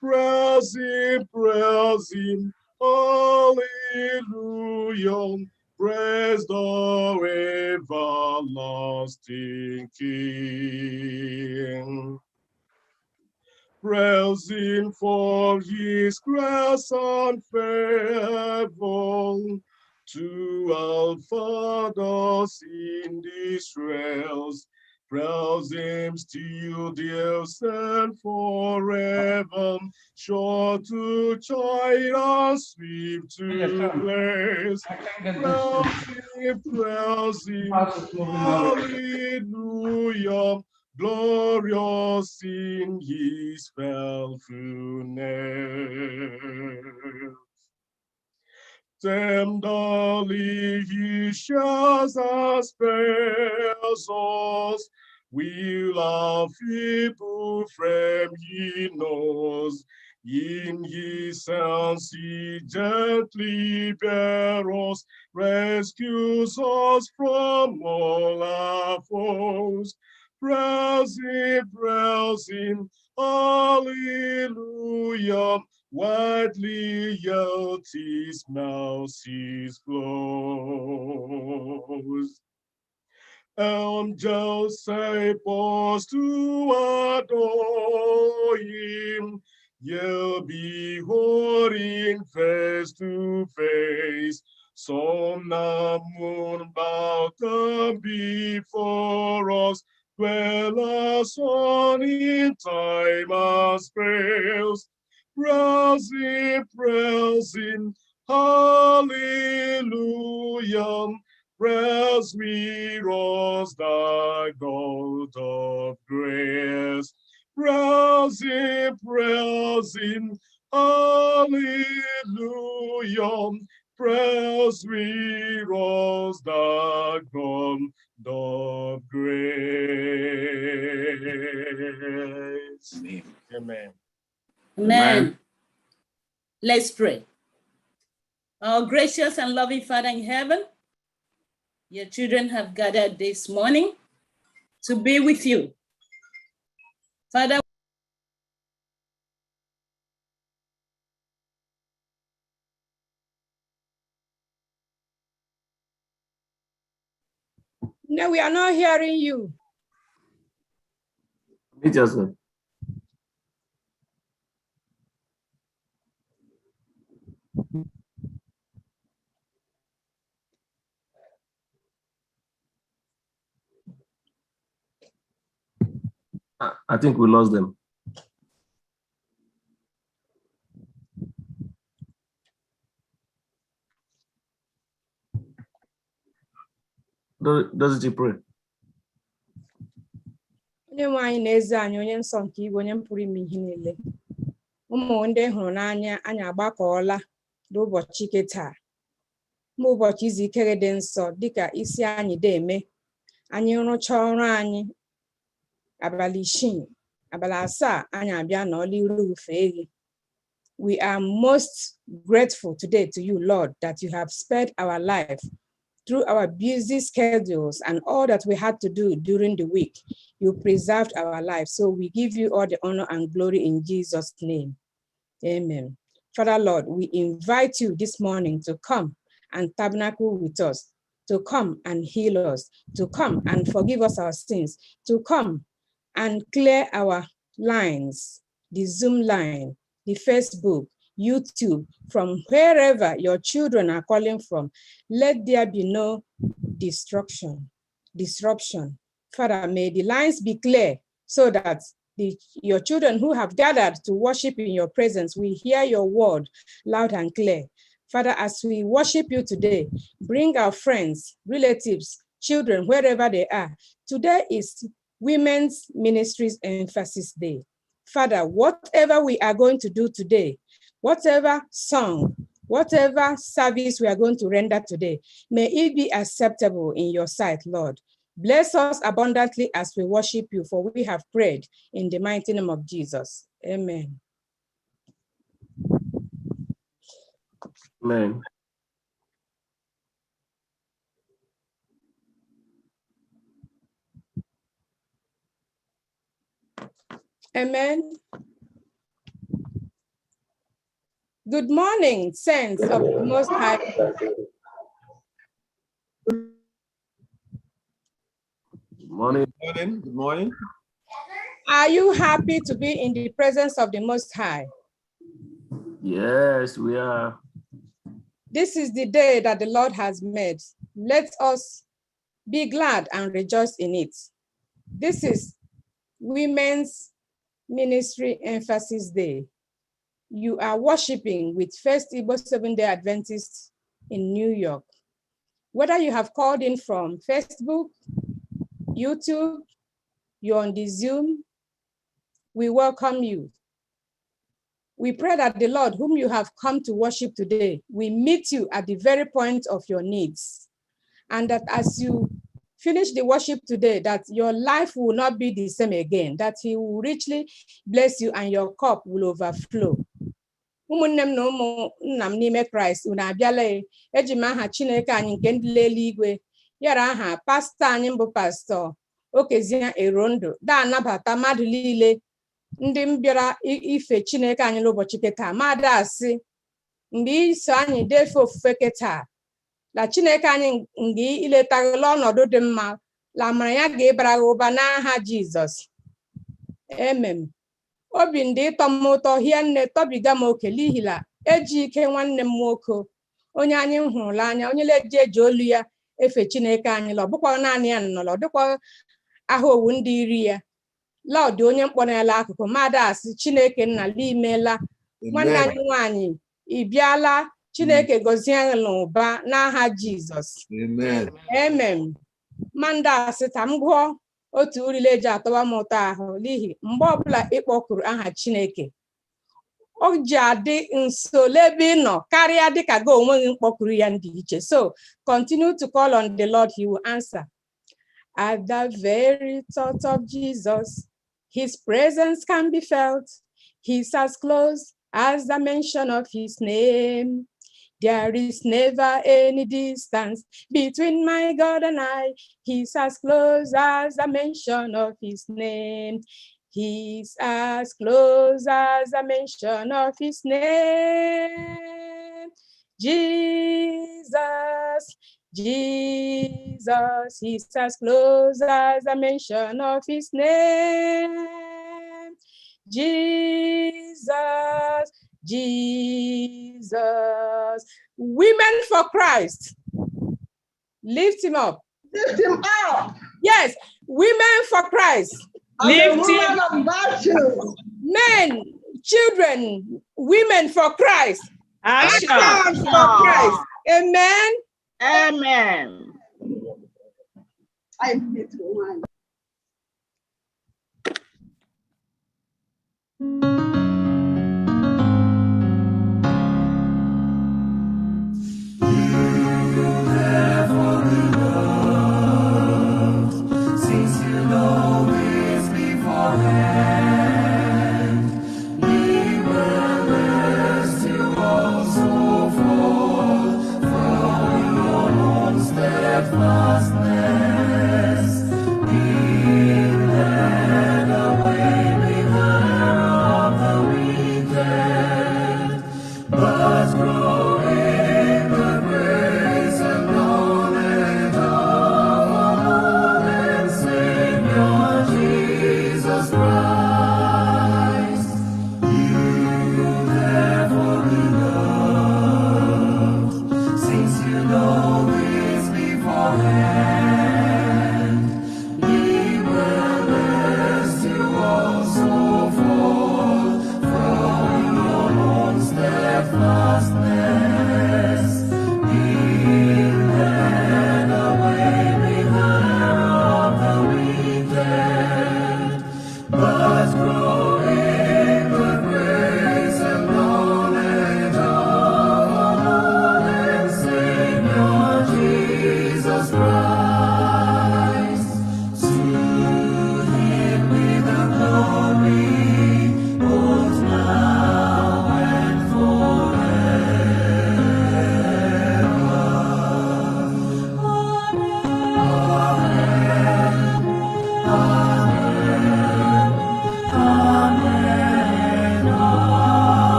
Praise Him, hallelujah. Praise the everlasting King. Praise Him for His grace and favor to our fathers in these realms. Praise Him still, dears, and forever, sure to join us, sweep to place. Praise Him, hallelujah. Glorious in His faithfulness. Tenderly He shares us us. Will our feeble frame He knows. In His hands He gently bears, rescues us from all our foes. Praise Him, hallelujah. Widely yield His mercies flows. Angels say, pause to adore Him. You'll be holding face to face. Sun and moon bow down before us. Dwellers on in time and space. Praise Him, hallelujah. Praise me, rose thy God of grace. Praise Him, hallelujah. Praise me, rose thy God of grace. Amen. Amen. Let's pray. Our gracious and loving Father in heaven, your children have gathered this morning to be with you. Father, no, we are not hearing you. Meet yourself. I think we lost them. Does it pray? Onye nwe anyị na-eze anyị, onye nsọ nke igwe, onye pụrụ ime ihe niile. Ụmụ ndị hụrụ n'anya, anyị agbakọọla n'ụbọchị ike taa. Mgbe ụbọchị izu ike gị dị nsọ, dịka isi anyị dị eme. Anyị rụchaa ọrụ anyị abalị 6, abalị 7, anyị abịa n'ọlụ iru ufe gị. We are most grateful today to you, Lord, that you have spared our life through our busy schedules and all that we had to do during the week. You preserved our life. So we give you all the honor and glory in Jesus' name. Amen. Father, Lord, we invite you this morning to come and tabernacle with us, to come and heal us, to come and forgive us our sins, to come and clear our lines, the Zoom line, the Facebook, YouTube, from wherever your children are calling from. Let there be no disruption. Father, may the lines be clear so that your children who have gathered to worship in your presence will hear your word loud and clear. Father, as we worship you today, bring our friends, relatives, children, wherever they are. Today is Women's Ministries Emphasis Day. Father, whatever we are going to do today, whatever song, whatever service we are going to render today, may it be acceptable in your sight, Lord. Bless us abundantly as we worship you, for we have prayed in the mighty name of Jesus. Amen. Amen. Amen. Good morning, saints of the Most High. Morning. Good morning. Are you happy to be in the presence of the Most High? Yes, we are. This is the day that the Lord has made. Let us be glad and rejoice in it. This is Women's Ministry Emphasis Day. You are worshiping with First Igbo Seventh-day Adventists in New York. Whether you have called in from Facebook, YouTube, you're on the Zoom, we welcome you. We pray that the Lord, whom you have come to worship today, will meet you at the very point of your needs. And that as you finish the worship today, that your life will not be the same again, that he will richly bless you and your cup will overflow. Ụmụnne m na ụmụnna m n'ime Kraịst, unu abịala eji m aha Chineke anyị nke ndị eluigwe yara aha pastọ anyị bụ pastọ Okezie Erondo da anabata mmadụ niile ndị m bịara ife Chineke anyị n'ụbọchị keta mmadụ asị mgbe iso anyị defe ofufe keta la Chineke anyị mgbe iletaghịla ọnọdụ dị mma la mara ya ga-ebara gị ụba n'aha Jizọs. Amen. Obi ndị ịtọ m ụtọ hie nne tọbiga m oke n'ihi na eji ike nwanne m nwoke onye anyị hụrụla anya onye leji eji olu ya efe Chineke anyị la ọ bụkwa naanị ya nọ la ọ dịkwa aha owu ndị iri ya la ọ dị onye mkpọrọ ya la akụkụ mmadụ asị Chineke nna limeela nwanne anyị nwaanyị ị bịala Chineke gọzie anyị n'ụba n'aha Jizọs. Amen. Amen. Manda asị ka m gụọ otu urile eji atọwa m ụtọ ahụ n'ihi mgbe ọbụla ịkpọkuru aha Chineke o ji adị nso n'ebe ị nọ karịa dịka gị onwe gị mkpọkuru ya ndị iche. So continue to call on the Lord, he will answer. At the very thought of Jesus, his presence can be felt. He's as close as the mention of his name. There is never any distance between my God and I. He's as close as the mention of his name. He's as close as the mention of his name. Jesus, Jesus, he's as close as the mention of his name. Jesus, Jesus. Women for Christ. Lift him up. Lift him up. Yes, women for Christ. Lift him up. Men, children, women for Christ. Action For Christ. Amen. Amen. I need one. Steadfastness,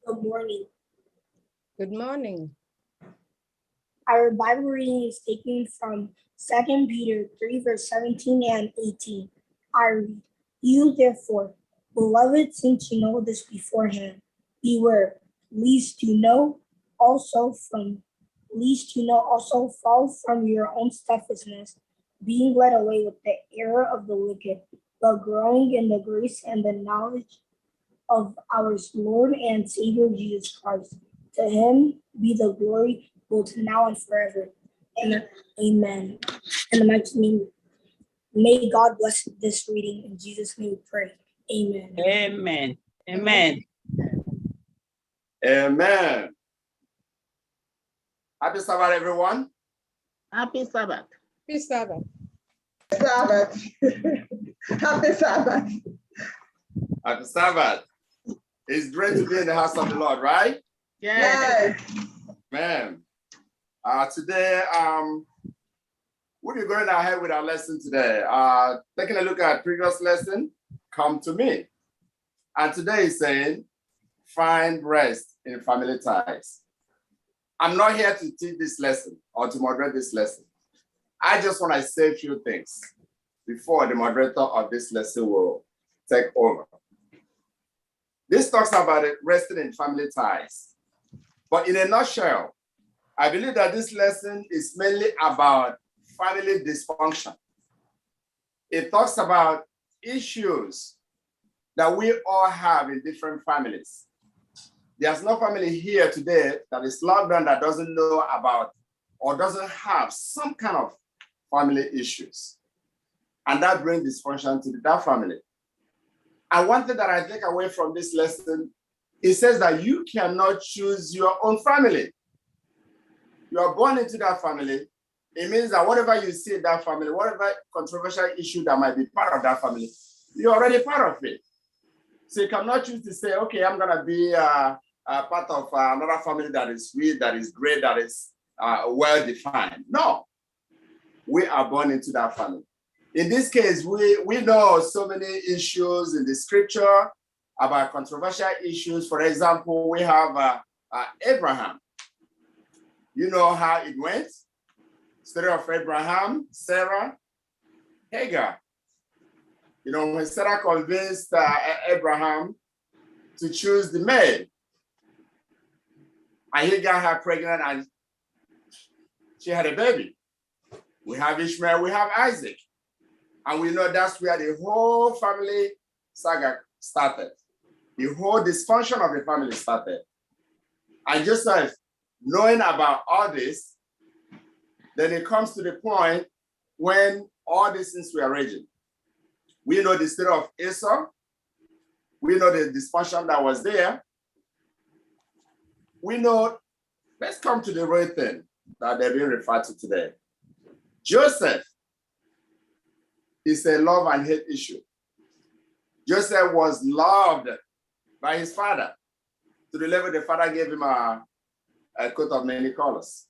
Good morning. Good morning. Our Bible reading is taken from 2 Peter 3, verse 17 and 18. I read, "You therefore, beloved, since you know this beforehand, beware, lest you know also fall from your own steadfastness, being led away with the error of the wicked, but growing in the grace and the knowledge of our Lord and Savior Jesus Christ. To him be the glory both now and forever. And amen." In the mighty name, may God bless this reading. In Jesus' name we pray. Amen. Amen. Amen. Amen. Happy Sabbath, everyone. Happy Sabbath. Happy Sabbath. Sabbath. Happy Sabbath. Happy Sabbath. It's great to be in the house of the Lord, right? Yes. Man. Today, we'll be going ahead with our lesson today. Taking a look at previous lesson, come to me. And today is saying, find rest in family ties. I'm not here to teach this lesson or to moderate this lesson. I just want to say a few things before the moderator of this lesson will take over. This talks about it resting in family ties. But in a nutshell, I believe that this lesson is mainly about family dysfunction. It talks about issues that we all have in different families. There's no family here today that is locked down that doesn't know about or doesn't have some kind of family issues. And that brings dysfunction to that family. And one thing that I take away from this lesson, it says that you cannot choose your own family. You are born into that family. It means that whatever you see in that family, whatever controversial issue that might be part of that family, you're already part of it. So you cannot choose to say, okay, I'm going to be a part of another family that is sweet, that is great, that is well-defined. No, we are born into that family. In this case, we know so many issues in the scripture about controversial issues. For example, we have Abraham. You know how it went? Story of Abraham, Sarah, Hagar. You know, when Sarah convinced Abraham to choose the maid, and Hagar got her pregnant and she had a baby. We have Ishmael, we have Isaac. And we know that's where the whole family saga started. The whole dysfunction of the family started. And Joseph, knowing about all this, then it comes to the point when all these things were raging. We know the story of Esau. We know the dysfunction that was there. We know, let's come to the real thing that they're being referred to today. Joseph is a love and hate issue. Joseph was loved by his father to the level the father gave him a coat of many colors.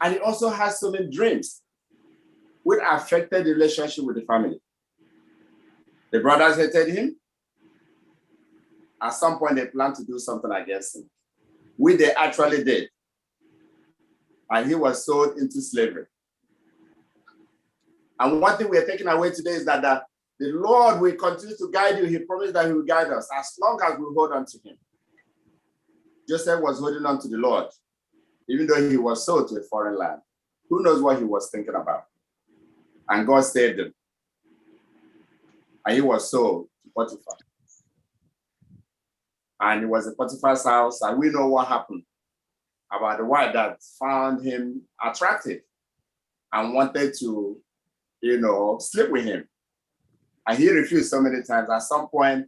And he also has so many dreams which affected the relationship with the family. The brothers hated him. At some point, they planned to do something against him, which they actually did. And he was sold into slavery. And one thing we are taking away today is that the Lord will continue to guide you. He promised that he will guide us as long as we hold on to him. Joseph was holding on to the Lord, even though he was sold to a foreign land. Who knows what he was thinking about? And God saved him. And he was sold to Potiphar. And it was in Potiphar's house, and we know what happened about the wife that found him attractive and wanted to, sleep with him. And he refused so many times. At some point,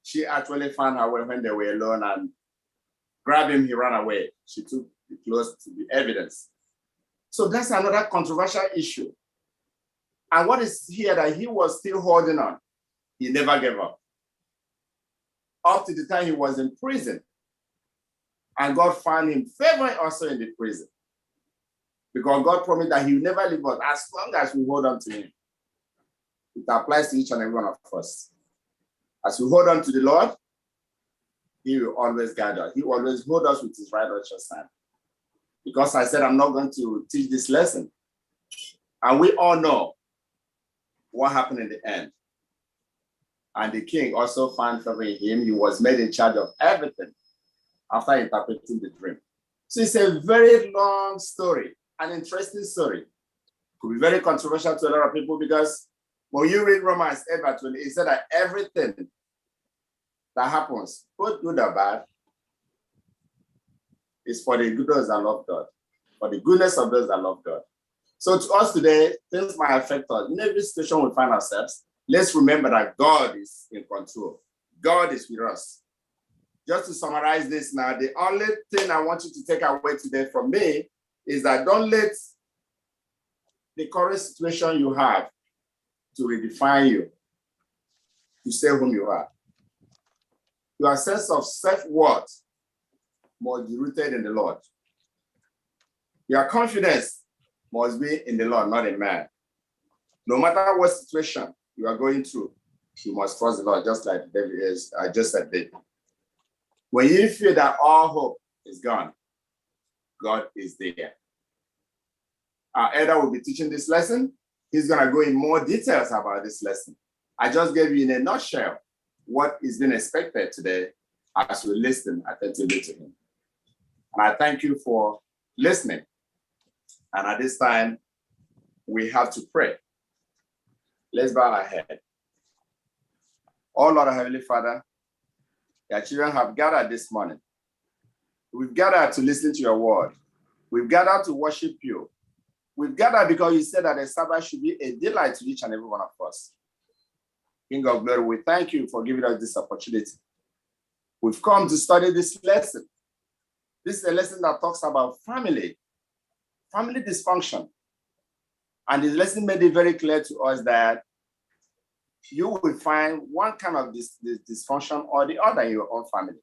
she actually found her way when they were alone and grabbed him, he ran away. She took the clothes to be evidence. So that's another controversial issue. And what is here that he was still holding on? He never gave up to the time he was in prison. And God found him favor also in the prison. Because God promised that he will never leave us as long as we hold on to him. It applies to each and every one of us. As we hold on to the Lord, he will always guide us. He will always hold us with his right righteous hand. Because I said I'm not going to teach this lesson. And we all know what happened in the end. And the king also found favor in him. He was made in charge of everything after interpreting the dream. So it's a very long story, an interesting story. Could be very controversial to a lot of people because when you read Romans 8:20, it said that everything that happens, both good or bad, is for the good of those that love God, for the goodness of those that love God. So to us today, things might affect us. In every situation we find ourselves, let's remember that God is in control. God is with us. Just to summarize this now, the only thing I want you to take away today from me is that don't let the current situation you have to redefine you, to say whom you are. Your sense of self-worth must be rooted in the Lord. Your confidence must be in the Lord, not in man. No matter what situation you are going through, you must trust the Lord, just like David is. I just said David. When you feel that all hope is gone, God is there. Our elder will be teaching this lesson. He's going to go in more details about this lesson. I just gave you in a nutshell what is being expected today as we listen attentively to him. And I thank you for listening. And at this time, we have to pray. Let's bow our head. Oh Lord, our Heavenly Father, your children have gathered this morning. We've gathered to listen to your word. We've gathered to worship you. We've gathered because you said that the Sabbath should be a delight to each and every one of us. King of glory, we thank you for giving us this opportunity. We've come to study this lesson. This is a lesson that talks about family dysfunction. And the lesson made it very clear to us that you will find one kind of this dysfunction or the other in your own family.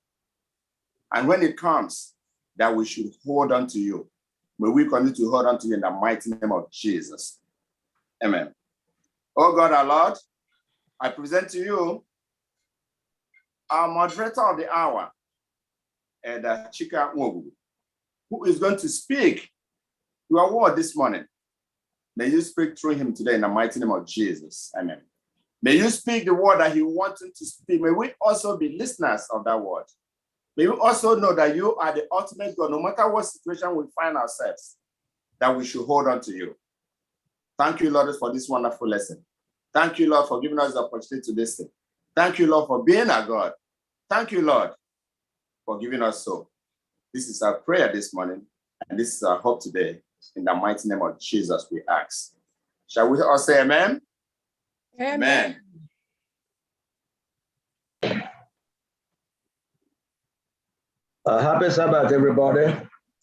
And when it comes, that we should hold on to you. May we continue to hold on to you in the mighty name of Jesus. Amen. Oh God, our Lord, I present to you our moderator of the hour, Elder Chika Nwogu, who is going to speak your word this morning. May you speak through him today in the mighty name of Jesus. Amen. May you speak the word that he wants to speak. May we also be listeners of that word. May we also know that you are the ultimate God, no matter what situation we find ourselves, that we should hold on to you. Thank you, Lord, for this wonderful lesson. Thank you, Lord, for giving us the opportunity to listen. Thank you, Lord, for being our God. Thank you, Lord, for giving us so. This is our prayer this morning, and this is our hope today. In the mighty name of Jesus, we ask. Shall we all say amen? Amen. Happy Sabbath, everybody.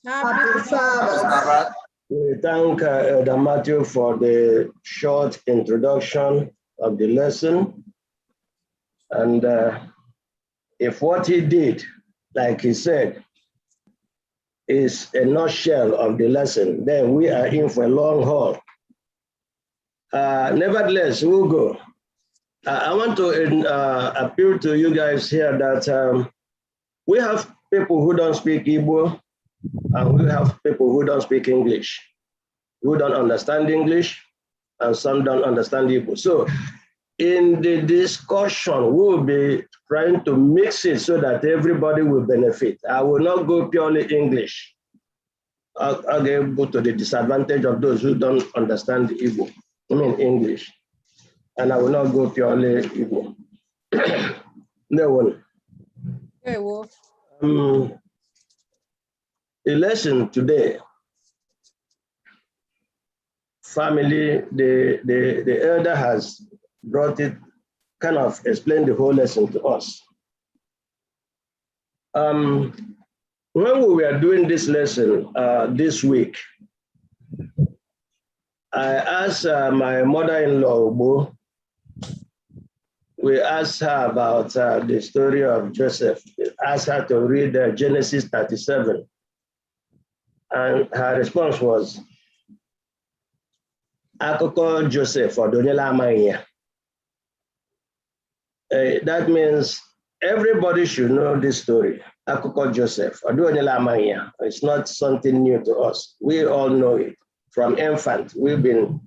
Happy Sabbath. We thank Elder Matthew for the short introduction of the lesson. And if what he did, like he said, is a nutshell of the lesson, then we are in for a long haul. Nevertheless, we'll go. I want to appeal to you guys here that we have people who don't speak Igbo, and we have people who don't speak English, who don't understand English, and some don't understand Igbo. So in the discussion, we'll be trying to mix it so that everybody will benefit. I will not go purely English. I'll go to the disadvantage of those who don't understand Igbo, English. And I will not go purely Igbo. No one. Hey, well. The lesson today, family, the elder has brought it, kind of explained the whole lesson to us. When we were doing this lesson this week, I asked my mother-in-law, Ubo, we asked her about the story of Joseph. We asked her to read Genesis 37. And her response was, Akoko Joseph or Donyela Amaya. That means everybody should know this story. Akụkọ Joseph. It's not something new to us. We all know it. From infant, we've been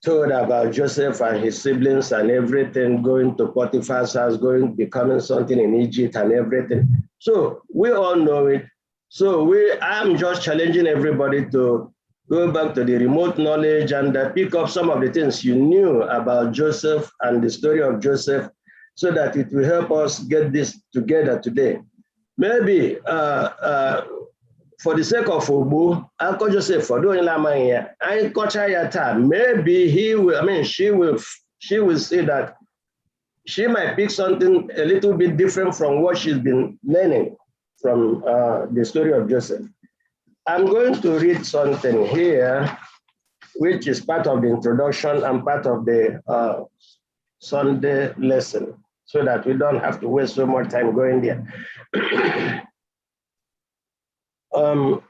told about Joseph and his siblings and everything, going to Potiphar's house, becoming something in Egypt and everything. So we all know it. So I'm just challenging everybody to go back to the remote knowledge and pick up some of the things you knew about Joseph and the story of Joseph, so that it will help us get this together today. Maybe for the sake of Ubu, Uncle Joseph for doing Lamaya, I coach time. Maybe she will say that she might pick something a little bit different from what she's been learning from the story of Joseph. I'm going to read something here, which is part of the introduction and part of the Sunday lesson, so that we don't have to waste so much time going there.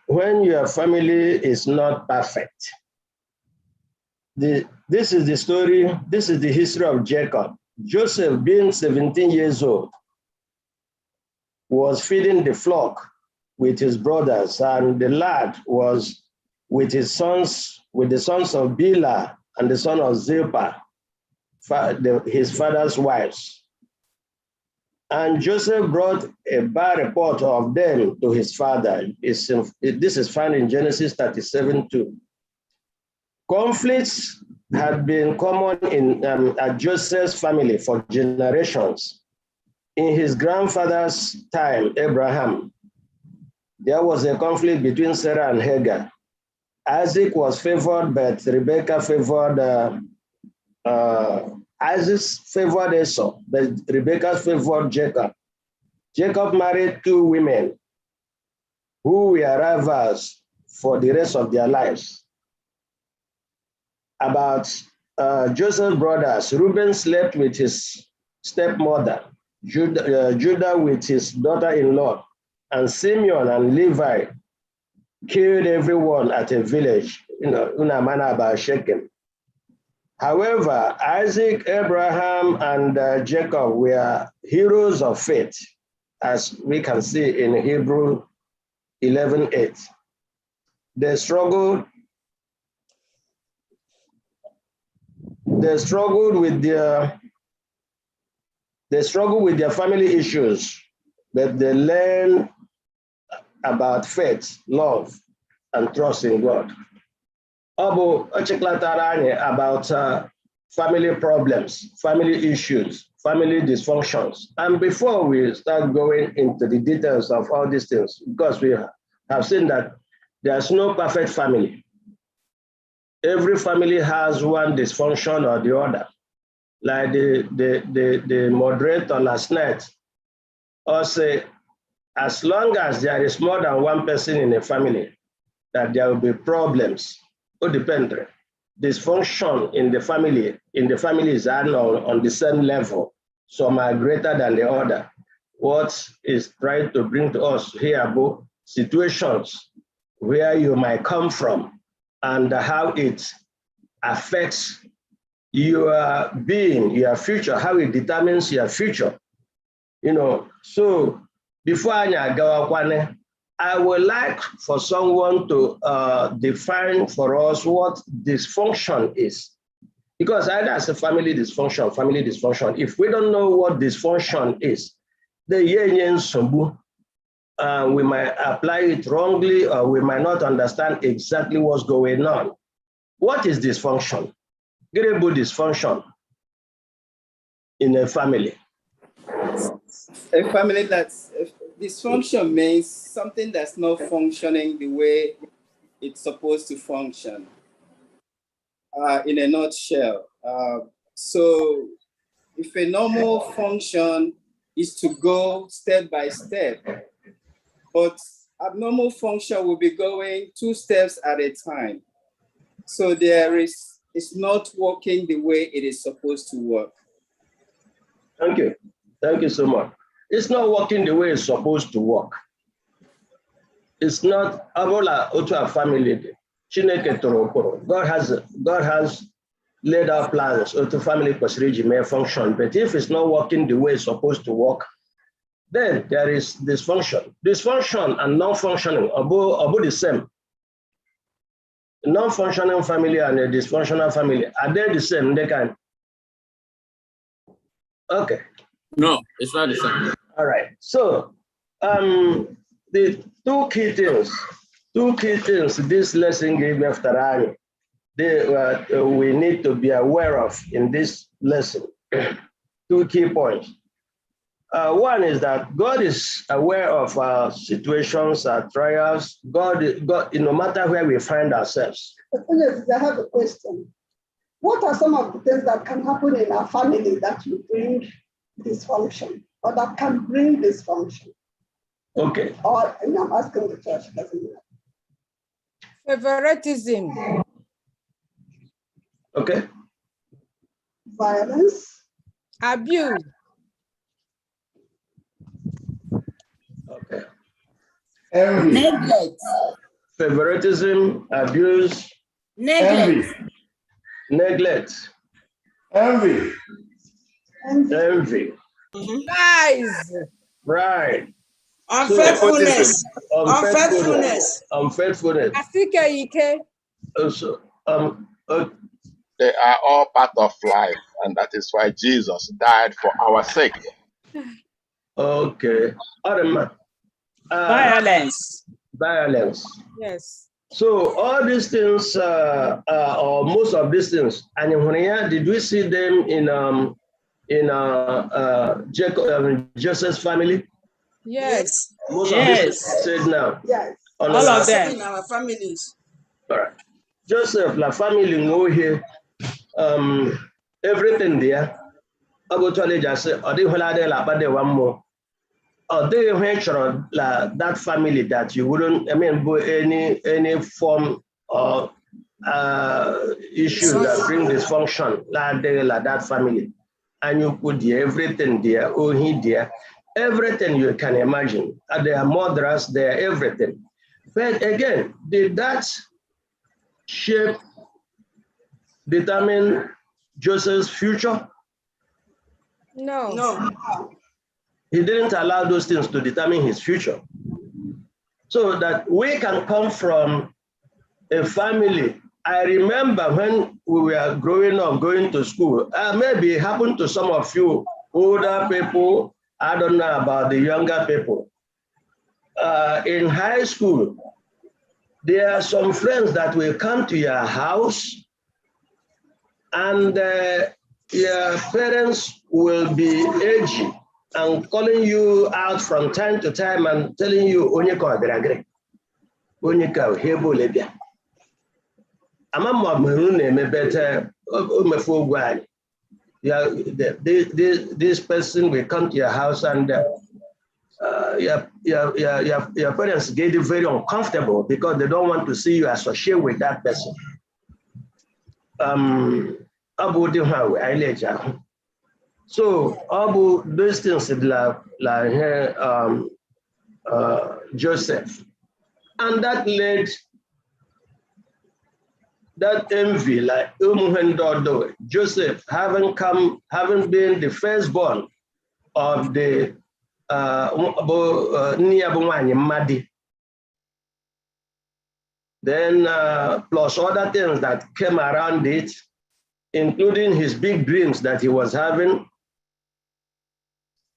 When your family is not perfect, this is the story, this is the history of Jacob. Joseph, being 17 years old, was feeding the flock with his brothers, and the lad was with his sons, with the sons of Bilhah and the son of Zilpah, his father's wives. And Joseph brought a bad report of them to his father. This is found in Genesis 37:2. Conflicts had been common at Joseph's family for generations. In his grandfather's time, Abraham, there was a conflict between Sarah and Hagar. Isaac was favored, but Rebekah favored, Isaac favored Esau, but Rebekah favored Jacob. Jacob married 2 women who were rivals for the rest of their lives. About Joseph's brothers, Reuben slept with his stepmother, Judah with his daughter-in-law, and Simeon and Levi killed everyone at a village, Unamana about Shechem. However, Isaac, Abraham, and Jacob were heroes of faith, as we can see in Hebrew 11:8. They struggled with their family issues, but they learned about faith, love, and trust in God. About family problems, family issues, family dysfunctions. And before we start going into the details of all these things, because we have seen that there's no perfect family. Every family has one dysfunction or the other. Like the moderator last night say, as long as there is more than one person in a family, that there will be problems. Dependent. Dysfunction in the family is on the same level. Some are greater than the other. What is trying to bring to us here about situations where you might come from and how it affects your being, your future, how it determines your future. So before I would like for someone to define for us what dysfunction is. Because either as a family dysfunction, if we don't know what dysfunction is, we might apply it wrongly, or we might not understand exactly what's going on. What is dysfunction? Great dysfunction in a family. A family that's dysfunction means something that's not functioning the way it's supposed to function. In a nutshell. So if a normal function is to go step by step, but abnormal function will be going 2 steps at a time. So it's not working the way it is supposed to work. Thank you. Thank you so much. It's not working the way it's supposed to work. It's not a family. God has laid out plans to family may function, but if it's not working the way it's supposed to work, Then there is dysfunction. Dysfunction and non-functioning are both the same. A non-functioning family and a dysfunctional family, are they the same? They can. Okay. No, it's not the same. All right. So the two key things this lesson gave me after Rani, we need to be aware of in this lesson. Two key points. One is that God is aware of our situations, our trials. God, no matter where we find ourselves. I have a question. What are some of the things that can happen in our family that will bring dysfunction, or that can bring dysfunction? Okay. Or I'm asking the church, doesn't matter. Favoritism. Okay. Violence. Abuse. Okay. Neglect. Favoritism, abuse, Neglect. neglect, Envy. envy. Lies. Right. Unfaithfulness. Unfaithfulness. Unfaithfulness. Asike. Also, They are all part of life, and that is why Jesus died for our sake. okay. Other Violence. violence. Yes. So all these things, or most of these things, and did we see them in Jacob, Joseph's family? Yes. Most Yes. of these said now. Yes. All of them. In our families. All right. Joseph, la family know here, everything there. I go to just say, or they one more. Or they venture that family that you wouldn't, any form of issue that bring dysfunction like that family. And you put everything there, there, everything you can imagine. There are murderers, there are everything. But again, did that shape, determine Joseph's future? No. He didn't allow those things to determine his future. So that we can come from a family. I remember when we were growing up, going to school, maybe it happened to some of you older people. I don't know about the younger people. In high school, there are some friends that will come to your house and your parents will be edgy and calling you out from time to time and telling you, Onyeka Odragre, Onyeka Hebulebia. This person will come to your house and your parents get very uncomfortable because they don't want to see you associate with that person. So all those things like Joseph, and that led that envy, like Joseph having been the firstborn of the then plus other things that came around it, including his big dreams that he was having,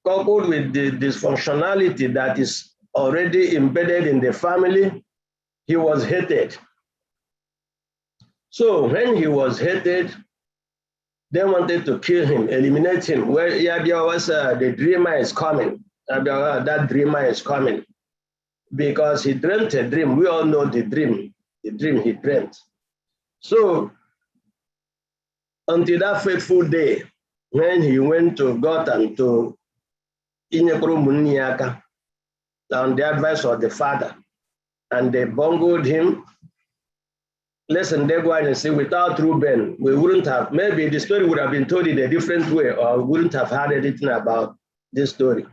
coupled with the dysfunctionality that is already embedded in the family, he was hated. So when he was hated, they wanted to kill him, eliminate him. Where was the dreamer is coming. That dreamer is coming because he dreamt a dream. We all know the dream he dreamt. So until that fateful day, when he went to God and to Inyekuru on the advice of the father, and they bungled him. Listen, they go and say, without Reuben, we wouldn't have, maybe the story would have been told in a different way, or we wouldn't have heard anything about this story.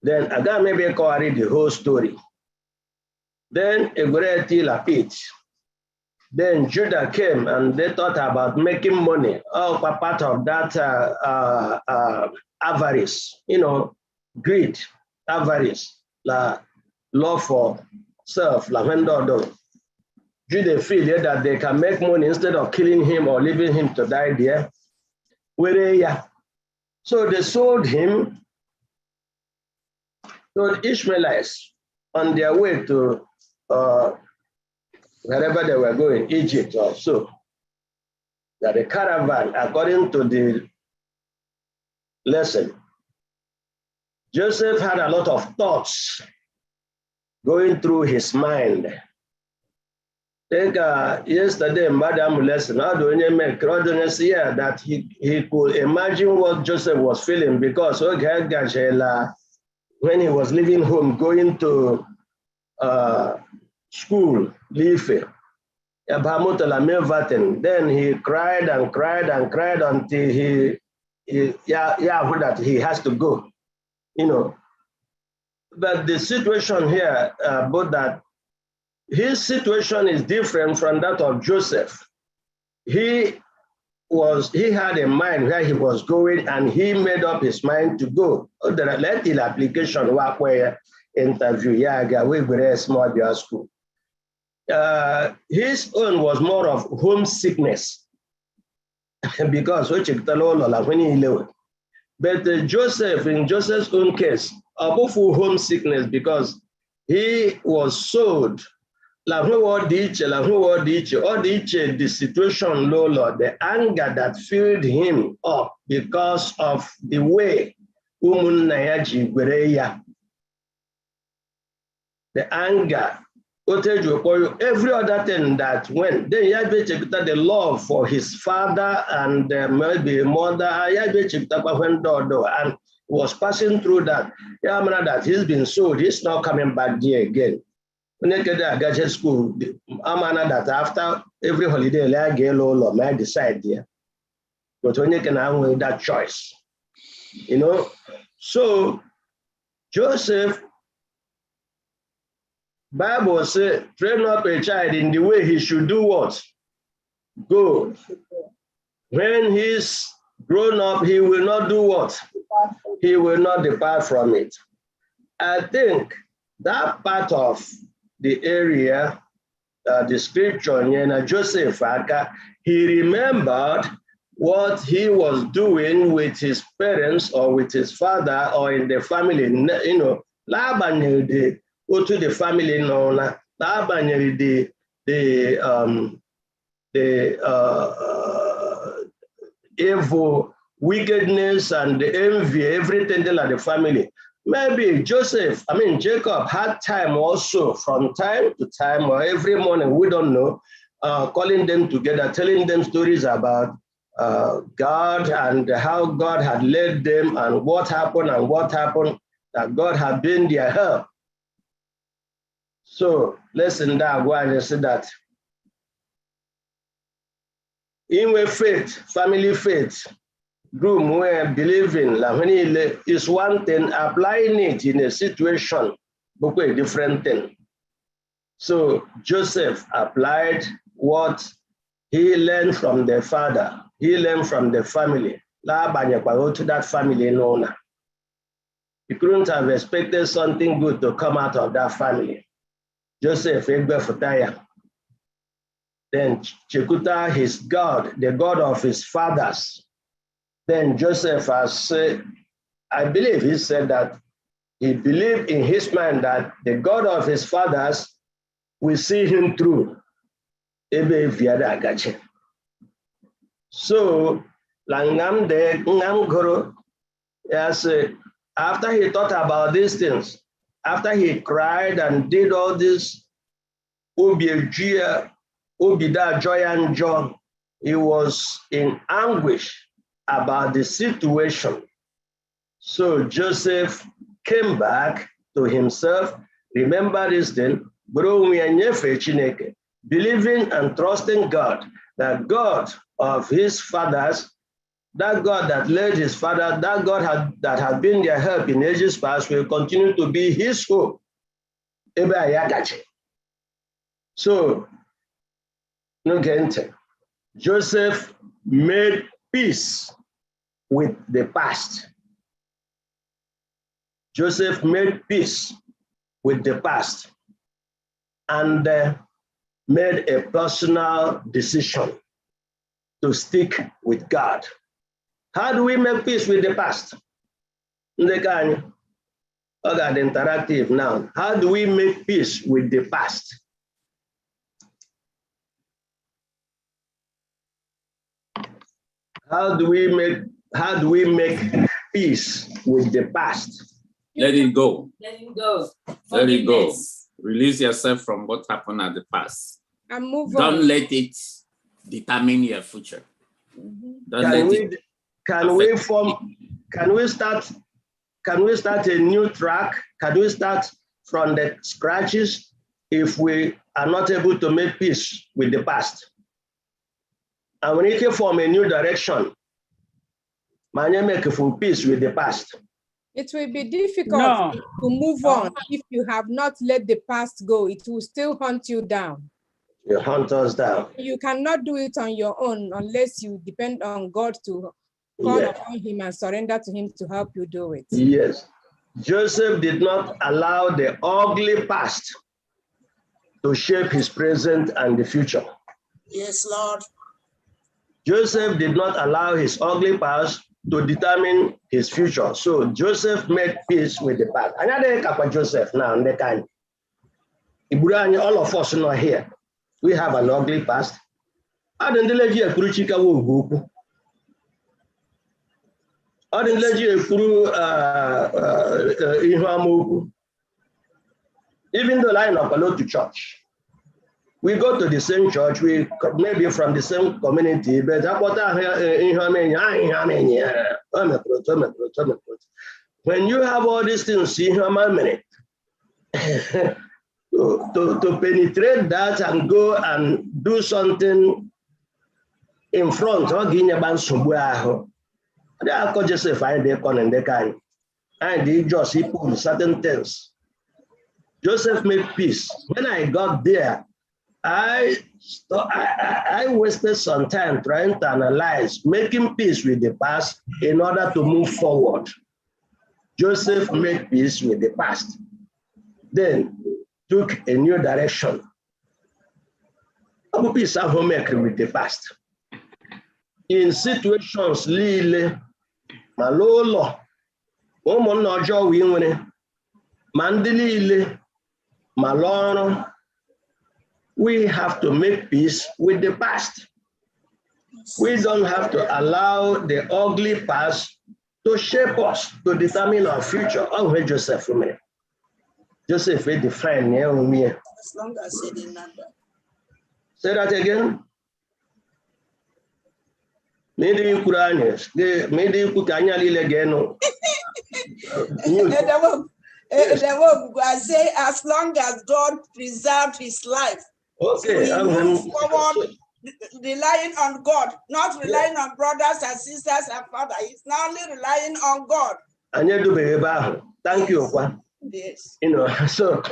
Then again, maybe I can read the whole story. Then Egoreti Lapit. Then Judah came and they thought about making money, part of that avarice, greed, avarice, la love for self, la vendodo. Do they feel that they can make money instead of killing him or leaving him to die there? So they sold him to the Ishmaelites on their way to wherever they were going, Egypt or so. That the caravan, according to the lesson, Joseph had a lot of thoughts going through his mind. I think yesterday, Madam lesson, how do you make that he could imagine what Joseph was feeling because when he was leaving home, going to school, leaving. Then he cried and cried and cried until that he has to go, you know. But the situation here, both that his situation is different from that of Joseph. He had a mind where he was going and he made up his mind to go. Let the application work where interview, we small school. His own was more of homesickness because when he lived. But Joseph, in Joseph's own case, above homesickness because he was sold. The situation, Lord, the anger that filled him up because of the way the anger. Every other thing that went, then he had the love for his father and maybe mother, and was passing through that. That he's been sold, he's not coming back there again. When I get to gadget school, that after every holiday, I decide there. But when you can have that choice, you know. So Joseph, Bible says, train up a child in the way he should do what? Go. When he's grown up, he will not do what? He will not depart from it. I think that part of the area, the scripture, Joseph, he remembered what he was doing with his parents or with his father or in the family, you know, go to the family the evil, wickedness, and the envy, everything like the family. Maybe Jacob had time also from time to time or every morning, we don't know, calling them together, telling them stories about God and how God had led them and what happened, that God had been their help. So listen that one and say that in faith, family faith, room where believing is one thing, applying it in a situation, but a different thing. So Joseph applied what he learned from the father, he learned from the family. To that family owner. He couldn't have expected something good to come out of that family. Joseph, then Chekuta, his God, the God of his fathers. Then Joseph has said, I believe he said that he believed in his mind that the God of his fathers will see him through. So, after he thought about these things, after he cried and did all this, joy and joy, he was in anguish about the situation. So Joseph came back to himself, remember this thing, believing and trusting God, that God of his fathers, that God that led his father, that God that had been their help in ages past will continue to be his hope. So, Joseph made peace with the past. Joseph made peace with the past and made a personal decision to stick with God. How do we make peace with the past? Interactive now. How do we make peace with the past? How do we make peace with the past? Let it go. Let it go. Let it go. Release yourself from what happened at the past. And move on. Don't let it determine your future. Can we start a new track? Can we start from the scratches if we are not able to make peace with the past? And we need to form a new direction. Make full peace with the past. It will be difficult to move on if you have not let the past go. It will still hunt you down. You hunt us down. You cannot do it on your own unless you depend on God to call upon him and surrender to him to help you do it. Yes. Joseph did not allow the ugly past to shape his present and the future. Yes, Lord. Joseph did not allow his ugly past to determine his future. So Joseph made peace with the past. And I didn't Joseph now, all of us are here. We have an ugly past. I didn't let you through even though I not belong to church. We go to the same church, we maybe from the same community, but when you have all these things in human minute, to penetrate that and go and do something in front, I could just find the con and the kind, and he just put certain things. Joseph made peace. When I got there, I wasted some time trying to analyze, making peace with the past in order to move forward. Joseph made peace with the past, then took a new direction. I'm peace with the past. In situations, Lile, Malolo, Omonojo Winwene, Mandilile, Maloro, we have to make peace with the past. We don't have to allow the ugly past to shape us, to determine our future. Oh, wait, Joseph, for me. Joseph, wait, the friend, yeah, me. As long as I say the number. Say that again. Maybe you could I say, as long as God preserved his life. Okay, we move forward, relying on God, not relying on brothers and sisters and father. It's not only relying on God. And you do thank you. Yes. You know, so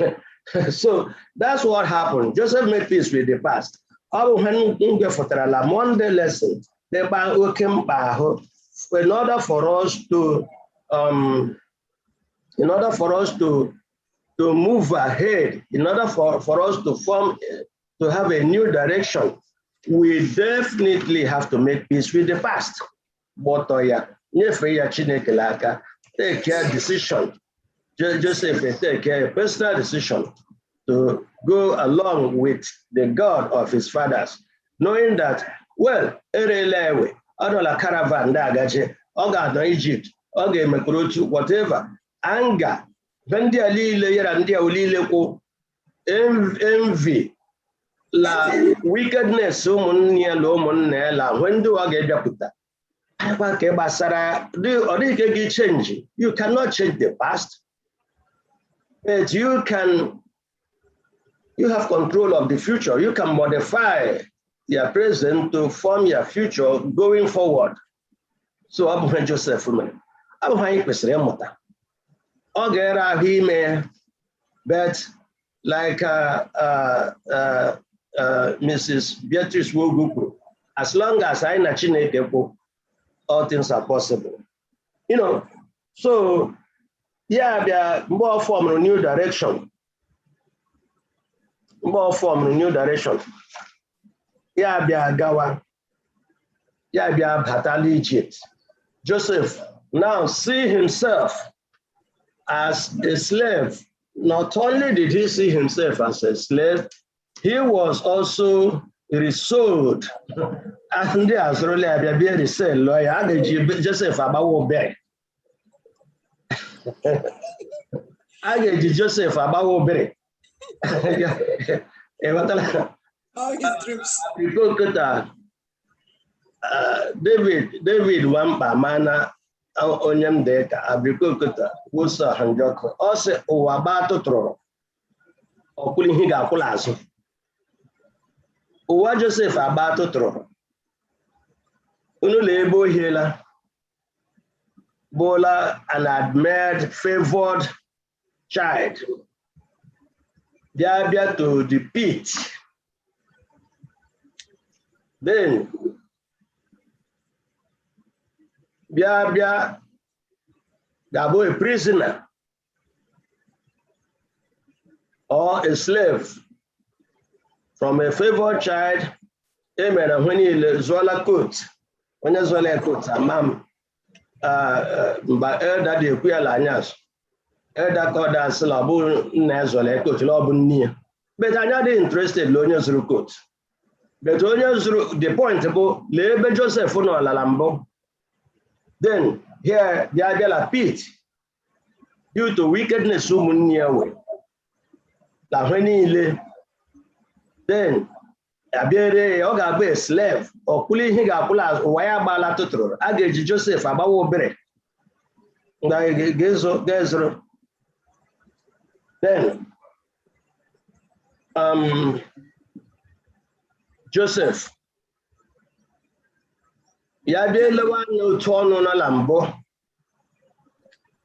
that's what happened. Joseph made peace with the past. Monday lesson, in order for us to move ahead, in order for us to have a new direction, we definitely have to make peace with the past. But take care decision. Joseph take a personal decision to go along with the God of his fathers, knowing that, well, caravan, Egypt, whatever, anger, envy, la wickedness, when do I get put that? You cannot change the past, but you have control of the future. You can modify your present to form your future going forward. So I'm going Joseph, I'm going to but like Mrs. Beatrice Woguku, as long as I know all things are possible. You know, so Yeah, they are more form a new direction. More form a new direction. Yeah, they are Gawa. Yeah, they are Batali Egypt. Joseph now see himself as a slave. Not only did he see himself as a slave, he was also resold. And there's really a resale lawyer. I get Joseph about one bag. I get Joseph about one bag. All his dreams. David Wamba Mana Onyam Deka Abrikota Wusa Hanjoko Ose Uwabato Tro Okuli Higa Kulazo Uwa Joseph Abato Tro Unulebo Hila Bola an admired favored child Diabia to the pit. Then Biabia Gabo a prisoner or a slave from a favored child. Amen. And when he Zola coat, when you Zola coat, a mom, but elder de Quilanias, elder called us Labu Nazola coat, Lobun near. But I'm not interested, Lonia's coat. But Lonia's the point about Lebe Joseph no Lalambo. Then here they are a pit due to wickedness woman near way. La when he then Abere Ogabe a slave or pulling Higapula wire balatotro. I get Joseph about bread. Then Joseph Yadelawan no torn on a lambo.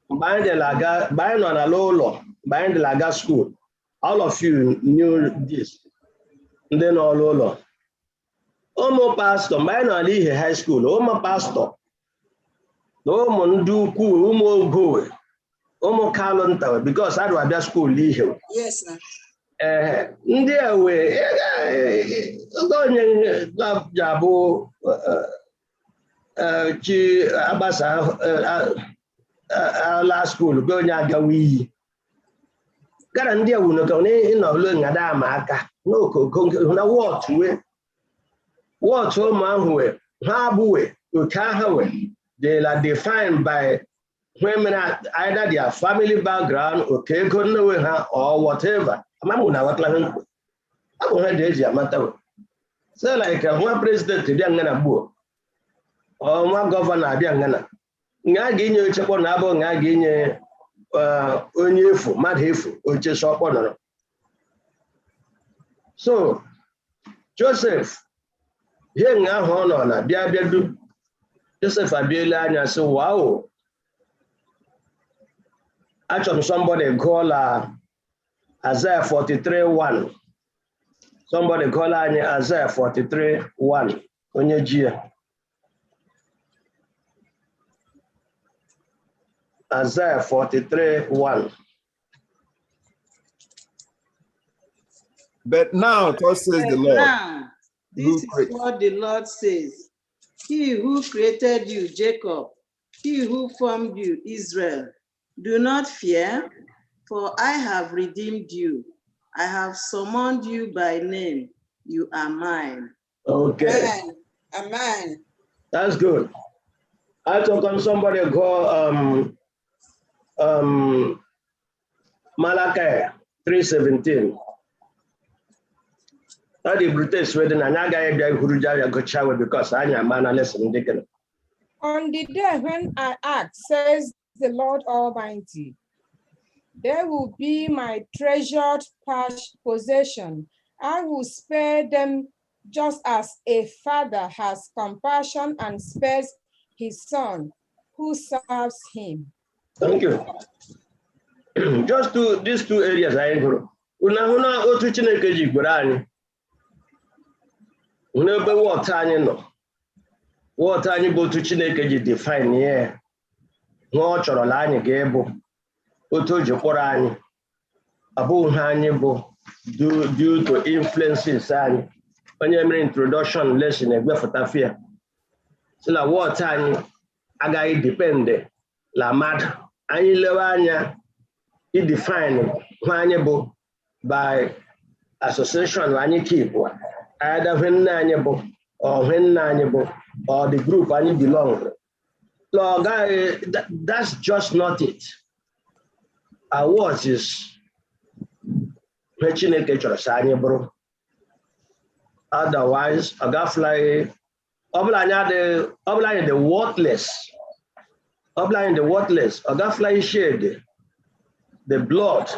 Bind the laga, bind on a lolo, bind the laga school. All of you knew this. And then all lolo. Omo pastor, bind on the high school, Omo pastor. Omo do cool, Omo go. Omo calendar because I do a school leave. Yes, sir. India way, going Jabo. Abasa last school go Gawi. Garandia will not go in or learn a damaka. No, what way? What man who Habue, Ukahawe, they are defined by women either their family background, okay, couldn't know her or whatever. Mamuna, what I will have matter. So, like one president to the young or one governor Biangana. Nagin Chapon Abo Nagin Onyefu, Madhefu, which is up on. So Joseph, here now honor, Biabiadu, Joseph Abila, and so wow. Actually, somebody call Isaiah 43:1. Somebody call Isaiah 43:1. Onyegia. Isaiah 43:1. But now, thus says the Lord. Now, this is what the Lord says. He who created you, Jacob, he who formed you, Israel, do not fear, for I have redeemed you. I have summoned you by name. You are mine. Okay. Amen. Amen. That's good. I talk on somebody call Malachi 3:17. That the British wedding and I got because I am man lesson. On the day when I act, says the Lord Almighty, they will be my treasured possession. I will spare them just as a father has compassion and spares his son who serves him. Thank you. Just to these two areas I go. Una otu Chineke ji gwara anyị. N'ebe wọta anyị nọ. Wọta anyị bụ otu Chineke ji define ihe. Nwa ọ chọrọ la anyị ga-ebu. otu ji kpọrọ anyị abụghị anyị bụ due to influences anyị. Onye mere introduction lesson egbefụta fia si na what anyị agaghị depend la mmadụ. Anyị lewe anya define who anyị bụ by association anyị keep either when anyị bụ or when anyị bụ or the group anyị belong. So that's just not it. Our words is when Chineke chọrọ sị anyị bụrụ. Otherwise, I got fly. Obla the worthless. Obla the worthless. I got fly shade the blood.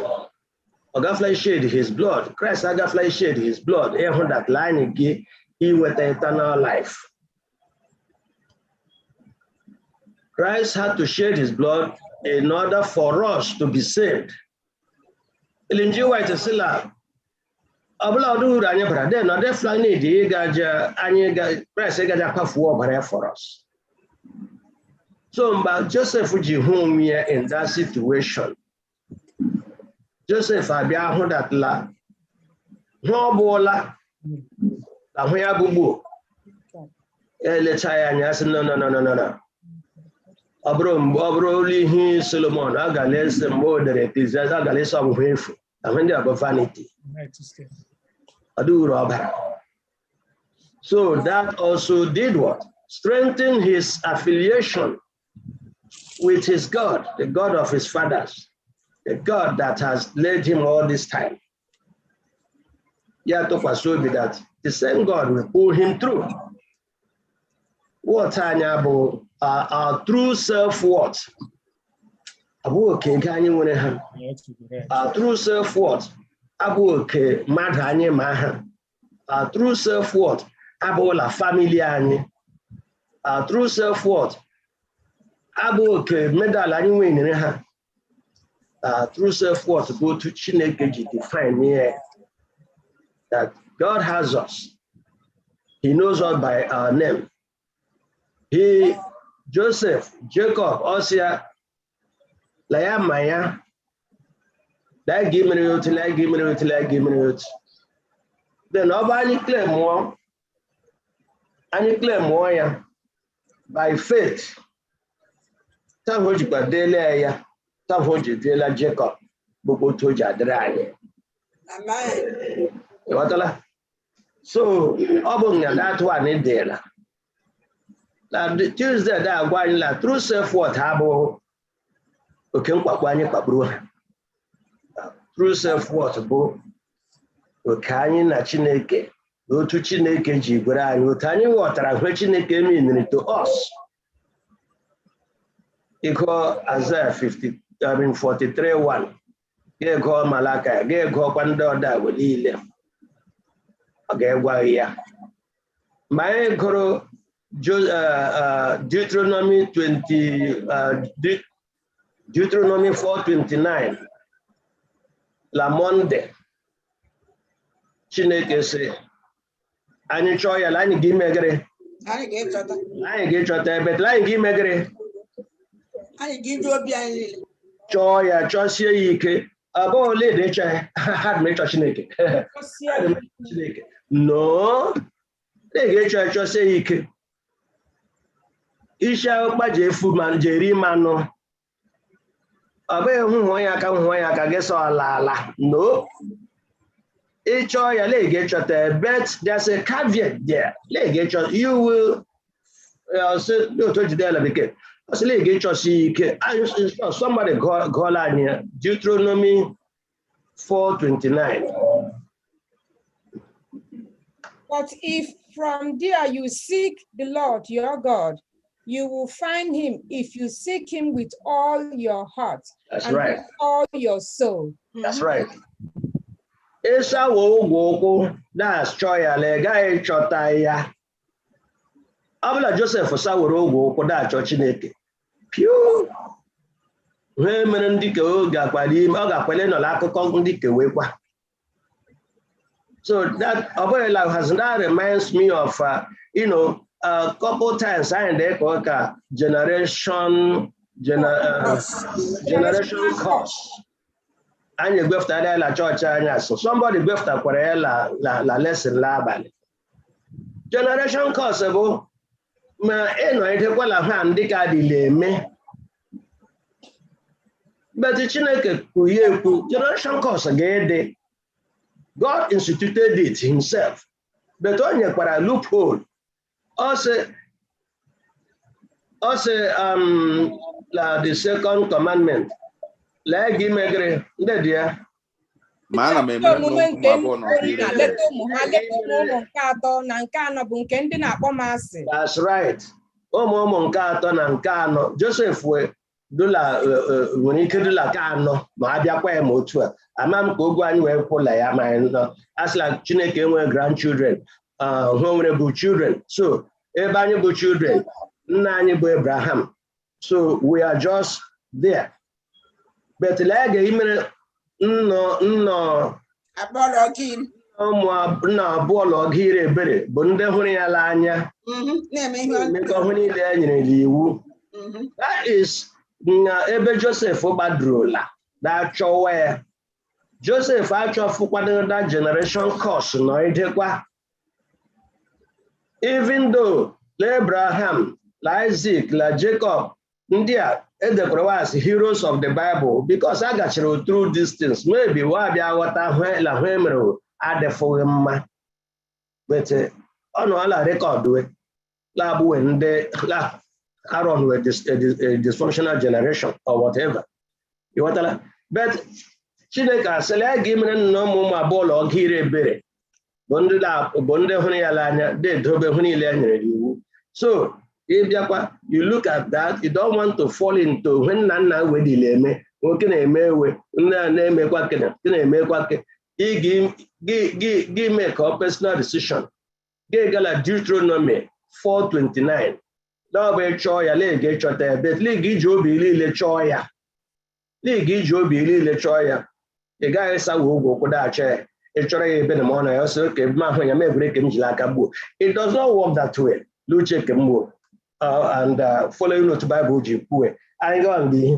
I got fly shade his blood. Christ I got fly shade his blood. That line again, he with the eternal life. Christ had to shed his blood in order for us to be saved. Elinji white sila. Abla do ranya brother. Now the flag need the gaja any Christ gaja pafu for us. So Joseph uji home here in that situation. Joseph abia hu that la. No bola. La hu ya bubu. Let's say no. Abro li Solomon agales moderate is agales of wefu. Amende about vanity. So that also did what? Strengthen his affiliation with his God, the God of his fathers, the God that has led him all this time. Yeah, to persuade me that the same God will pull him through. What our true self-worth. Our true self-worth. Our true self-worth. La family. Our true self-worth. Medal true self-worth go to Chineke define here that God has us. He knows us by our name. He, Joseph, Jacob, Osia, Laya Maya, like give me out. Then nobody claim more, by faith. Jacob, Amen. So, that one is there. Tuesday, that one, true self-worth, true self-worth, na Chineke, go to Chineke Jibra, and water, which Chineke mean to us. Equal Isaiah 43:1. Get call Malaka, get call Pandora with Elia. Okay, why, yeah. My guru. Deuteronomy 4:29. La Monde. Chineke say, "Ani choya la ni gimegre." Ani get chota, but la ni gimegre. Ani give you obi choya chosie yike. Abo le de cha had me Chineke. No. They get chosie yike. Isha Baje food man Jerry Mano. Abe Huayaka guess all la. No. Each oil leg get your bet there's a caveat there. Leg get your you will say no to the because leg get your see somebody call on here. Deuteronomy 4:29. But if from there you seek the Lord your God, you will find him if you seek him with all your heart. That's and right. With all your soul. That's right. Esa wo that's choya le guy chotaya. Abla Joseph saworo da Chineke. Pew. We mere ndike o gakwali o gakwele no la akụkọ ndike wekwa. So that that reminds me of a couple times I and generation generation curse. And you go after la church anya so somebody go after kwere la lesson labali. Generation curse bụ ma eno edekwala ha ndị ka dị leme. But Chineke kwuye ekwu generation curse ga-ede. God instituted it himself. But onye kwara loophole. Also the second commandment. Like him agree. That's right. Joseph dula nwere ike dula ka anọ ma abịakwa ya ma otu a amam ka ogwu anyị wee kwụla ya ma nọ as like Chineke nwere grandchildren ha nwere bụ children so ebe anyị bụ children nna anyị bụ Abraham so we are just there but like imere nọ ụmụ abụọ lọgị ire ebere bụ ndị hụrụ ya n'anya na-eme ọhụrụ niile e nyere iwu. That is ebe Joseph gbadrola na-achọwa ya. Joseph achọfụkwado that generation curse nọ idekwa. Even though Abraham, Isaac, Jacob, ndị a edekwara as heroes of the Bible because a gachara through these things. Maybe wa bịa ghọta la hụ emere adịfụghị mma. But ọnụ ala record we labụ ndị la Aaron were a dysfunctional generation or whatever. You want to, but Chineke sele give me no more ball or gire bere. Bonde huni alanya, de dobe huni lenyere. So if you look at that, you don't want to fall into when nana we dileme, working a mewe, name quacken, give make a personal decision. Give a Deuteronomy 4:29. No be choya lege chote bet ligi jobi lile choya. Ligi jobi lile choya. The guy is a wogo koda che. E chora ye be mo na so ke ma ho ya me break him jilaka bu. It does not work that way. Lu check mo. And follow you to Bible ji puwe. I go and be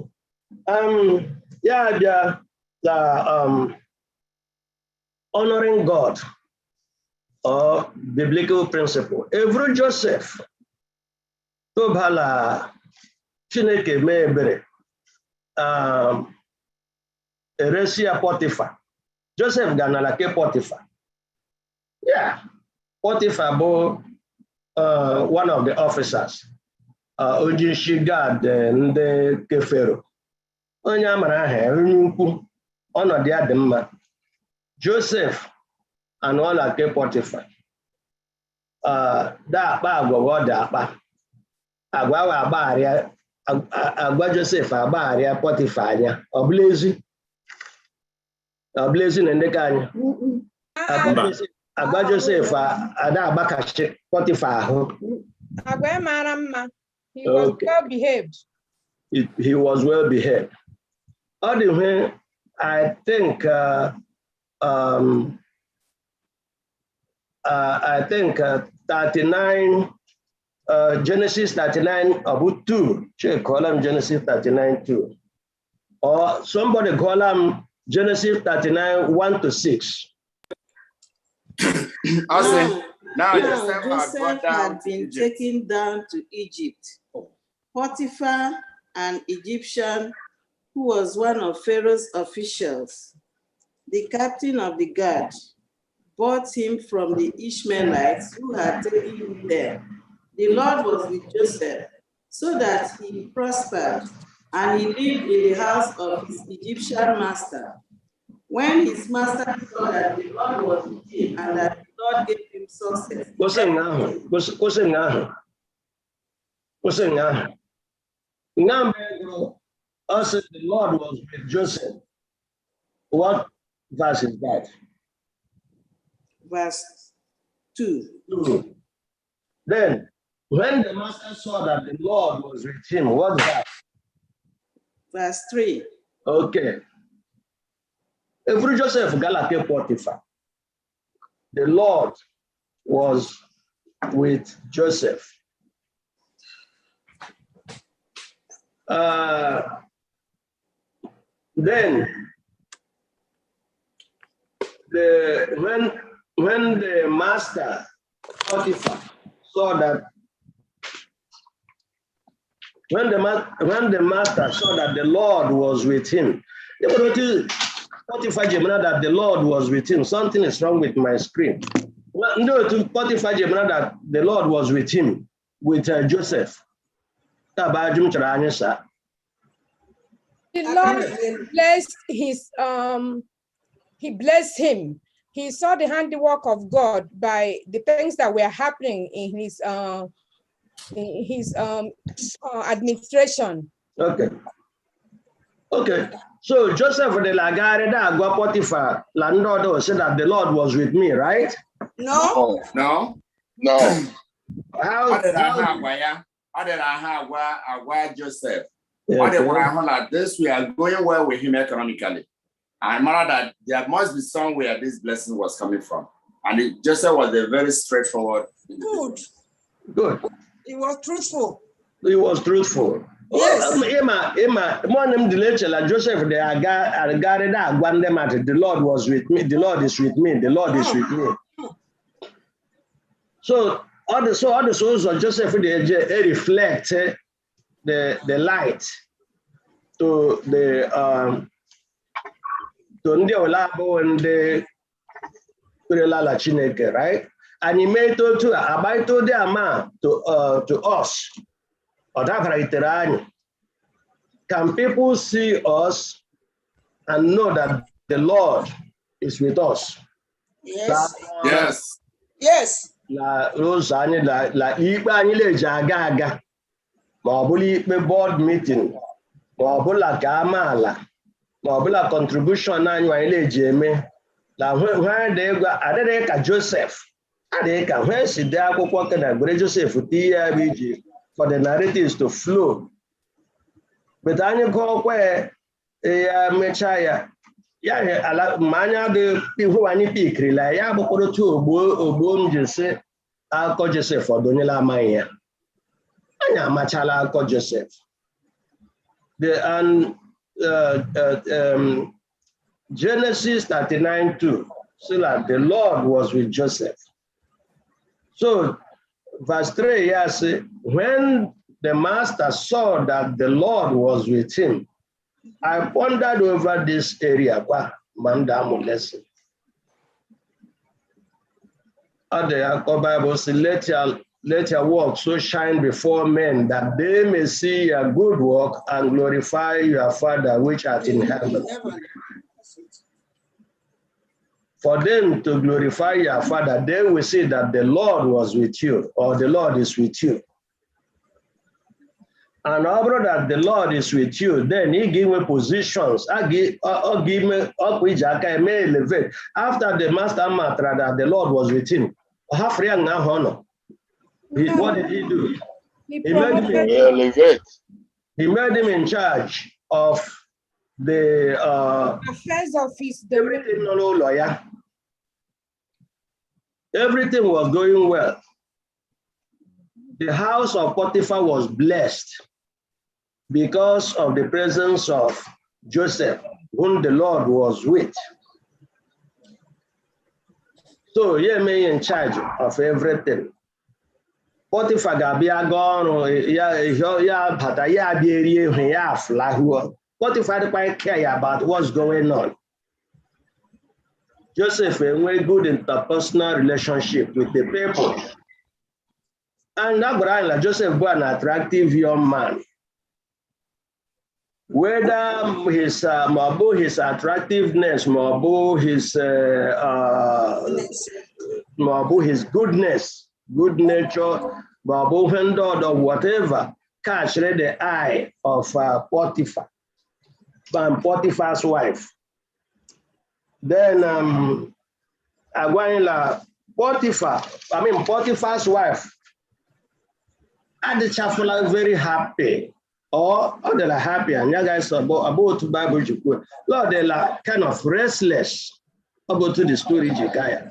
honoring God or biblical principle. Every Joseph Tobala Chineke mebere Eresia Potiphar. Joseph ganala ke Potiphar. Yeah. Potiphar bo one of the officers. Ojishigad ndị Kefero. Onye amara aha onye ukwu ọnọdụ ya dị mma. Joseph anụọla ke Potiphar. Da akpa agwọgọ dị akpa. Agwa Joseph agbaghara Potiphar anya ọbụlezi na ndị ka anyị agwa Joseph ada agbakachi Potiphar ahụ. Agwa mara mma. He was well behaved. He was well behaved. All the way, I think 39. Genesis 39 about 2. Check column Genesis 39:2. Or somebody call them Genesis 39 1-6. Now Joseph had been taken down to Egypt. Potiphar, an Egyptian who was one of Pharaoh's officials, the captain of the guard, bought him from the Ishmaelites who had taken him there. The Lord was with Joseph, so that he prospered, and he lived in the house of his Egyptian master. When his master saw that the Lord was with him and that the Lord gave him success. Also, the Lord was with Joseph. What verse is that? Verse 2. Then, when the master saw that the Lord was with him, what's that? Verse 3. Okay. Every Joseph Galate Potiphar, the Lord was with Joseph. Then when the master Potiphar saw that when the master saw that the Lord was with him, Potiphar that the Lord was with him. Something is wrong with my screen. No, to Potiphar that the Lord was with him, with Joseph. The Lord blessed he blessed him. He saw the handiwork of God by the things that were happening in his administration. Okay. Okay. So Joseph de la Gareda Agua Potiphar Lando said that the Lord was with me, right? No. How did I have Joseph? okay. This we are going well with him economically. I remember that there must be somewhere this blessing was coming from. And Joseph was a very straightforward. Good. He was truthful. He was truthful. Yes. Joseph the Lord was with me. The Lord is with me. The Lord is with me. So all the souls of Joseph they reflect the light to the to ndị olabo ndị kwirela Chineke, right? And he made to abaito the ama to us. Can people see us and know that the Lord is with us? Yes. Yes. Yes. La ikpe anyị leji aga ma ọ bụla ikpe board meeting ma ọ bụla ka amaala ma ọ bụla contribution anyị leji eme la adịghị ka Joseph adịghị ka where si dee akwụkwọ ka na gbere Joseph iji for the narratives to flow. But anyị gụọkwa ya mechaa ya ala ma anya dị ihu anyị pikirila ya bụkpọrọ otu ogbo m ji sị akụkọ Joseph ọdụnyela amaghị ya anyị amachala akụkọ Joseph Genesis 39:2 so that the Lord was with Joseph. So verse 3 yes, when the master saw that the Lord was with him, I pondered over this area. Lesson. The Bible says, let your work so shine before men that they may see your good work and glorify your Father which art in heaven. For them to glorify your Father, they will see that the Lord was with you, or the Lord is with you. And over that the Lord is with you, then he give me positions. I give me up which I can elevate. After the master mantra that the Lord was with him, what did he do? He made him in charge of the affairs of his lawyer. Everything was going well. The house of Potiphar was blessed because of the presence of Joseph, whom the Lord was with. So he made in charge of everything. Potiphar gabia gone, Potiphar didn't care about what's going on. Joseph had a good interpersonal relationship with the people. And that Joseph was an attractive young man. Whether his attractiveness, his goodness, good nature, or whatever, catch the eye of Potiphar and Potiphar's wife. Then Potiphar's wife, and the chafula very happy, or they're happy, and you guys are about to Bible, Lord, they're kind of restless about to the story.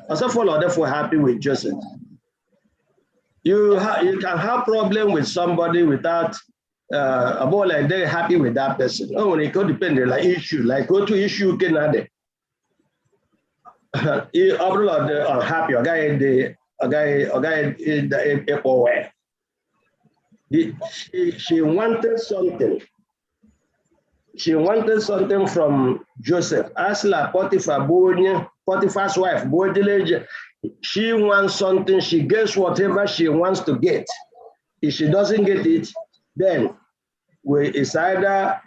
Also, follow therefore happy with Joseph. You can have problem with somebody without about like they're happy with that person. Oh, when it could depend like issue, like go to issue Canada. Unhappy, a guy in the people where she wanted something. She wanted something from Joseph. Asla Potiphar's wife, she wants something, she gets whatever she wants to get. If she doesn't get it, then it's either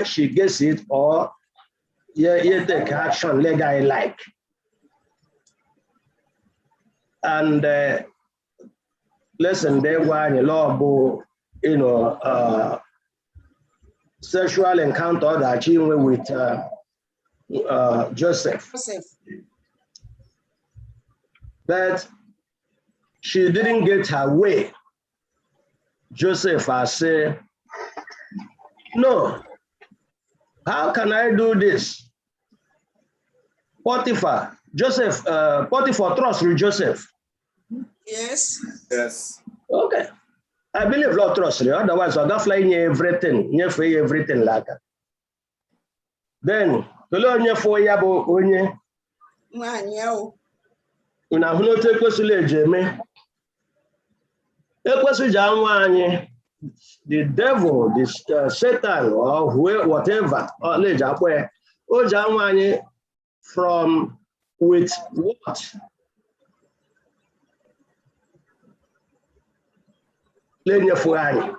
she gets it or you take action legally like. And listen, they want a law, sexual encounter that she went with Joseph. But she didn't get her way. Joseph has said, no, how can I do this? Potiphar trust with Joseph. Yes. Yes. Okay. I believe Lord trust you. Otherwise, I'll fly everything like that. Then, the Lord for Yabo Onye. Una huno te kwesule jeme. The devil, this Satan or whatever, or leja from with what? Lenya fuani.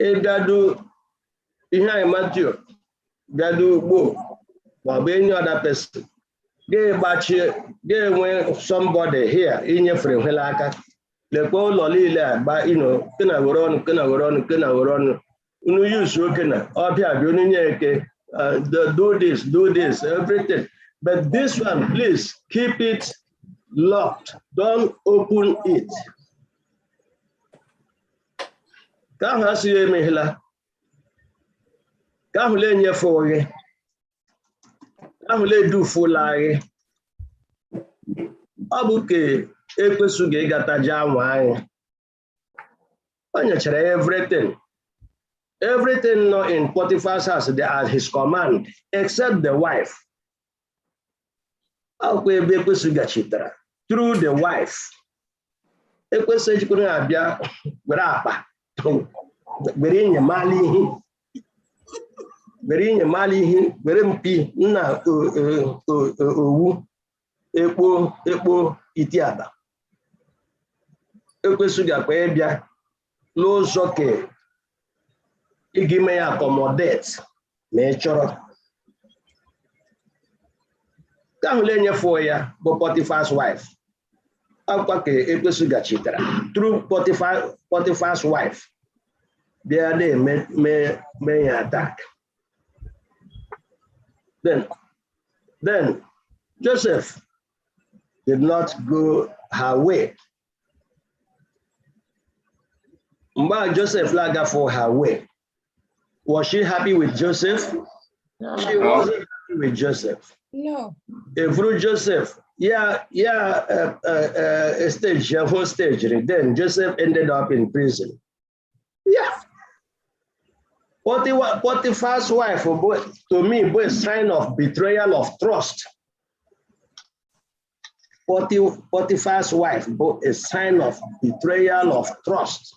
Gadu ihe Matthew. Gadu bo. But any other person. Get when somebody here in your friend Helaka. The call Lolila, but Kena Goron, Unu use Rokena, Opia, do this, everything. But this one, please keep it locked. Don't open it. Come has you, Mihila. Come learn your for you. Come do full lie. Abuke. Everything. Everything not in Potiphar's house, they are his command, except the wife. Through the wife. Itiaba. Ekwesuga kwa ebia n'ụzọ ke igime ya accommodate ma ị chọrọ. Ka ahụ lenye for ya bụ Potiphar's wife. Akwa ke ekwesuga chitara through Potiphar's wife. Bịa me ya attack. Then Joseph did not go her way. Mba Joseph laga for her way. Was she happy with Joseph? No. She wasn't happy with Joseph. No. Through Joseph, whole stage. Then Joseph ended up in prison. Yeah. Potiphar's wife, to me, was a sign of betrayal of trust. Potiphar's wife, a sign of betrayal of trust.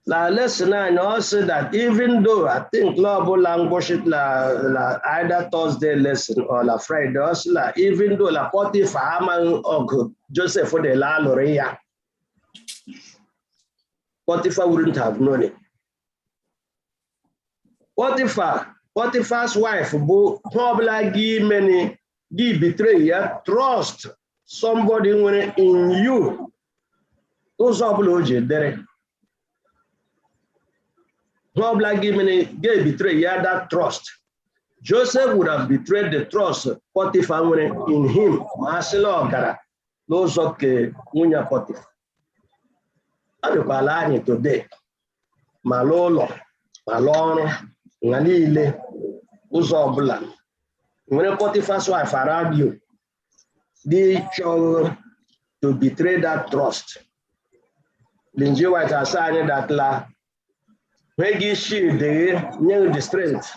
Now, listen, I know also that even though I think global language either Thursday lesson or la Friday, also even though la Potiphar or Joseph for the la Lorea, Potiphar wouldn't have known it. Potiphar's wife, probably give betray, trust somebody in you. Those are there. Probably gave betray that trust. Joseph would have betrayed the trust Potiphar in him. Marcelo Gara, those okay, Munya Potiphar. Adukalani today. Malolo, Malon, Nalile, Uzobla. When Potiphar's wife around you, they chose to betray that trust. Linji White has signed that la. When you see the strength,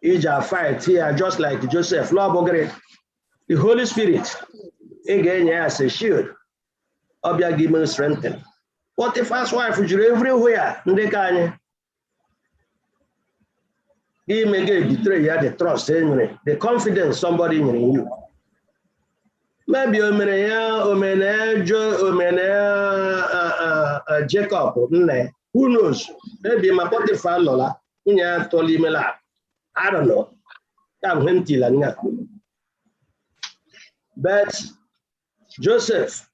Ija fight here just like Joseph. The Holy Spirit, again, as a shield. Obia give me strength. What the first wife would you everywhere? He may betray the trust, the confidence somebody in you. Maybe Jacob, who knows? Maybe my Potiphar Lola, I don't know. But Joseph,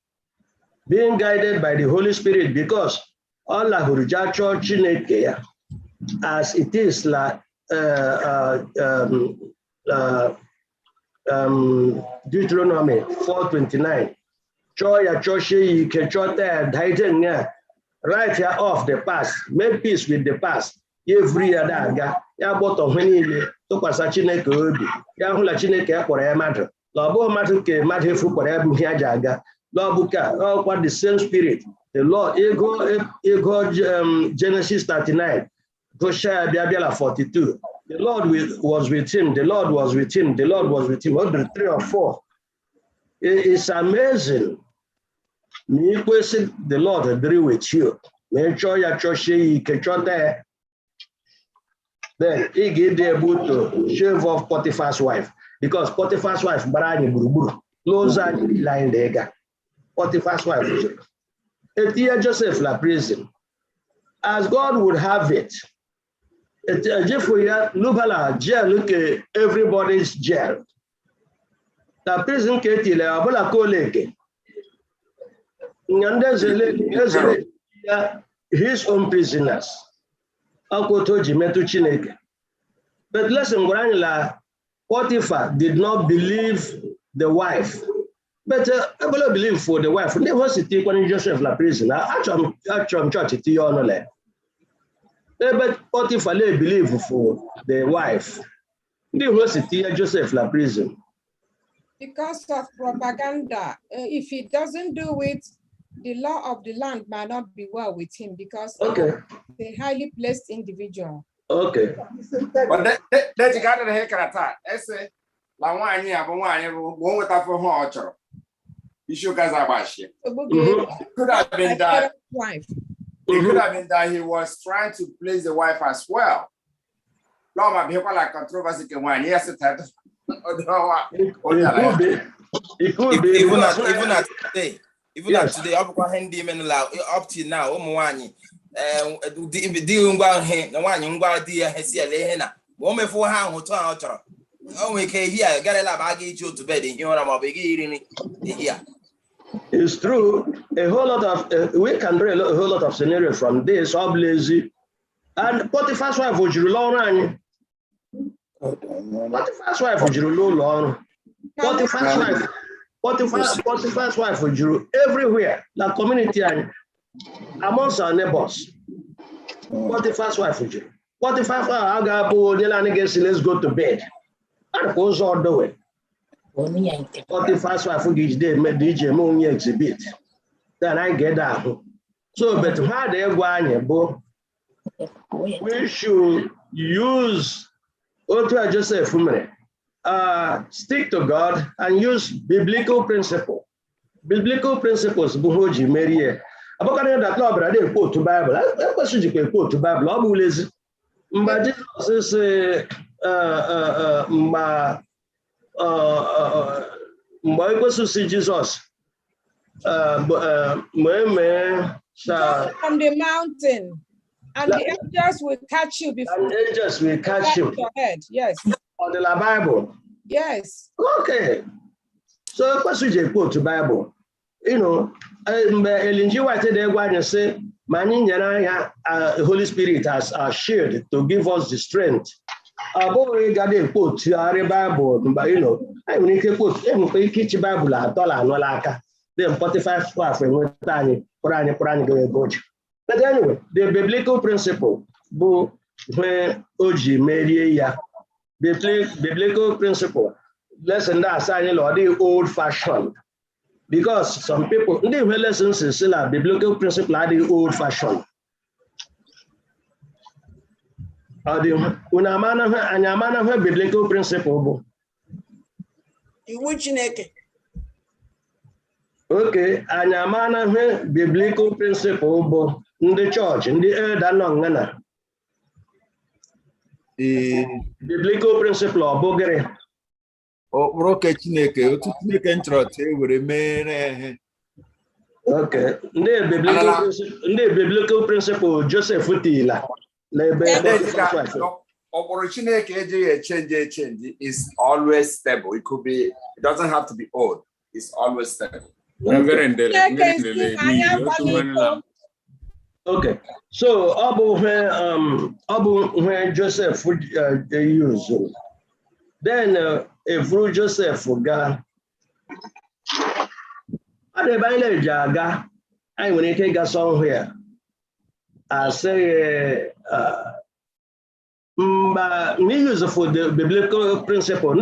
being guided by the Holy Spirit, because Allah Hurja Church as it is like Deuteronomy 4:29. Right here off the past, make peace with the past. Every other ya bottom when to Chineke obi, ya hula Chineke for a matter. Labo matter ke matter fu for a jaga. Labuka, what the same spirit. The Lord ego Genesis 39, Goshaya Biabela 42. The Lord was with him, the Lord was with him, the Lord was with him. What the 3 or 4? It's amazing. The Lord agree with you. Make sure your church there. Then he gave the able to shave off Potiphar's wife. Because Potiphar's wife, Barani Buruburu, Loza lying there. Potiphar's wife. It here Joseph la prison. As God would have it. Lubala jail, look at everybody's jail. The prison ketile abola koleke. His own prisoners. But listen, Potiphar did not believe the wife. But I believe for the wife. They was to take one Joseph la prison. Actually, church it on. But Potiphar believe for the wife. They was to take Joseph la prison. Because of propaganda, if he doesn't do it, the law of the land might not be well with him because a highly placed individual. Okay. But that you got the heck at that. I say, La one year, but 1 year, one with that for her. You should guys are bashing. Could have been that wife. It could have been that he was trying to place the wife as well. No, my people like controversy can 1 year. It could be. Even at today. Even at today, up to now, dealing about him, the one you got dear Hessia, woman for how to our oh, we can hear, get a lab, I get you to bed in your beginning. Yeah, it's true. A whole lot of we can draw a whole lot of scenario from this, obviously. And Potiphar's wife would you long. Potiphar's wife would you long. Potiphar's wife would you everywhere, the community and amongst our neighbors. Potiphar's wife would you. Potiphar's wife, let's go to bed. And goes all the way. Potiphar's wife would DJ Moon exhibit. Then I get out. So, but how they go, we should use Otra Joseph stick to God and use biblical principle. Biblical principles, Buhoji, Mary. About that law, but I didn't quote to Bible. I question you quote to Bible. I'm lazy. But Jesus is my question to Jesus. From the mountain, and the angels will catch you before. And angels will catch you. Your head. Yes. On the Bible. Yes. Okay. So question you quote to Bible. You know, Elinji White there and say, the Holy Spirit has shared to give us the strength. I've already got a quote to our Bible, but you know, I will quote the Bible at $1. Then 45 from Tani, but anyway, the biblical principle, when Oji Maria, biblical principle, less than that, signing or the old fashioned. Because some people, they will listen to biblical principle are the old fashioned. Or the unamana biblical principle. Iwu Chineke. Okay, anyamana biblical principle in the church, in the elder nongana. Biblical principle or bogere. Roke Chineke, otu Chineke nchọrọ were mere. Okay, ndị biblical principle Joseph Tila. Chineke change is always stable. It could be, it doesn't have to be old. It's always stable. Okay, so when Joseph used, then if Joseph ga, I when take us somewhere, I say, me use for the biblical principle.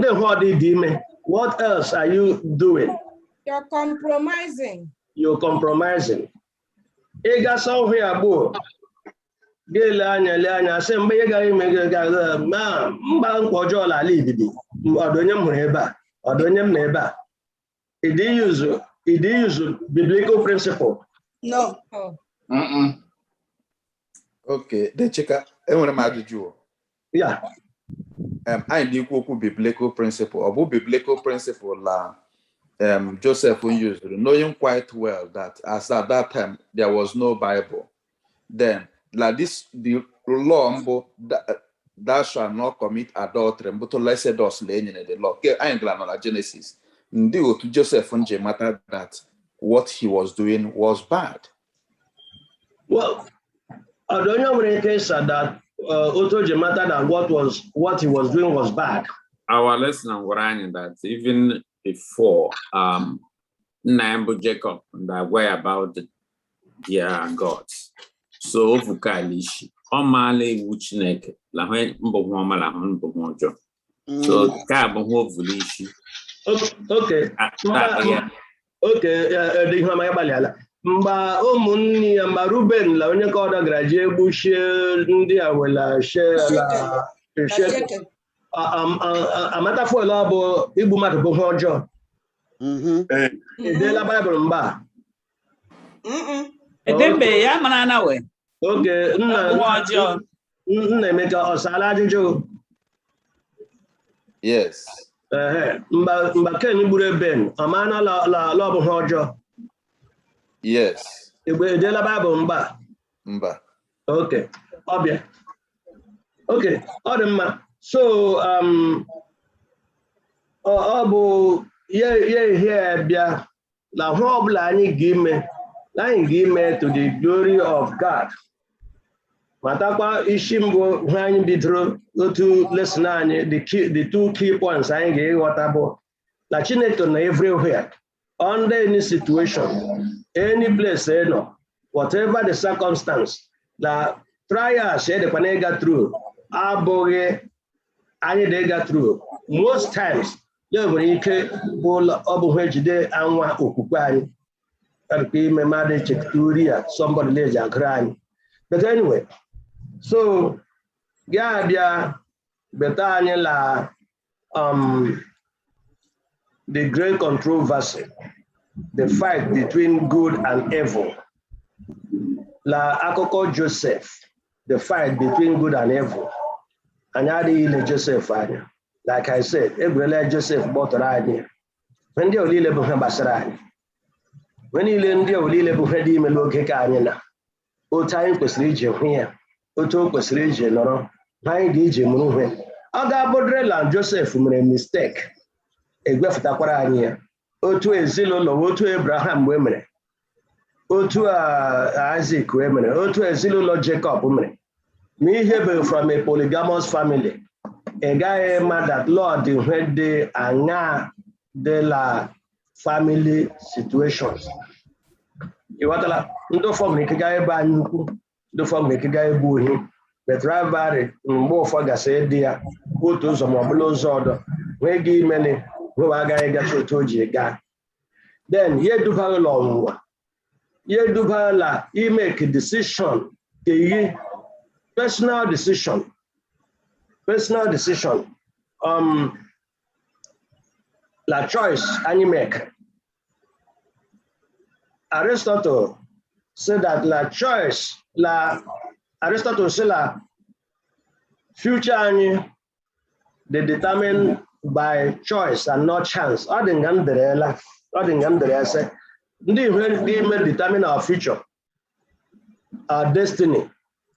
What else are you doing? You're compromising. You're compromising. Ega somewhere abo. Gelanya say mbe ga imega ma mba nkwojo la libibi. Odonyem huru eba. Odonyem na eba. It use biblical principle. No. Okay, the cheka enwere m ajụjụ. Yeah. I need okwu biblical principle. Obu biblical principle la Joseph used, knowing quite well that as at that time there was no Bible. Then, like this, the law that thou shalt not commit adultery, but to less those laying in the law. Okay, I am Genesis. Ndio to Joseph unje matter that what he was doing was bad. Well, I don't know when it said that Otoje matter that what he was doing was bad. Our lesson on that even before Nambo Jacob that way about their gods. So Vukalishi, Omale Wuchineke, La Mboma La Honbomojo. So Carbon Vulishi. Okay. Okay, Mba ụmụnne mba Ruben la onye ka ọ dọgara egbuchie ndị a wela amatafuela bụ igbu mmadụ bụ ihe ọjọọ. Edela Baịbụl mba. Edembe ya mara na we. Oge nna Emeka ọ sala ajụjụ. Yes. Mba Ken gburu Eben amana la bụ ihe ọjọọ. Yes. Edela Bible mba. Mba. Okay. Obia. Okay. Odemma. So obu ye here bia la ho obla anyị ga-ime to the glory of God. Matakwa isi mbụ anyị bidoro otu lesson anyị the two key points anyị ga-eghọta bụ na Chineke na everywhere under any situation. Any place, whatever the circumstance, the trials they can through, through. Most times, they will somebody lays a crying. But anyway, so Betania the great controversy. The fight between good and evil. La akoko Joseph, the fight between good and evil. Anyadi ile Joseph anya. Like I said, every Joseph bought anya. When they olile buhe basara. When ile ndi olile buhe di meloke ka anya na. O time kwesịrị ije hụ ya. Otu kwesịrị ije nọrọ. Anyị dị ije mụrụ hwe. Ọ ga-abụdrela Joseph mere mistake. Egwefutakwara anyị ya. Otu ezinụlọ otu Abraham wee mere otu Isaac wee mere otu ezinụlọ Jacob mere ma ihe bụ from a polygamous family ị gaghị ma that Lord when dey anya de la family situations ịghọtala ndị ụfọdụ ike gaa ebe anyị ukwu ndị ụfọdụ ike gaa ebe ohi but rivalry mgbe ụfọdụ gasị dị ya otu ụzọ ma ọ bụla ụzọ ọdọ nwee gị imene who are going to get you. then ye duba long. Ye duba la, you make a decision, personal decision. Personal decision. La choice, and you make. Aristotle said that la choice, Aristotle said la future they determine by choice and not chance. Ordingan say, they may determine our future, our destiny,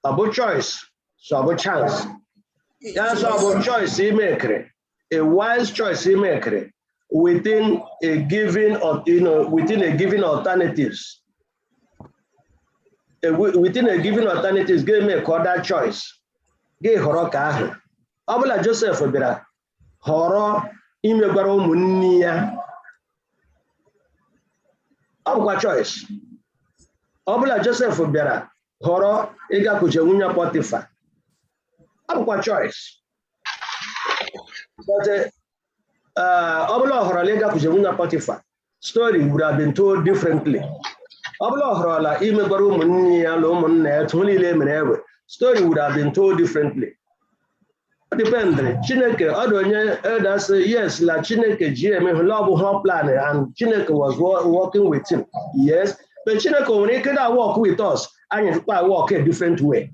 about choice, so about chance. That's about choice he make a wise choice he make within a given alternatives. Within a given alternatives, give me a other choice. Give horror car. Abula Joseph Obira horror imegwaro munia. Abula choice. Abula Joseph Obira horror ega kujewunya Potiphar. Abula choice. But Abula horror ega kujewunya Potiphar. Story would have been told differently. Abula horror la imegwaro munia lo munne tuli le menewe. Story would have been told differently. Depend. Chineke, others say yes, la Chineke GM love plan and Chineke was working with him. Yes, but Chineke when he can work with us, and walk a different way.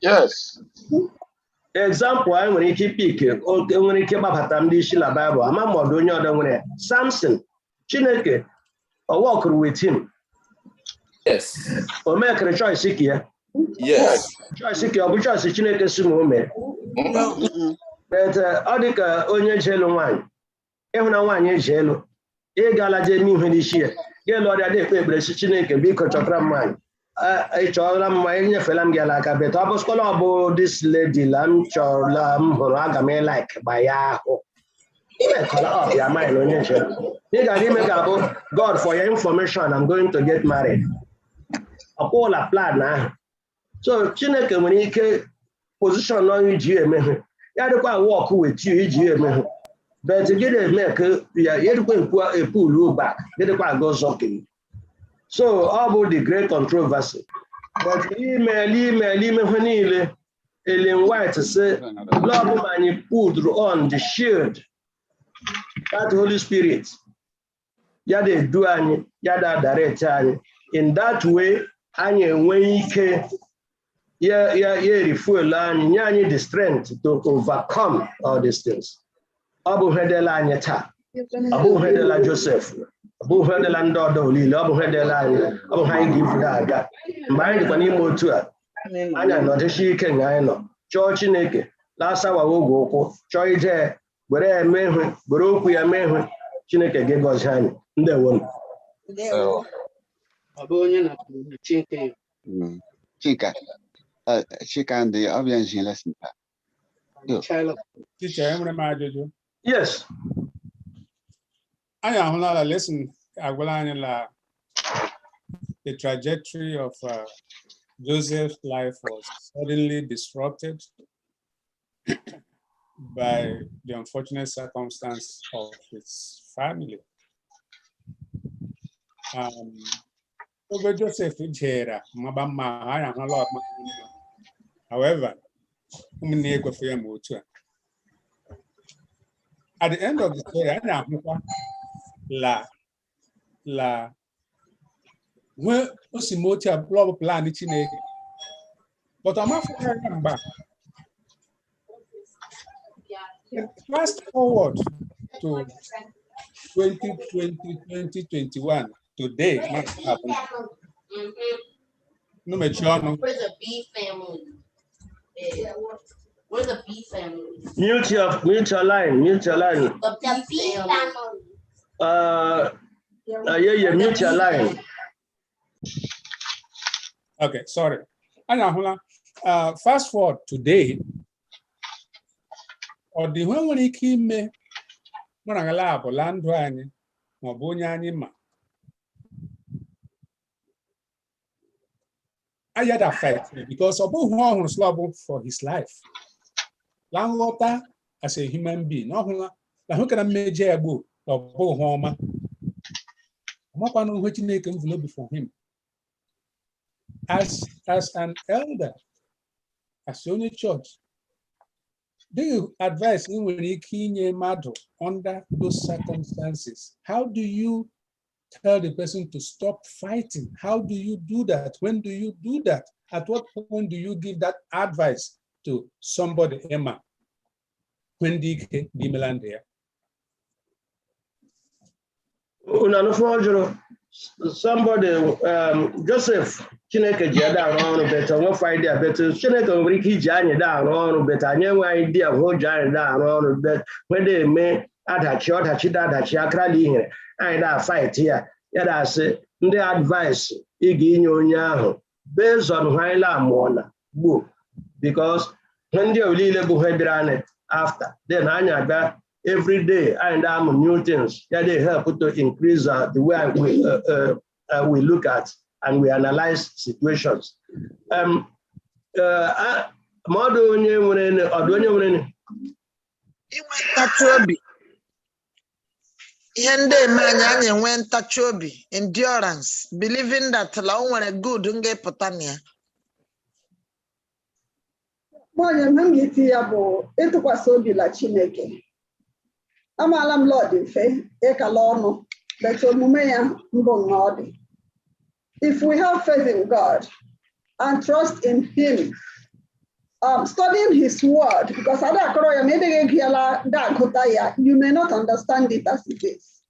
Yes. Example, when he keep picking, when he came up at Amdishila Bible, I'm not doing other one. Samson, Chineke, walk with him. Yes. Or make a choice here. Yes. Choice here, which choice Chineke sumo. But Odika onye jelu wine. Ehuna wine jelu. E gala je mi hwe this year. Ye Lord ade pe bre si Chineke bi ko chokra man. I chola ma enye felam gala ka bet. Abos kola abo this lady lam chola horo aga me like by ya ho. E kola up ya mind onye jelu. Ye ga make abo God for your information I'm going to get married. Akola plan na. So Chineke when he position on GM. You walk with you, GM. But to get a make, you put a pull back, get a go shocking. So, about the great controversy. But email, Ellen White say, Lord, man, you put on the shield, that Holy Spirit. Yada do any, yada direct any. In that way, any when you can. Refuel and you the strength to overcome all these things. Abu Hedela Nyata, Abu Hedela Joseph, Abu Hedela Ndodo Lili, Abu Hedela, Abu Haigi Daga, Mind Panimo Tua, Anya not a she can I know. George Neke, last hour will go, Joy Jay, where I may, Buruku ya Mehu, Chineke gave us hand, the one. Abonye Chineke. Chica. Chica and the audience lesson. Teacher, yes. I am not a lesson. I will learn the trajectory of Joseph's life was suddenly disrupted by the unfortunate circumstance of his family. Over Joseph however, at the end of the story, when Osimotia blow plan but I'm not remember. Fast forward to 2020, 2021. Today, what happened? No, where's the B family? Where's the B family? Mutual line. The B family. Yeah, mutual line. Okay, sorry. Fast forward today. Or the when he came me, Monagala, Landwani, Mobunyani. I had affected because of who was liable for his life. Landwater as a human being, no who can a major book of Bohoma. before him. As an elder, as your church, do you advise in under those circumstances? How do you tell the person to stop fighting? How do you do that? When do you do that? At what point do you give that advice to somebody, Emma? When do you land there? Somebody, Joseph, Chineke Jada on better, no fight there, better. Chineke Ricky Jani down on better. I never idea who Jani down on bet when they may add a shot, a chida, a chiacrali here. I fight here. Yet I say, the advice, Igi based on Haila Mona book. Because when they really go after, then I back. Every day, and new things that they help to increase the way we look at and we analyze situations. Endurance, believing that la nwere good nge putania. Mwanya mangiti yabo etukwasị obi la Chineke. Amala m Lord mfe ekala ọnụ but omume ya mbụ n'ọdị. If we have faith in God and trust in Him, studying His word, because you may not understand it as it is.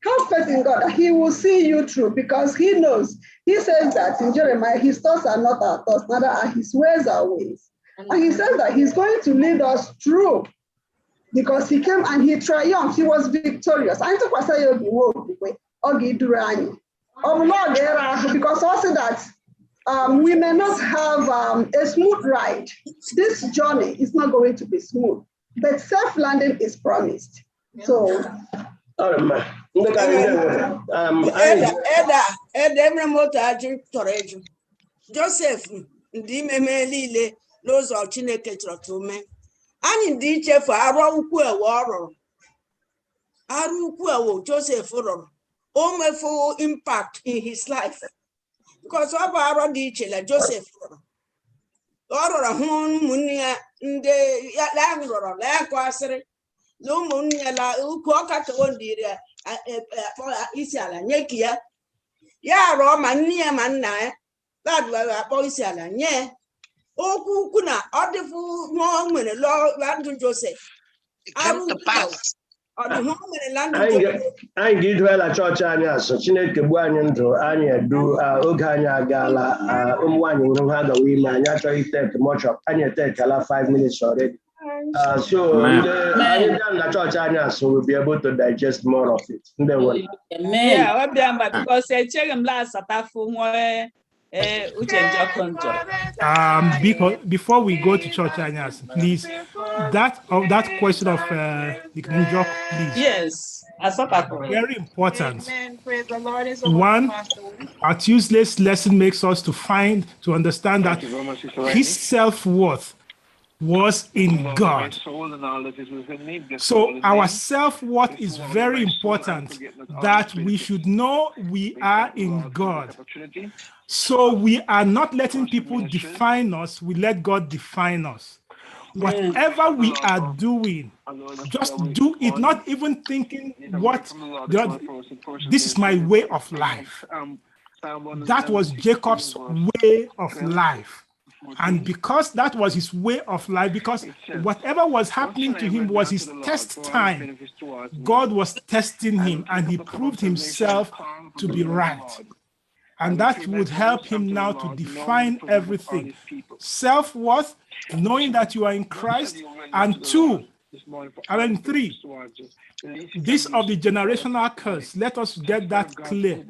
Have faith in God that He will see you through because He knows. He says that in Jeremiah, His thoughts are not our thoughts, neither are His ways our ways. And He says that He's going to lead us through because He came and He triumphed. He was victorious. Because also that we may not have a smooth ride. This journey is not going to be smooth, but safe landing is promised. So, Joseph, ndị mmemme niile n'ụzọ Chineke chọrọ ka o mee. Anyị ndị ichefu arụ ukwu ewu ọ rụrụ. Arụ ukwu ewu Joseph rụrụ. O mefu impact in his life. Because ọ bụ arụ dị iche la Joseph rụrụ. Ọ rụrụ hụ ụmụnne ya ndị ya rụrụ la ya kọsịrị. Na ụmụnne ya la ukwu ọka ka o ndiri isi ala nye ka ya. Ya rụọ ma nne ya ma nna ya. Akpọ isi ala nye okwu ukwu na ọ dịfu nwa nwere landụ Joseph anyị ga-eduela chọọchị anyị asụ Chineke gbuo anyị ndụ anyị edu oge anyị agaala ụmụ nwaanyị nwere ha gawa ime anyị achọghị tek mọchọp anyị etekela 5 minutes already. So anyị bịa na chọọchị anyị asụ will be able to digest more of it. Before we go to church, Anyas, please, that question of Njok, please. Yes, very important. Amen. Praise the Lord. One, our Tuesday's lesson makes us to understand that his self-worth was in God. So our self-worth is very important, that we should know we are in God. So we are not letting people define us, we let God define us. Whatever we are doing, just do it, not even thinking this is my way of life. That was Jacob's way of life. And because that was his way of life, because whatever was happening to him was his test time, God was testing him and he proved himself to be right. And that would help him now to define everything. Self-worth, knowing that you are in Christ, and three, this of the generational curse. Let us get that clear.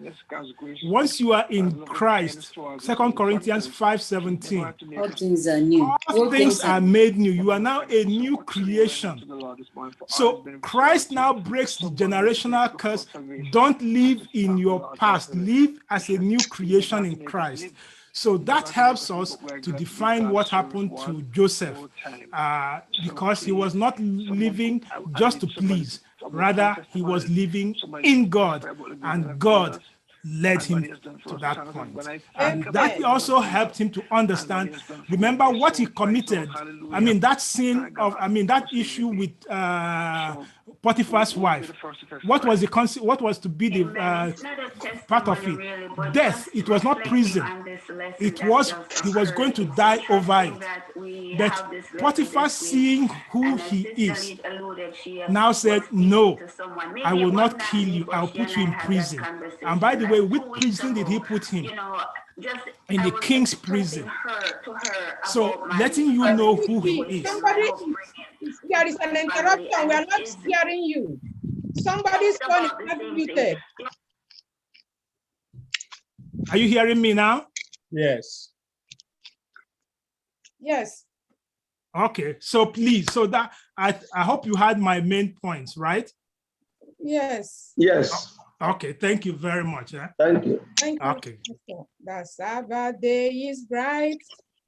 Once you are in Christ, 2 Corinthians 5:17, all things are new. All things are made new. You are now a new creation. So Christ now breaks the generational curse. Don't live in your past. Live as a new creation in Christ. So that helps us to define what happened to Joseph, because he was not living just to please. Rather, he was living in God, and God led him to that point. And that also helped him to understand, remember what he committed. I mean, that sin of, I mean, that issue with Potiphar's wife. What was the what was to be the part of it? Death. It was not prison. It was, he was going to die over it. But Potiphar, seeing who he is, now said, no, I will not kill you. I'll put you in prison. And by the way, which prison did he put him? In the king's prison. So letting you know who he is. Somebody, there is an interruption. We are not hearing you. Somebody's phone is not muted. Are you hearing me now? Yes. Yes. Okay, so please, so that I hope you had my main points, right? Yes. Yes. Okay, thank you very much. Thank you. Thank you. Okay. The Sabbath day is bright.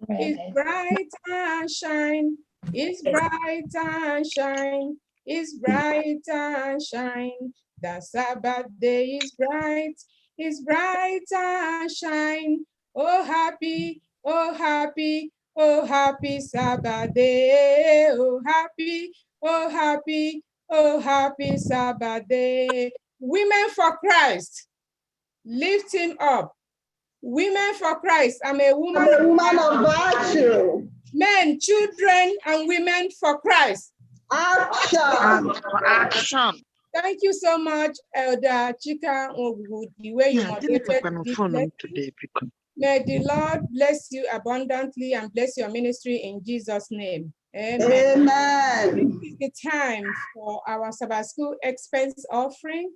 It's bright and shine. It's bright and shine. It's bright and shine. The Sabbath day is bright. It's bright and shine. Oh happy, oh happy, oh happy Sabbath day. Oh happy, oh happy, oh happy Sabbath day. Women for Christ, lift him up. Women for Christ, I'm a woman, of virtue. Men, children, and women for Christ. Action. Action. Thank you so much, Elder Chika Ogu, the way you moderated this lesson. May the Lord bless you abundantly and bless your ministry in Jesus' name. Amen. Amen. This is the time for our Sabbath School expense offering.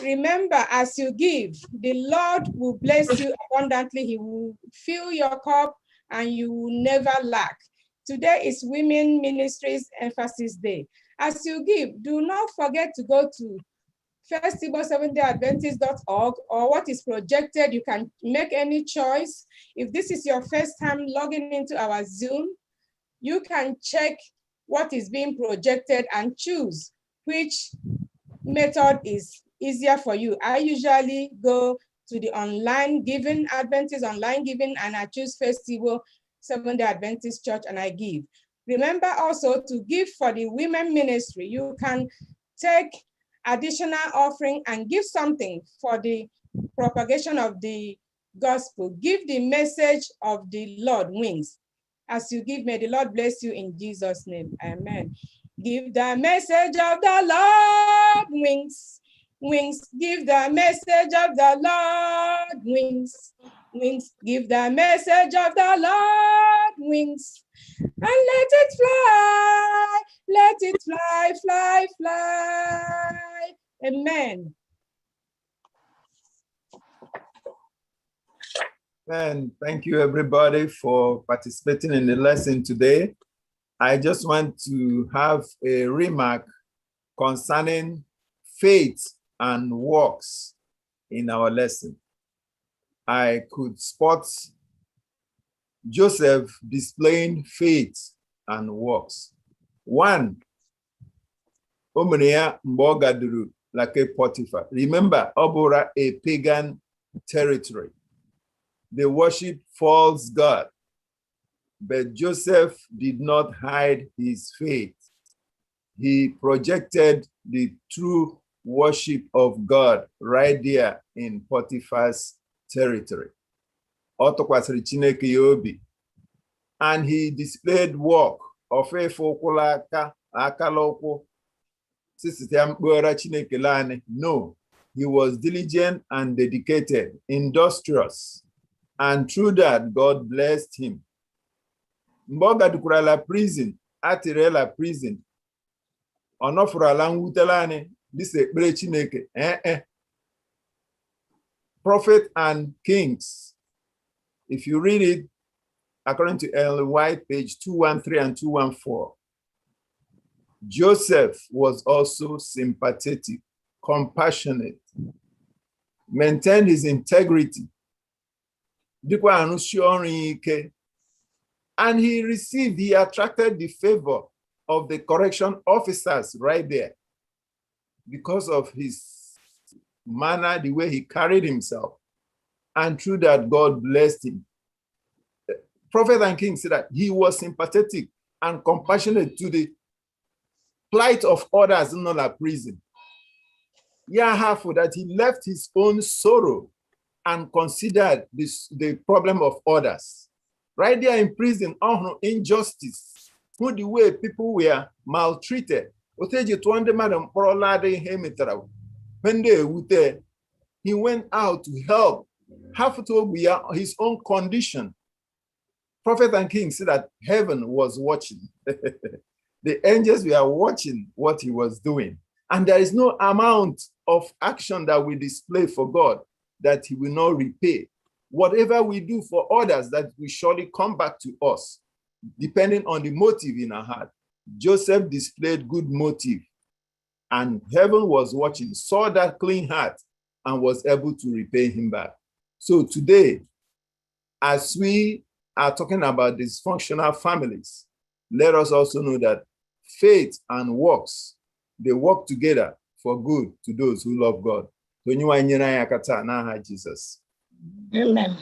Remember, as you give, the Lord will bless you abundantly. He will fill your cup and you will never lack. Today is Women Ministries Emphasis Day. As you give, do not forget to go to festival7dayadventist.org or what is projected. You can make any choice. If this is your first time logging into our Zoom, you can check what is being projected and choose which method is easier for you. I usually go to the online giving, Adventist online giving, and I choose Festival 7-Day Adventist Church and I give. Remember also to give for the women ministry. You can take additional offering and give something for the propagation of the gospel. Give the message of the Lord wings. As you give, may the Lord bless you in Jesus' name. Amen. Give the message of the Lord wings. Wings, give the message of the Lord wings. Wings, give the message of the Lord wings. And let it fly, fly, fly. Amen. And thank you everybody for participating in the lesson today. I just want to have a remark concerning faith and works in our lesson. I could spot Joseph displaying faith and works. One, Omnia Mbogaduru, like a Potiphar. Remember, Obora, a pagan territory. They worship false god. But Joseph did not hide his faith. He projected the true worship of God right there in Potiphar's territory. And he displayed work of a No, he was diligent and dedicated, industrious, and through that, God blessed him. Mboga dukurala prison, atirela prison. Onofurala nwutelani, this ekpere Chineke. Prophet and Kings. If you read it, according to Ellen White, page 213 and 214, Joseph was also sympathetic, compassionate, maintained his integrity, and he attracted the favor of the correction officers right there because of his manner, the way he carried himself. And through that, God blessed him. Prophet and King said that he was sympathetic and compassionate to the plight of others in a prison. Yeah, half of that, he left his own sorrow and considered the problem of others. Right there in prison, injustice, who the way people were maltreated. When he went out to help, half to his own condition. Prophet and King said that heaven was watching. The angels were watching what he was doing. And there is no amount of action that we display for God that he will not repay. Whatever we do for others, that will surely come back to us, depending on the motive in our heart. Joseph displayed good motive, and heaven was watching, saw that clean heart, and was able to repay him back. So today, as we are talking about dysfunctional families, let us also know that faith and works, they work together for good to those who love God. Jesus. Amen.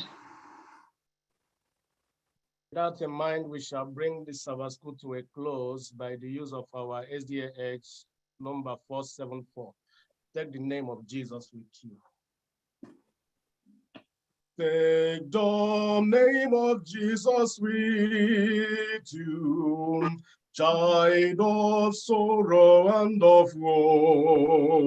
With that in mind, we shall bring this Sabbath school to a close by the use of our SDAH number 474. Take the name of Jesus with you. Take the name of Jesus with you, child of sorrow and of woe.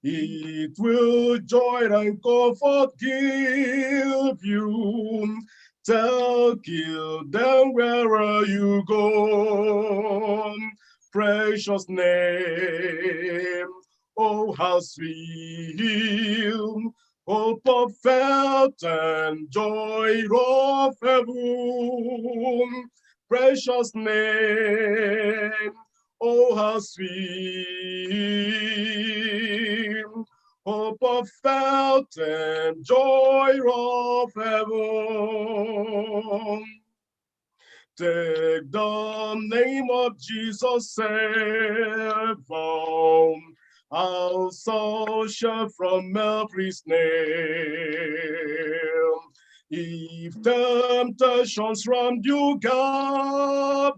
It will joy and comfort give you. Kill them wherever you go. Precious name, oh how sweet, hope of felt and joy of heaven. Precious name, oh how sweet, hope of felt and joy of heaven. Take the name of Jesus, save our soul shall from every snare. If temptations round you gather,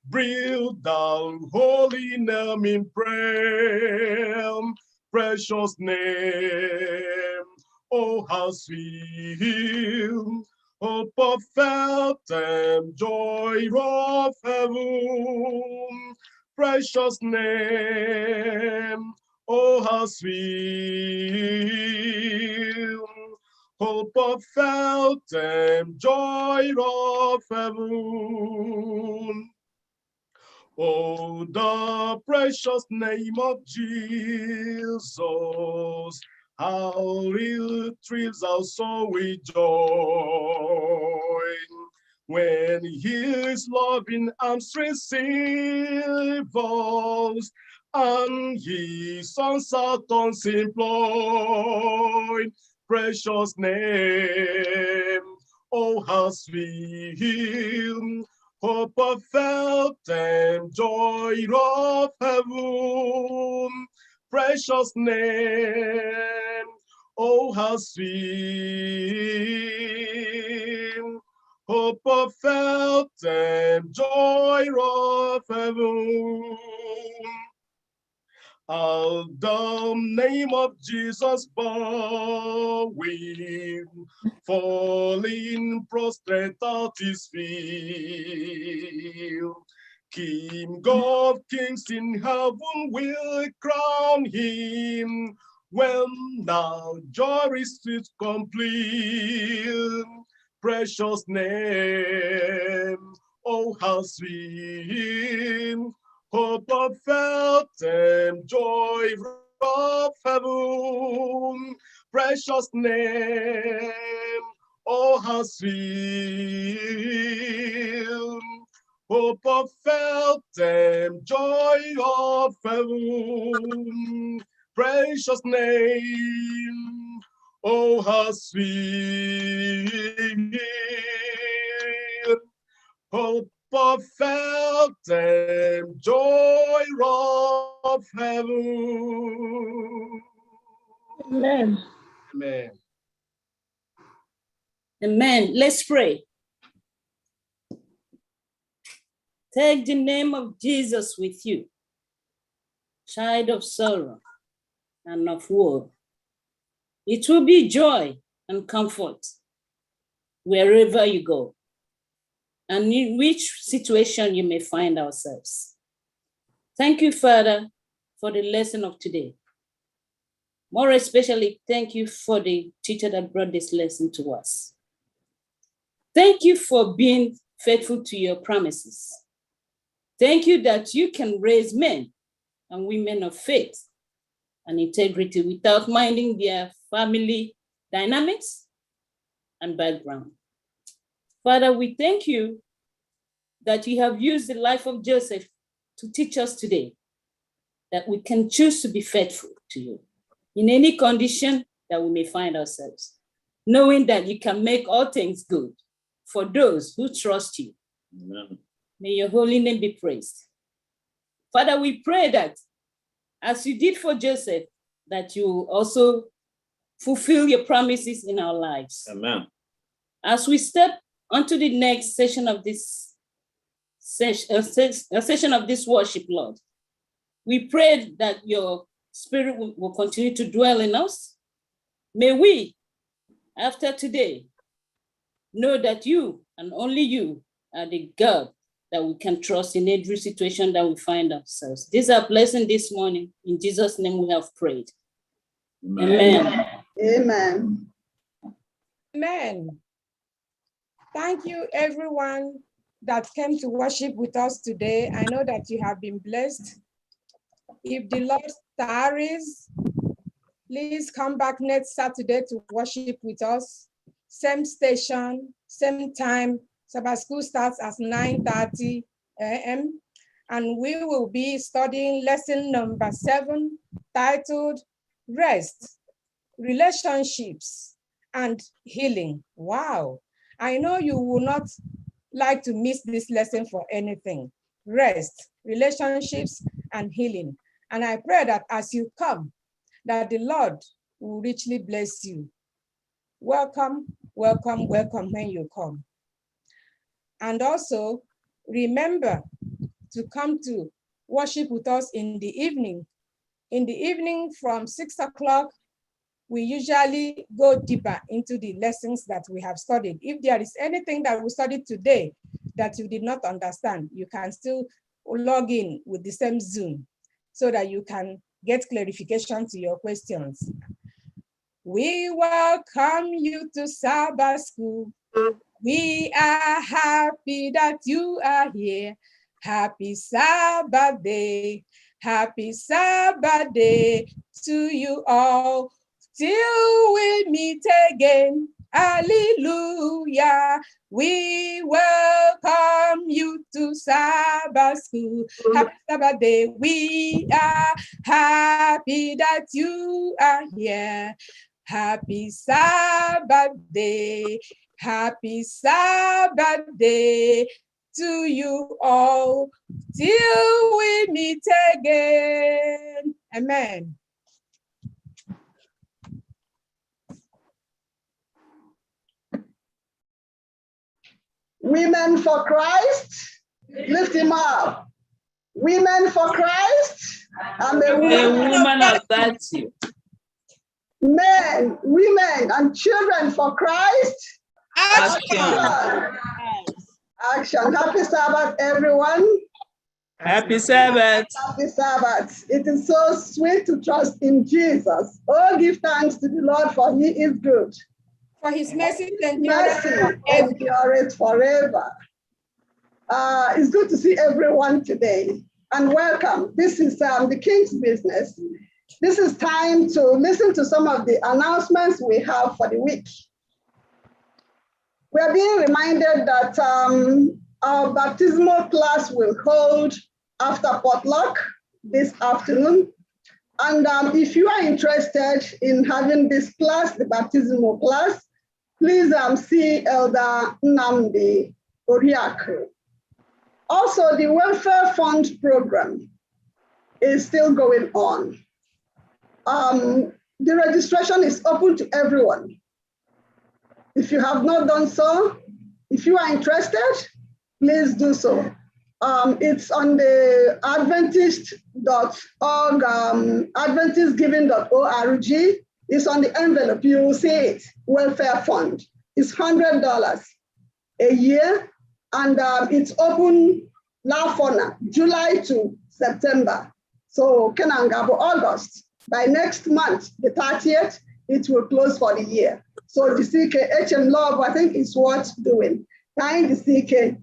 breathe down holy name in prayer. Precious name, oh how sweet, hope of felt and joy of heaven. Precious name, oh how sweet, hope of felt and joy of heaven. Oh, the precious name of Jesus, how it thrills our soul with joy. When his loving arms receive us, and his sons are tongues employ. Precious name, oh how sweet, hope of felt and joy of heaven. Precious name, oh how sweet, hope of felt and joy of heaven. At the name of Jesus bowing, falling prostrate at his feet. King of kings in heaven will crown him when now joy is complete. Precious name, oh how sweet, hope of felt and joy of heaven. Precious name, oh how sweet, hope of felt and joy of heaven. Precious name, oh how sweet, hope for fountain joy of heaven. Amen. Amen. Amen. Let's pray. Take the name of Jesus with you, child of sorrow and of woe. It will be joy and comfort wherever you go and in which situation you may find ourselves. Thank you, Father, for the lesson of today. More especially, thank you for the teacher that brought this lesson to us. Thank you for being faithful to your promises. Thank you that you can raise men and women of faith and integrity without minding their family dynamics and background. Father, we thank you that you have used the life of Joseph to teach us today that we can choose to be faithful to you in any condition that we may find ourselves, knowing that you can make all things good for those who trust you. Amen. May your holy name be praised. Father, we pray that as you did for Joseph, that you will also fulfill your promises in our lives. Amen. As we step onto the next session of this session of this worship, Lord, we pray that your spirit will continue to dwell in us. May we, after today, know that you and only you are the God that we can trust in every situation that we find ourselves. These are blessings this morning. In Jesus' name we have prayed. Amen. Amen. Amen. Thank you, everyone that came to worship with us today. I know that you have been blessed. If the Lord tarries, please come back next Saturday to worship with us. Same station, same time. Sabbath school starts at 9:30 a.m. and we will be studying lesson number 7, titled Rest, Relationships, and Healing. Wow. I know you will not like to miss this lesson for anything. Rest, relationships, and healing. And I pray that as you come, that the Lord will richly bless you. Welcome, welcome, welcome when you come. And also, remember to come to worship with us in the evening. In the evening from 6 o'clock, we usually go deeper into the lessons that we have studied. If there is anything that we studied today that you did not understand, you can still log in with the same Zoom so that you can get clarification to your questions. We welcome you to Sabbath school. We are happy that you are here. Happy Sabbath day. Happy Sabbath day to you all. Till we meet again. Hallelujah. We welcome you to Sabbath school. Happy Sabbath day. We are happy that you are here. Happy Sabbath day. Happy Sabbath day to you all. Till we meet again. Amen. Women for Christ, lift him up. Women for Christ, and the woman of virtue. Men, women, and children for Christ. Action. Action. Happy Sabbath, everyone. Happy Sabbath. Happy Sabbath. It is so sweet to trust in Jesus. Oh, give thanks to the Lord, for he is good. For his mercy endureth forever. It's good to see everyone today, and welcome. This is the King's Business. This is time to listen to some of the announcements we have for the week. We are being reminded that our baptismal class will hold after potluck this afternoon. And if you are interested in having this class, the baptismal class, please see Elder Nnamdi Oriaku. Also, the Welfare Fund program is still going on. The registration is open to everyone. If you have not done so, if you are interested, please do so. It's on the adventist.org, adventistgiving.org. It's on the envelope. You will see it, Welfare Fund. It's $100 a year, and it's open Lafona, July to September. So Kenangabo, August. By next month, the 30th, it will close for the year. So the CK Love, I think, is worth doing. Kind the CK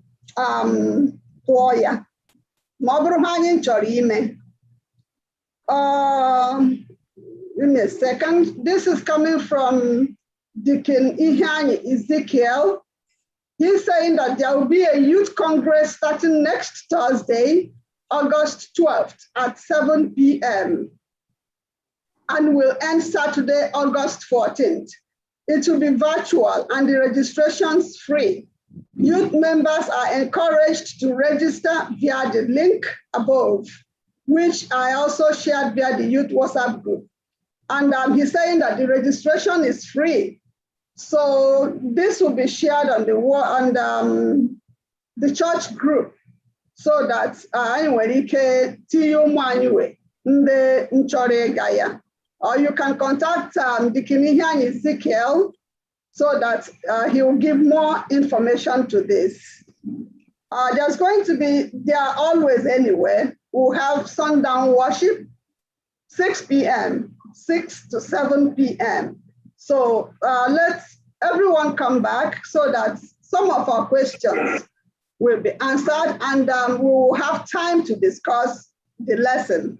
for ya. Give me a second. This is coming from Deacon Ihani Ezekiel. He's saying that there will be a youth congress starting next Thursday, August 12th at 7 p.m. and will end Saturday, August 14th. It will be virtual and the registration's free. Youth members are encouraged to register via the link above, which I also shared via the youth WhatsApp group. And he's saying that the registration is free. So this will be shared on the church group, so that or you can contact Dikinihan Ezekiel so that he will give more information to this. There's going to be, they are always anywhere. We'll have sundown worship, 6 p.m., 6 to 7 p.m. So let's everyone come back so that some of our questions will be answered, and we will have time to discuss the lesson.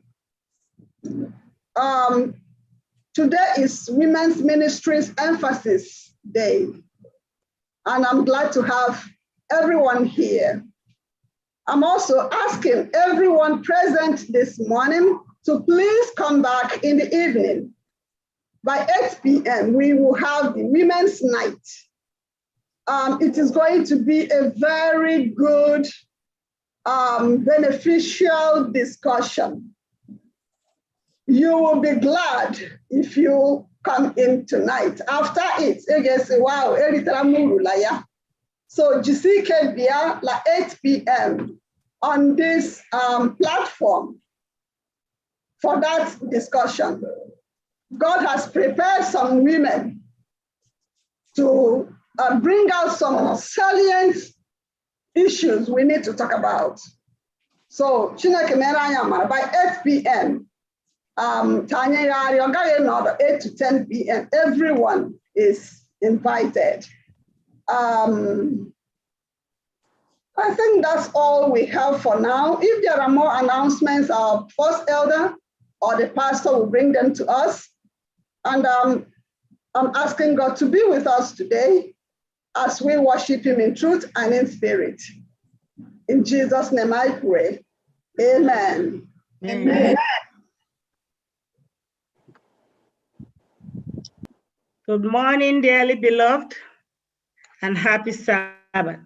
Today is Women's Ministries Emphasis Day, and I'm glad to have everyone here. I'm also asking everyone present this morning to please come back in the evening. By 8 p.m., we will have the Women's Night. It is going to be a very good, beneficial discussion. You will be glad if you come in tonight. After it, wow, so Jisike Bia, like 8 p.m. on this platform for that discussion. God has prepared some women to bring out some salient issues we need to talk about. So, by 8 p.m., 8 to 10 p.m., everyone is invited. I think that's all we have for now. If there are more announcements, our first elder or the pastor will bring them to us. And I'm asking God to be with us today as we worship him in truth and in spirit. In Jesus' name I pray. Amen. Amen. Good morning, dearly beloved, and happy Sabbath.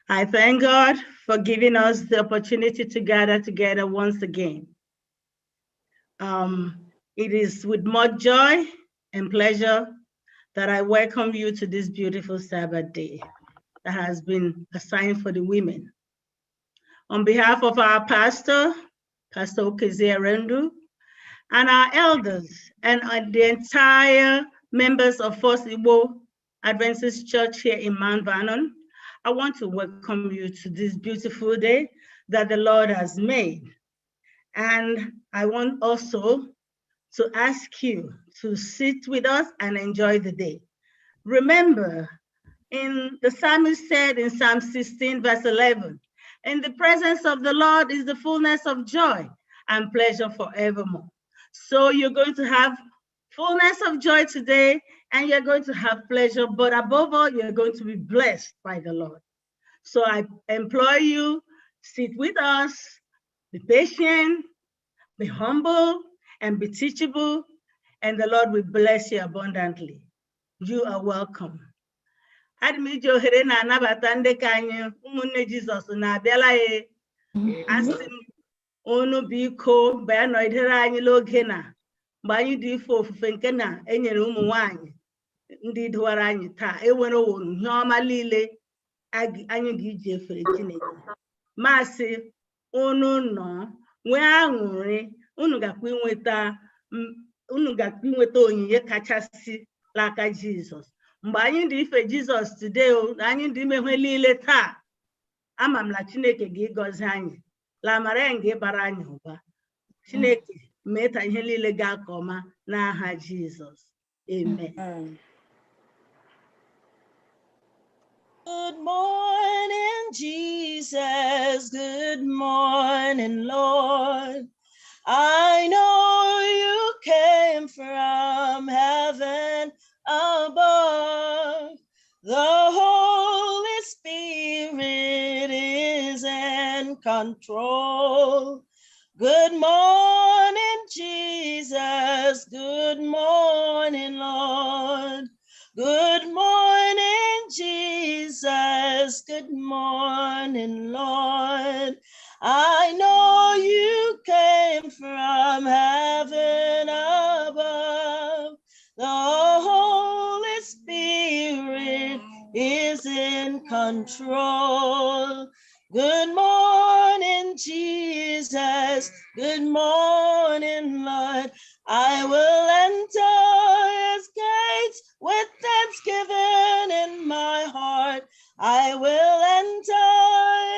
I thank God for giving us the opportunity to gather together once again. It is with much joy and pleasure that I welcome you to this beautiful Sabbath day that has been assigned for the women. On behalf of our pastor, Pastor Okezie Rendu, and our elders and the entire members of First Igbo Adventist Church here in Mount Vernon, I want to welcome you to this beautiful day that the Lord has made. And I want also to ask you to sit with us and enjoy the day. Remember, in the psalmist said in Psalm 16, verse 11, in the presence of the Lord is the fullness of joy and pleasure forevermore. So you're going to have fullness of joy today, and you're going to have pleasure, but above all, you're going to be blessed by the Lord. So I implore you, sit with us, be patient, be humble, and be teachable, and the Lord will bless you abundantly. You are welcome. adị m iji ohere na-anabata ndị ka anyị ụmụnne Jizọs na-abịala ya. Asị m unu biko bịa nọdere anyị n'oge na mgbe anyị dị ife ofufe nke na enyere ụmụ nwanyị ndị dụwara anyị taa enwere ihe ọma niile anyị ga-iji efe Chineke. Masị unu nọ nwee aṅụrị, unu gakwa inweta onyinye kachasị n'aka Jizọs. Mgbe anyị dị ife Jizọs today, anyị dị ime ihe niile taa, ama m na Chineke ga-ịgọzi anyị, la mara ya ga-ịbara anyị ụba. Chineke mee ka ihe niile gaa nke ọma n'aha Jizọs. Amen. Good morning, Jesus. Good morning, Lord. I know you came from heaven above. The Holy Spirit is in control. Good morning, Jesus. Good morning, Lord. Good morning, Jesus. Good morning, Lord. I know you came from heaven above. The Holy Spirit is in control. Good morning, Jesus. Good morning, Lord. I will enter his gates with thanksgiving in my heart. I will enter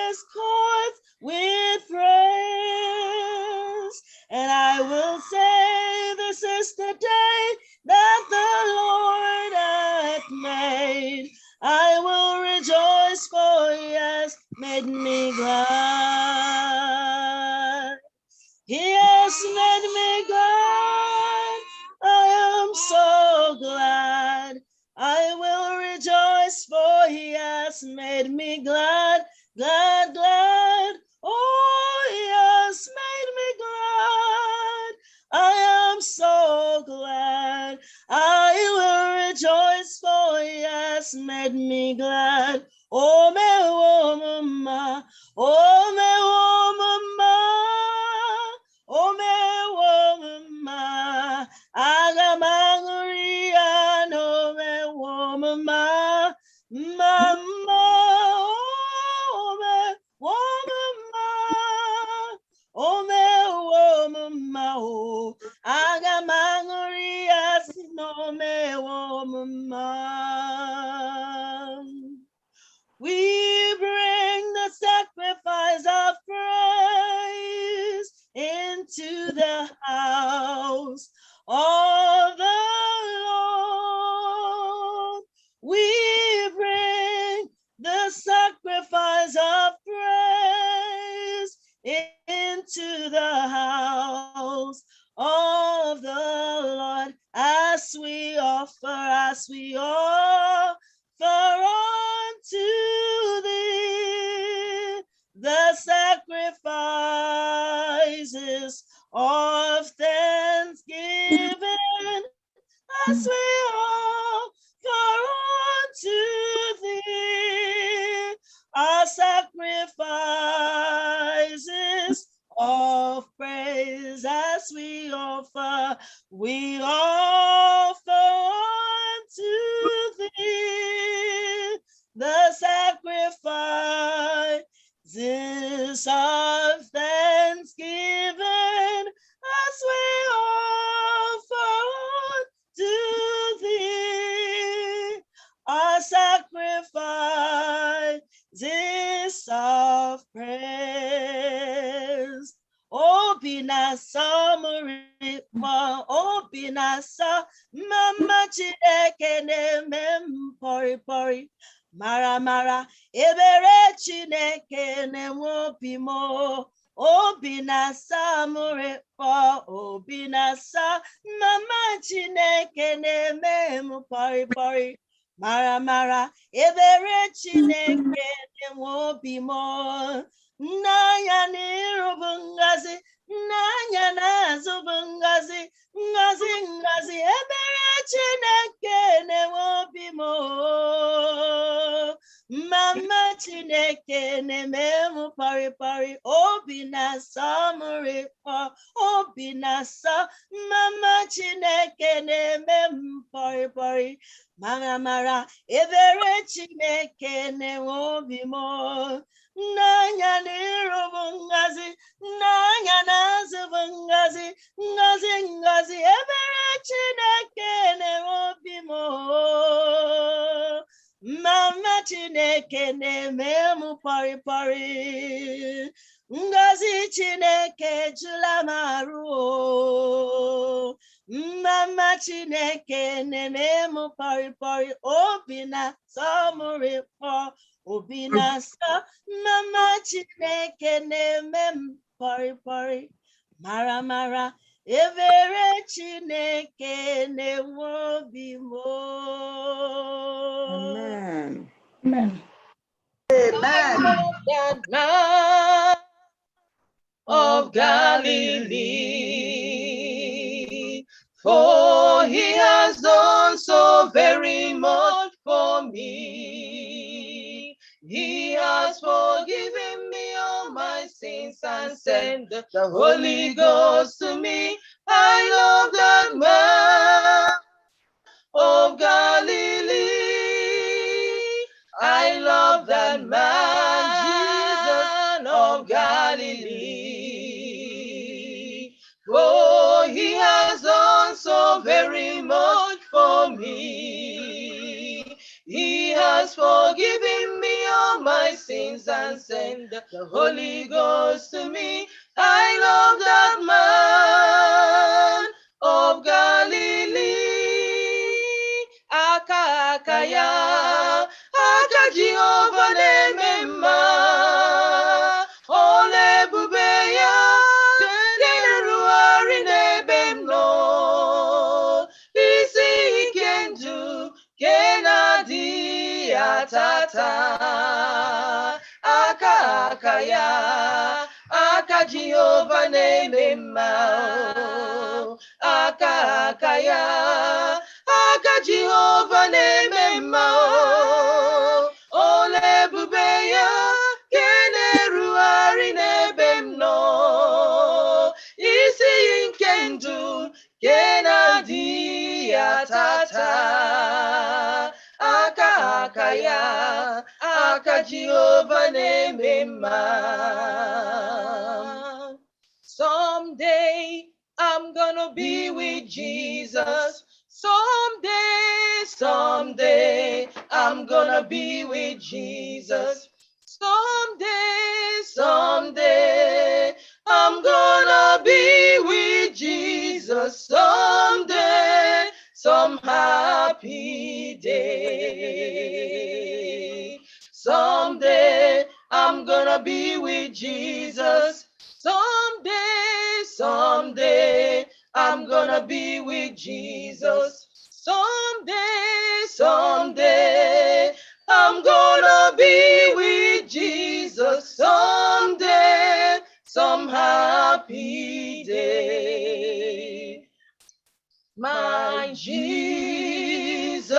his courts with praise. And I will say, this is the day that the Lord hath made. I will rejoice, for he has made me glad. He has made me glad. I am so glad. I will rejoice, for he has made me glad, glad, glad. Oh, he has made me glad. I am so glad. I will rejoice, for he has made me glad. Oh, me woman, oh, me woman, oh, me woman, Agamangria, no me woman, mama, oh, me woman, oh, me woman, oh, Agamangria, no me woman. We bring the sacrifice of praise into the house of the Lord. We bring the sacrifice of praise into the house of the Lord, as we offer unto thee the sacrifices of thanksgiving, as we offer unto thee our sacrifices of praise, as we offer unto thee the sacrifices of thanksgiving, as we offer unto thee our sacrifices of praise. Obinasa muripa, obinasa mama chineke ne pori pori, mara mara ebere chineke ne wopimo. Obinasa muripa, obinasa mama chineke ne pori pori, mara mara ebere chineke ne wopimo. Nanya nirubu ngazi, nanya nazubu ngazi, ngazi ngazi ebere chineke ne wopimo. Mama Chineke nememu pari pari obi na samuri obi na sa Mama Chineke nememu pari pari mara mara ebere Chineke ne obi mo Nanya nirubu ngazi nanya nazubu ngazi ngazi ngazi ebere Chineke ne obi mo Mama Chineke na-eme pari pari Ngozi Chineke jula maru Mama Chineke na-eme pari pari obi na samuri obi na sa Mama Chineke na-eme pari pari mara mara Evere Chineke ne-obi mo. Amen. Amen. That man of Galilee, for he has done so very much for me. He has forgiven me all my sins and sent the Holy Ghost to me. I love that man of Galilee. I love that man, Jesus of Galilee. For he has done so very much for me. He has forgiven me all my sins and sent the Holy Ghost to me. I love that man of Galilee. Akakaya, aka Jehovah nemema, ole bubeya, keneruari nebemno, isi kendu, kenadi atata, akakaya, aka Jehovah nemema, akakaya, aka Jehovah nemema, ole bubeya, keneruari nebemno, isi inkendu, kenadi atata, akakaya, aka Jehovah nemema. Someday I'm gonna be with Jesus. Someday I'm gonna be with Jesus. Someday I'm gonna be with Jesus. Someday, some happy day. Someday I'm gonna be with Jesus. Someday I'm gonna be with Jesus. Someday I'm gonna be with Jesus. Someday, some happy day. My Jesus,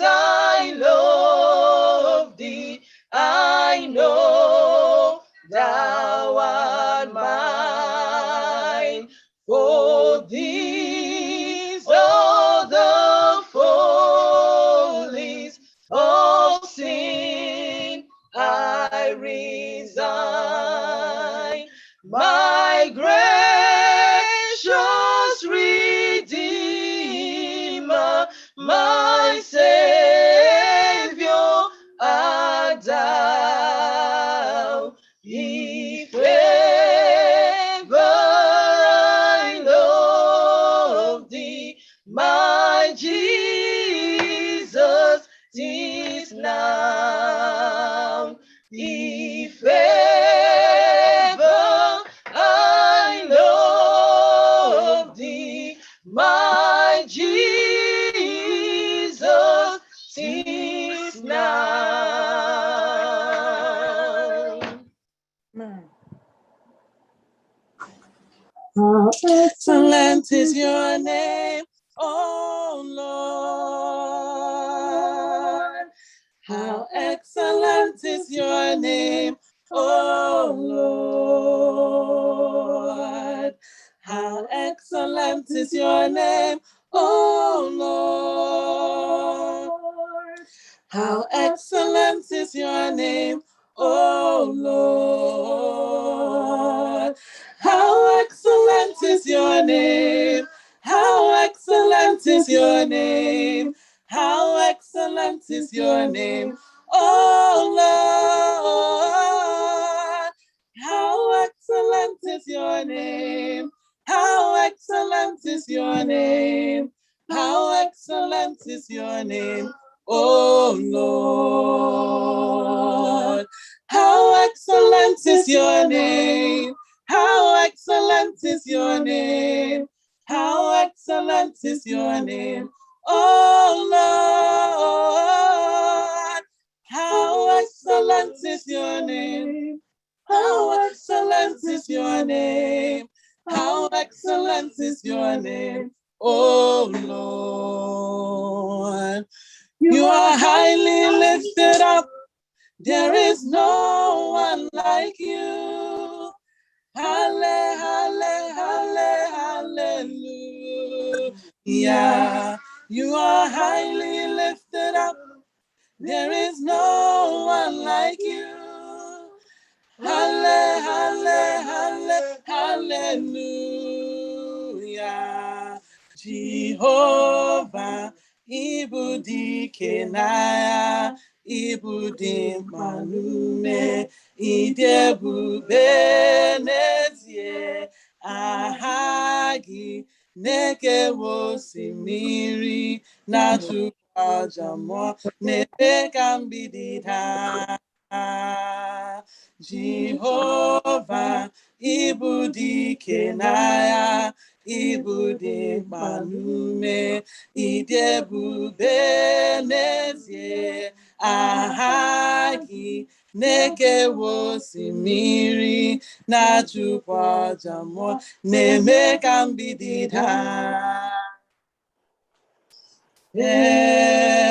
I love thee. I know thou art mine. For these are the follies of sin I resign. My gracious Redeemer, my Savior, art thou. If ever I love thee, my Jesus, 'tis now. If ever I love thee, my Jesus, 'tis now. How excellent is your name, oh Lord. How excellent excellent is your name, oh Lord. How excellent is your name, oh Lord. How excellent is your name, oh Lord. How excellent is your name. How excellent is your name. How excellent is your name, oh Lord. How excellent is your name. How excellent is your name. How excellent is your name, oh Lord. How excellent is your name. How excellent is your name. How excellent is your name, oh Lord. How excellent is your name. How excellent is your name. How excellent is your name, oh Lord. You are highly lifted up. There is no one like you. Hallelujah. You are highly lifted up. There is no one like you. Hallelujah. Jehovah, Ibudi Kenaya, Ibudi Malume, Idebu Benezie, Ahagi, Neke Wosimiri, Natu Ajamo, Nebe Kambidita. Jehovah, Ibudi Kenaya, Ibudi Malume, Idebu Benezie, Ahagi, Neke Wosimiri, Nachukwa Jamo, Neme Kambidita.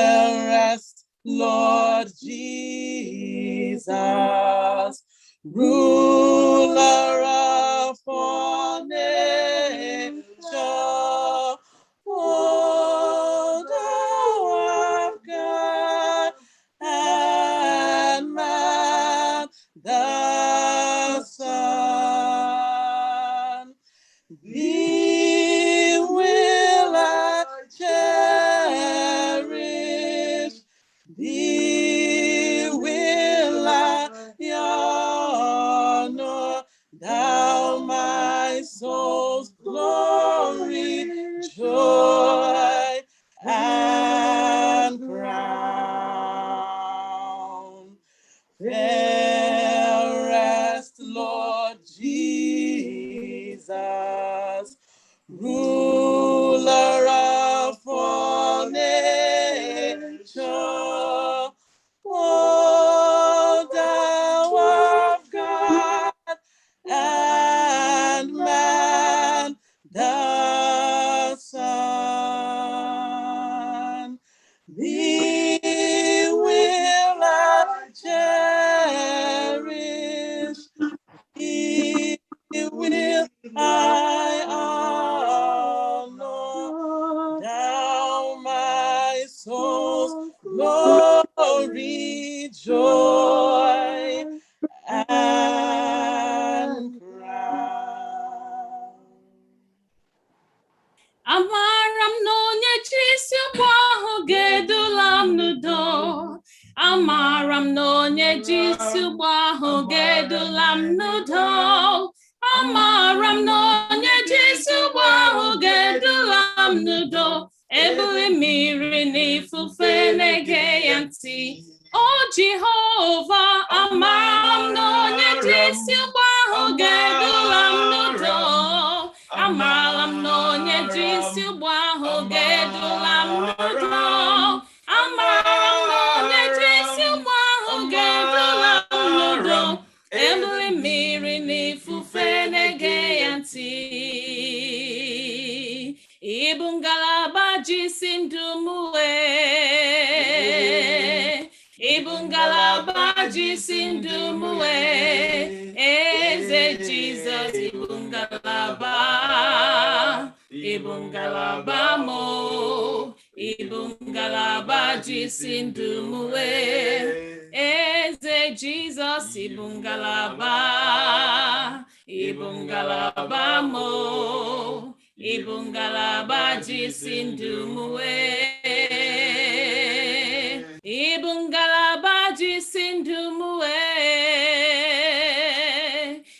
Rest, Lord Jesus, ruler of all nature, oh, thou of God and man, the Son. Thee will I cherish, thee will I honor, thou my soul's glory, joy, and crown. Fairest Lord Jesus, ruler of all nature, oh, thou of God and man, the Son. Thee will I cherish, thee will I honor, thou my soul's glory, joy, and crown. Amaram n'onye Kristi bụ ahụ ga-edula m n'udo. Amaram n'onye Kristi bụ ahụ ga-edula m n'udo. Amaram n'onye Kristi bụ ahụ ga-edula m n'udo. Ebuli mmiri n'ifufe na-ege ya ntị. O Jehovah, amaram n'onye Kristi bụ ahụ ga-edula m n'udo. Amaram n'onye Kristi bụ ahụ ga-edula m n'udo. Amaram n'onye Kristi bụ ahụ ga-edula m n'udo. Ebuli mmiri n'ifufe na-ege ya ntị. Ịbụ ngalaba jisi ndụ m wee. Ịbụ ngalaba jisindumuwe, eze Jesus ibungalaba, ibungalaba mo, ibungalaba jisindumuwe, eze Jesus ibungalaba, ibungalaba mo, ibungalaba jisindumuwe. Ibungalaba jisindumuwe,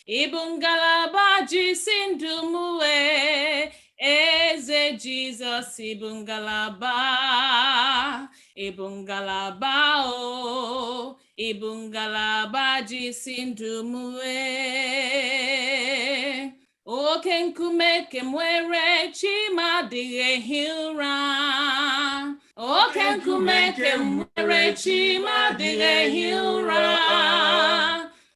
ibungalaba jisindumuwe, eze Jesus ibungalaba, ibungalaba o, ibungalaba jisindumuwe. Oke nkume kemwere chimadịghị ehi ụra. Oke nkume kemwere chimadịghị ehi ụra.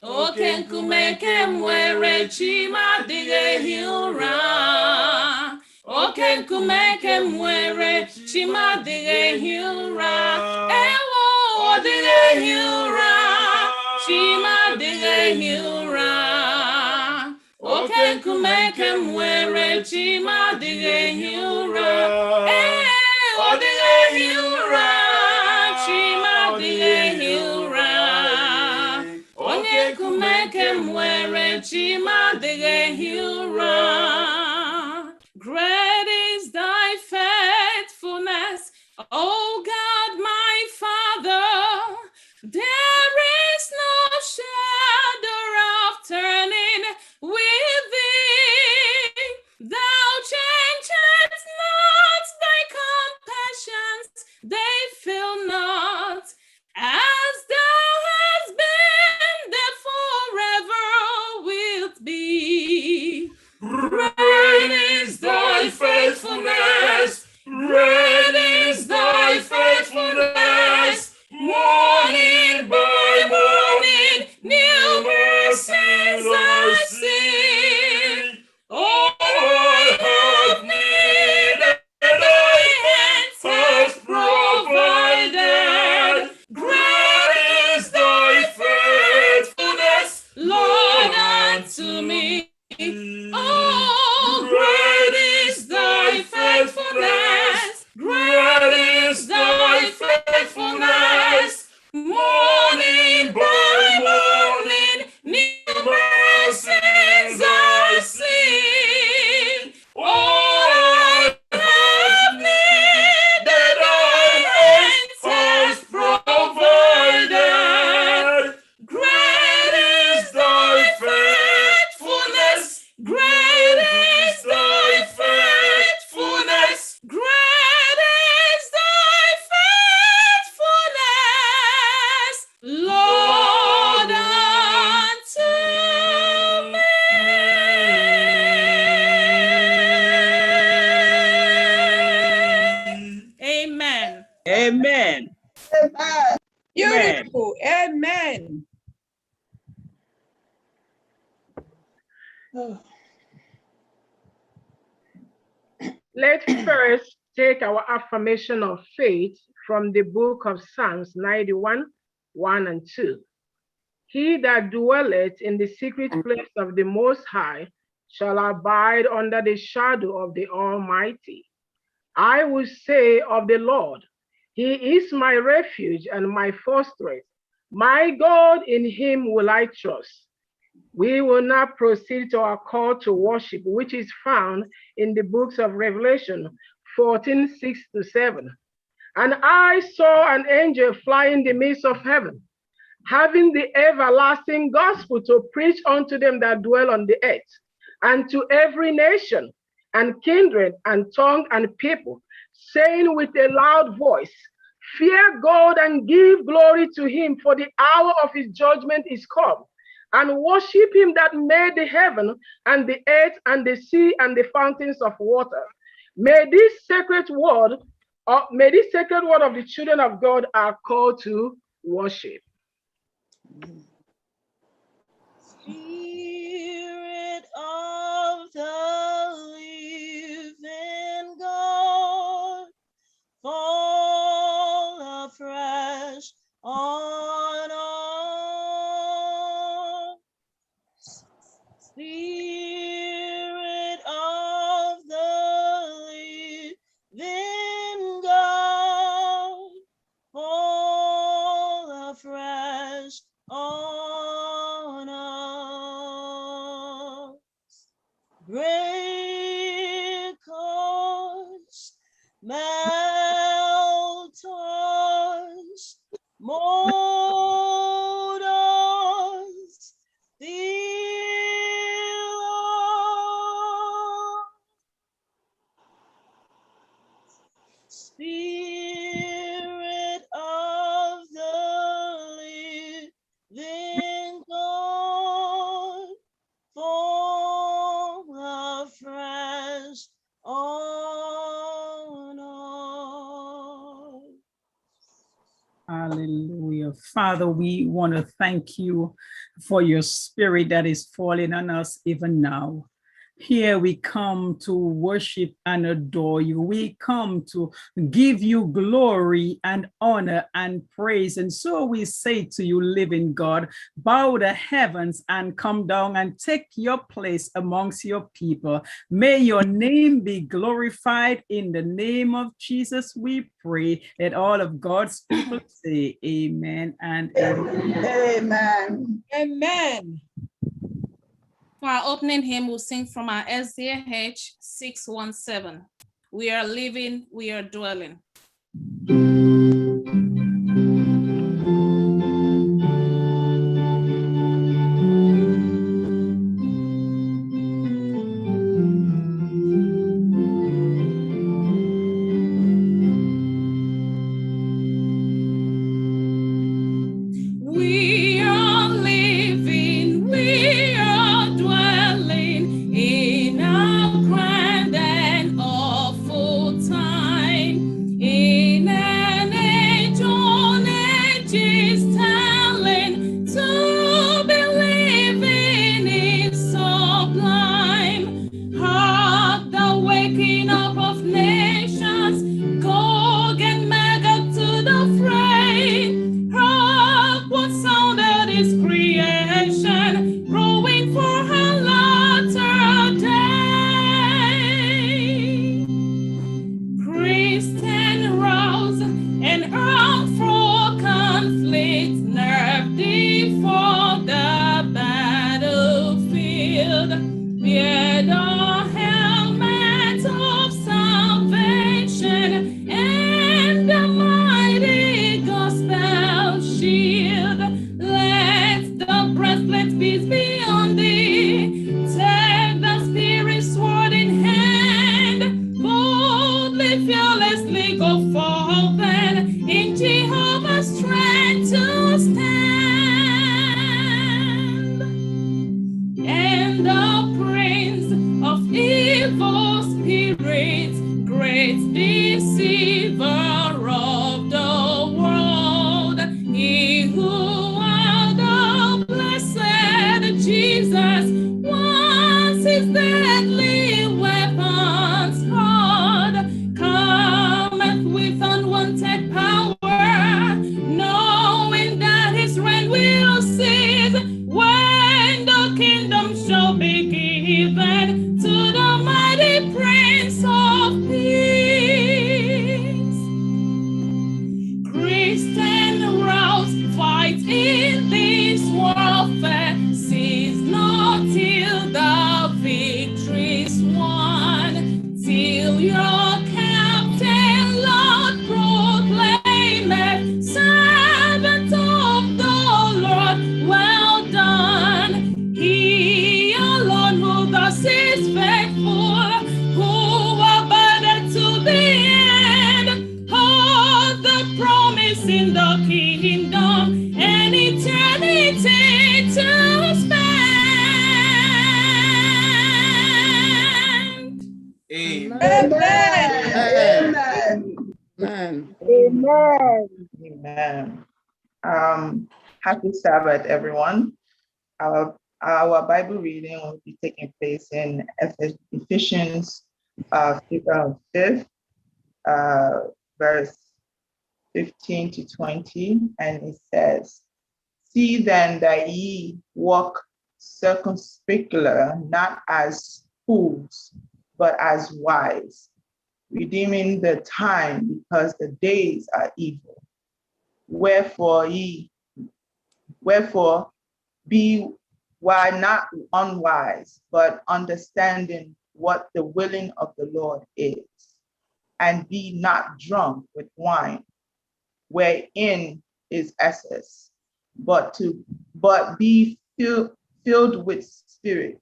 Oke nkume kemwere chimadịghị ehi ụra. Oke nkume kemwere chimadịghị ehi ụra. Ewo ọ dịghị ehi ụra, chimadịghị ehi ụra. Oke nkume kemwere chimadịghị ehi ụra. Ọ dịghị ehi ụra, chimadịghị ehi ụra. Onye nkume kemwere chimadịghị ehi ụra. Great is thy faithfulness, O God my Father. There is no shadow of turning with thee. Thou changest not, thy compassions, they fail not. As thou hast been, there forever wilt be. Great is thy faithfulness, great is thy faithfulness. Morning by morning, new mercies I see. All I have needed, thy hands have provided. Great is thy faithfulness, Lord, unto me. Oh, great is thy faithfulness, great is thy faithfulness. Morning by morning, new mercies I see. All I have needed, thy hands has provided. Great is thy faithfulness, great is thy faithfulness, great is thy faithfulness, Lord, unto me. Amen. Amen. Beautiful. Amen. Let's first take our affirmation of faith from the book of Psalms 91, 1 and 2. He that dwelleth in the secret place of the Most High shall abide under the shadow of the Almighty. I will say of the Lord, He is my refuge and my fortress. My God, in Him will I trust. We will now proceed to our call to worship, which is found in the books of Revelation 14, 6-7. And I saw an angel fly in the midst of heaven, having the everlasting gospel to preach unto them that dwell on the earth, and to every nation, and kindred, and tongue, and people, saying with a loud voice, Fear God and give glory to Him, for the hour of His judgment is come. And worship Him that made the heaven, and the earth, and the sea, and the fountains of water. May this sacred word of the children of God are called to worship. Spirit of the living God, fall afresh on mold us still. Spirit of the living God, fall afresh on us. Hallelujah. Father, we want to thank you for your spirit that is falling on us even now. Here we come to worship and adore you. We come to give you glory and honor and praise. And so we say to you, living God, bow the heavens and come down and take your place amongst your people. May your name be glorified. In the name of Jesus, we pray. That all of God's people say amen and amen. Amen. Amen. For our opening hymn, we'll sing from our SDH 617. We are living, we are dwelling. We are living, we are dwelling in a grand and awful time, in an age on ages telling, to believe in is sublime. Hark the waking up of nations, Gog and Magog to the fray. Hark what sounded is creation, growing for her latter day. Priest and rouse and arm for conflict, nerve before the battlefield. Bear the helmet of salvation and the mighty gospel shield. Let the breastplate peace be on thee. Take the spirit sword in hand. Boldly, fearlessly go forth then in Jehovah's strength to stand. And the prince of evil spirits, great deceiver of the world, he who are the blessed Jesus, once his deadly weapons hurled, cometh with unwanted power, knowing that his reign will cease when the kingdom shall be given to the mighty Prince of Peace. Christian rouse, fight in this warfare, cease not till the victory's won, till your captain Lord proclaimeth, servant of the Lord, well done. He alone who thus is faithful, who abideth to the end, hold the promise in the kingdom and eternity to spend. Amen. Amen. Amen. Amen. Happy Sabbath, everyone. Our Bible reading will be taking place in Ephesians chapter 5, verse 15 to 20, and it says, "See then that ye walk circumspectly, not as fools, but as wise, redeeming the time, because the days are evil. Wherefore be why not unwise, but understanding what the willing of the Lord is, and be not drunk with wine, wherein is excess, but be filled with spirit,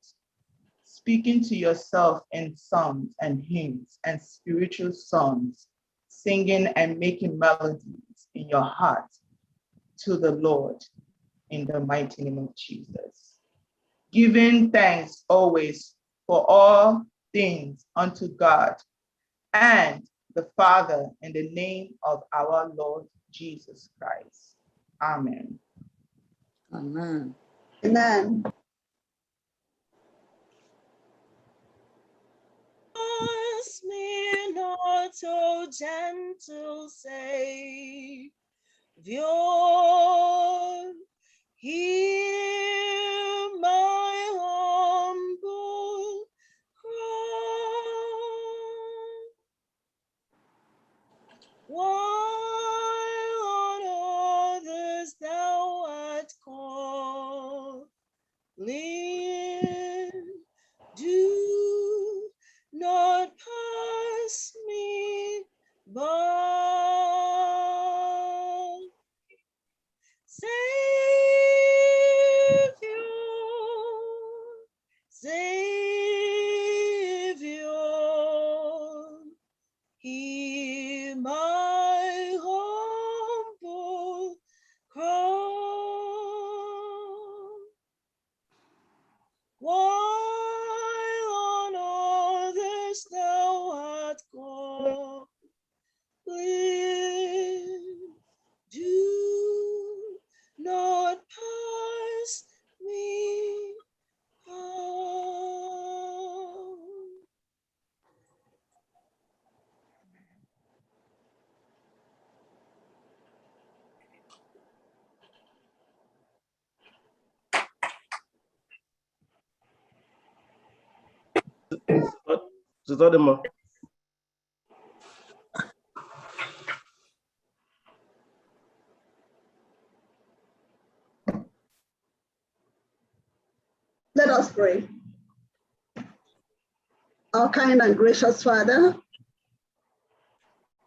speaking to yourself in psalms and hymns and spiritual songs, singing and making melodies in your heart to the Lord in the mighty name of Jesus. Giving thanks always for all things unto God and the Father in the name of our Lord Jesus Christ. Amen. Amen. Amen. Ask me not, O gentle Savior, hear my humble cry. While on others thou art calling, do not pass me by. Savior, hear my humble cry. While on others thou art calling, do not pass me by. Let us pray. Our kind and gracious Father,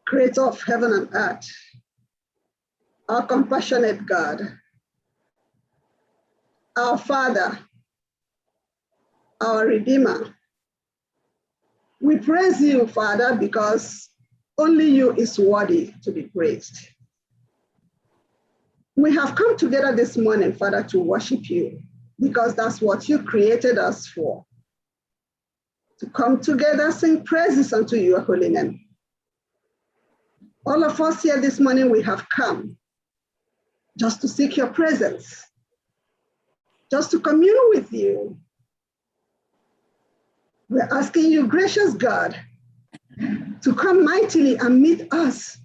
creator of heaven and earth, our compassionate God, our Father, our Redeemer, we praise you, Father, because only you is worthy to be praised. We have come together this morning, Father, to worship you, because that's what you created us for. To come together, sing praises unto your holy name. All of us here this morning, we have come just to seek your presence, just to commune with you. We're asking you, gracious God, to come mightily and meet us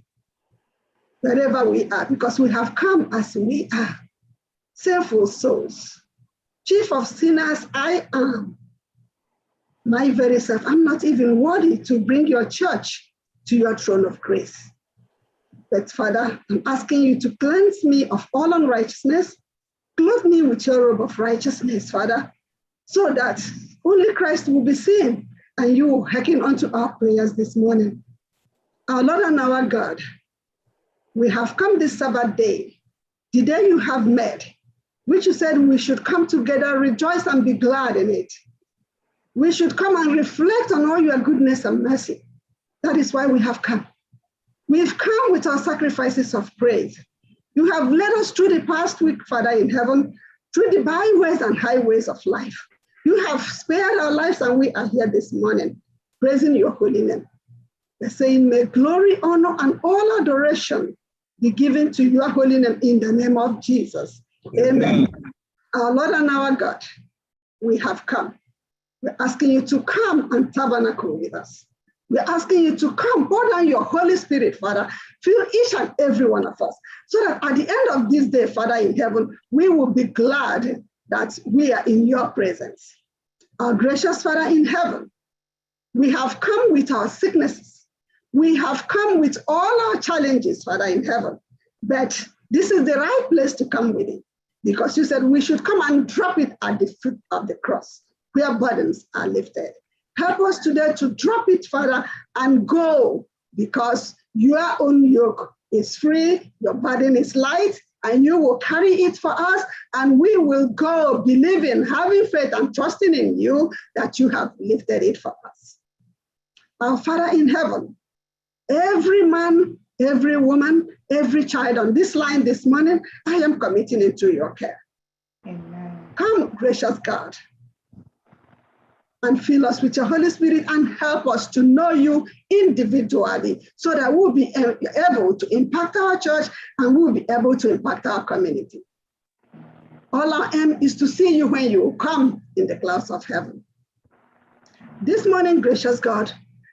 wherever we are, because we have come as we are, sinful souls. Chief of sinners, I am. My very self, I'm not even worthy to bring your church to your throne of grace. But Father, I'm asking you to cleanse me of all unrighteousness, clothe me with your robe of righteousness, Father, so that only Christ will be seen and you will hearken unto our prayers this morning. Our Lord and our God, we have come this Sabbath day, the day you have made, which you said we should come together, rejoice and be glad in it. We should come and reflect on all your goodness and mercy. That is why we have come. We've come with our sacrifices of praise. You have led us through the past week, Father in heaven, through the byways and highways of life. You have spared our lives and we are here this morning, praising your holy name. We're saying, may glory, honor, and all adoration be given to your holy name in the name of Jesus. Amen. Our Lord and our God, we have come. We're asking you to come and tabernacle with us. We're asking you to come, pour down your Holy Spirit, Father, fill each and every one of us, so that at the end of this day, Father in heaven, we will be glad that we are in your presence. Our gracious Father in heaven, we have come with our sicknesses. We have come with all our challenges, Father in heaven, but this is the right place to come with it, because you said we should come and drop it at the foot of the cross, where burdens are lifted. Help us today to drop it, Father, and go, because your own yoke is free, your burden is light, and you will carry it for us, and we will go believing, having faith, and trusting in you that you have lifted it for us. Our Father in heaven, every man, every woman, every child on this line this morning, I am committing into your care. Amen. Come, gracious God, and fill us with your Holy Spirit and help us to know you individually so that we'll be able to impact our church and we'll be able to impact our community. All our aim is to see you when you come in the clouds of heaven. This morning, gracious God,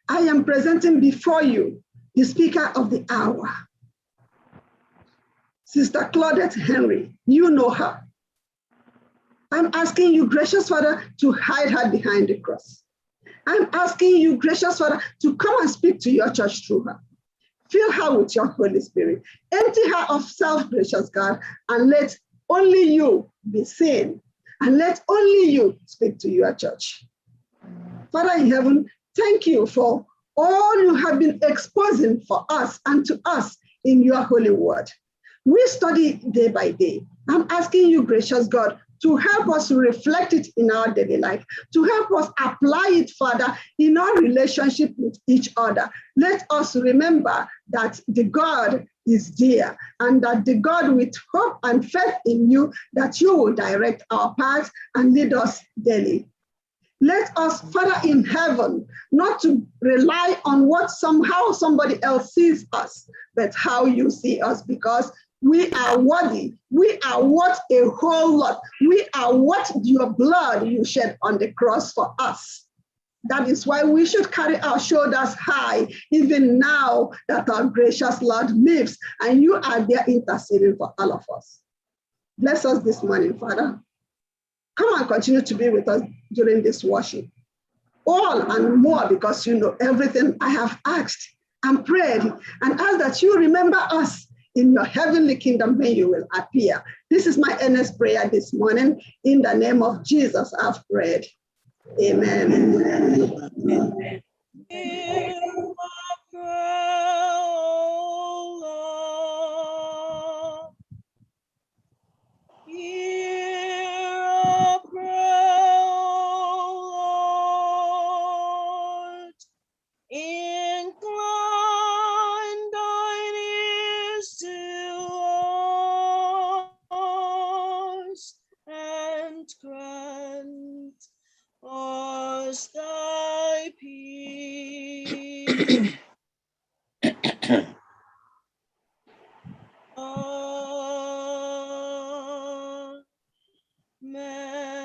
I am presenting before you the speaker of the hour, Sister Claudette Henry. You know her. I'm asking you, gracious Father, to hide her behind the cross. I'm asking you, gracious Father, to come and speak to your church through her. Fill her with your Holy Spirit. Empty her of self, gracious God, and let only you be seen, and let only you speak to your church. Father in heaven, thank you for all you have been exposing for us and to us in your holy word. We study day by day. I'm asking you, gracious God, to help us reflect it in our daily life, to help us apply it further in our relationship with each other. Let us remember that the God is dear, and that the God with hope and faith in you, that you will direct our paths and lead us daily. Let us, Father in heaven, not to rely on what somehow somebody else sees us, but how you see us, because we are worthy. We are worth a whole lot. We are worth your blood you shed on the cross for us. That is why we should carry our shoulders high, even now that our gracious Lord lives, and you are there interceding for all of us. Bless us this morning, Father. Come and continue to be with us during this worship. All and more, because you know everything I have asked and prayed, and ask that you remember us in your heavenly kingdom when you will appear. This is my earnest prayer this morning. In the name of Jesus, I've prayed. Amen. Amen. Hear my prayer, O Lord. Hear our prayer, O Lord. Incline thine ears to us, and grant us thy peace. Amen.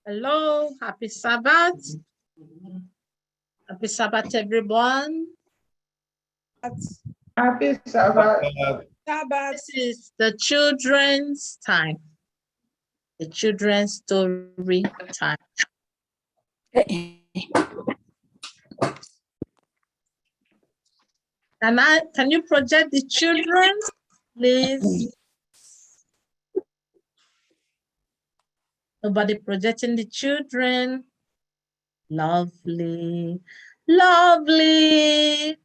Hello, happy Sabbath. Happy Sabbath, everyone. Happy Sabbath. This is the children's time. The children's story time. Can you project the children, please? Nobody projecting the children. Lovely, lovely.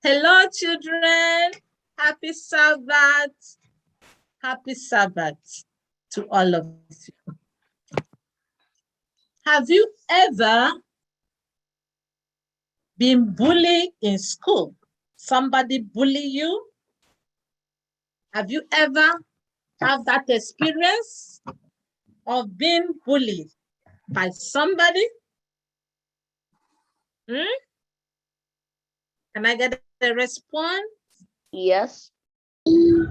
Hello, children. Happy Sabbath. Happy Sabbath to all of you. Have you ever been bullied in school? Somebody bully you? Have you ever had that experience of being bullied by somebody? Can I get a response? Yes. You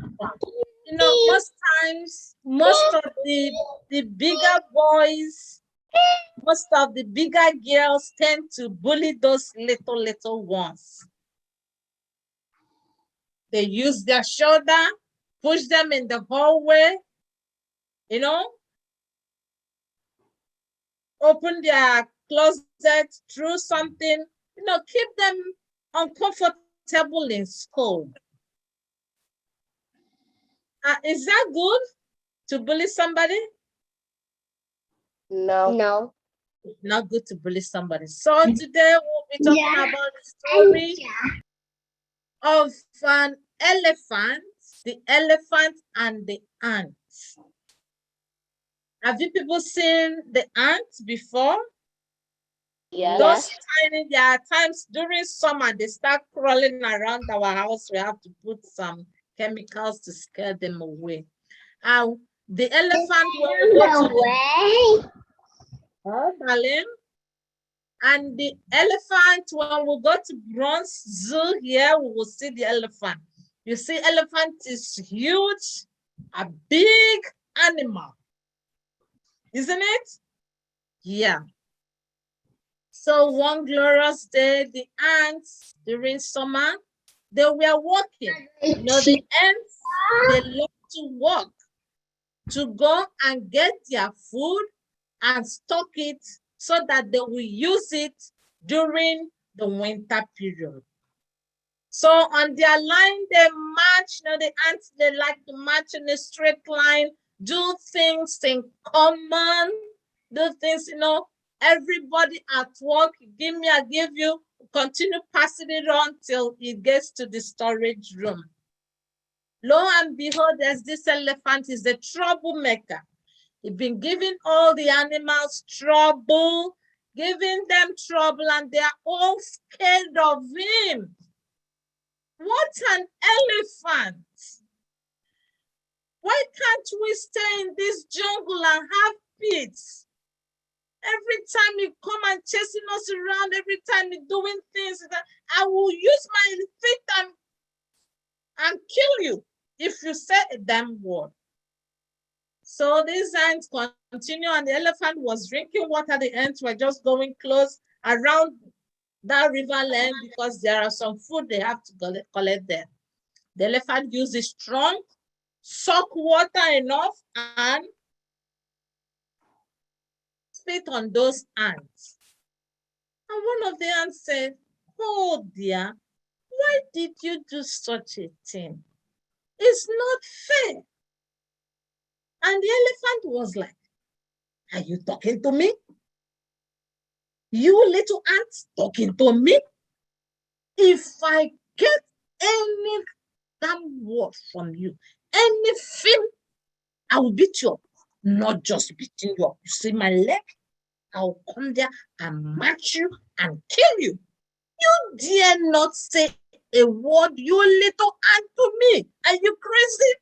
know, most times, most of the bigger boys, most of the bigger girls tend to bully those little ones. They use their shoulder, push them in the hallway, you know, open their closet, through something, you know, keep them uncomfortable in school. Is that good to bully somebody? No. No. It's not good to bully somebody. So today we'll be talking about the story of an elephant, the elephant and the ants. Have you people seen the ants before? Yes. Those tiny, there are times during summer, they start crawling around our house. We have to put some chemicals to scare them away. The elephant will go away. Oh, darling. And the elephant, when we go to Bronze Zoo here, we will see the elephant. You see, elephant is huge, a big animal, isn't it? Yeah. So one glorious day, the ants during summer, they were walking. You know, the ants, they love to walk, to go and get their food and stock it so that they will use it during the winter period. So on their line, they march. You know, the ants, they like to march in a straight line, do things in common, do things, you know, everybody at work, give me, I give you, continue passing it on till it gets to the storage room. Lo and behold, there's this elephant, is a troublemaker. He's been giving all the animals trouble, giving them trouble, and they're all scared of him. What an elephant! Why can't we stay in this jungle and have peace? Every time you come and chasing us around, every time you're doing things, I will use my feet and kill you if you say a damn word. So these ants continue, and the elephant was drinking water. The ants were just going close around that river land because there are some food they have to collect there. The elephant uses trunk, suck water enough, and spit on those ants. And one of the ants said, "Oh dear, why did you do such a thing? It's not fair." And the elephant was like, "Are you talking to me? You little ant talking to me? If I get any damn word from you, anything, I will beat you up. Not just beating you up. You see my leg? I'll come there and match you and kill you. You dare not say a word, you little ant, to me. Are you crazy?"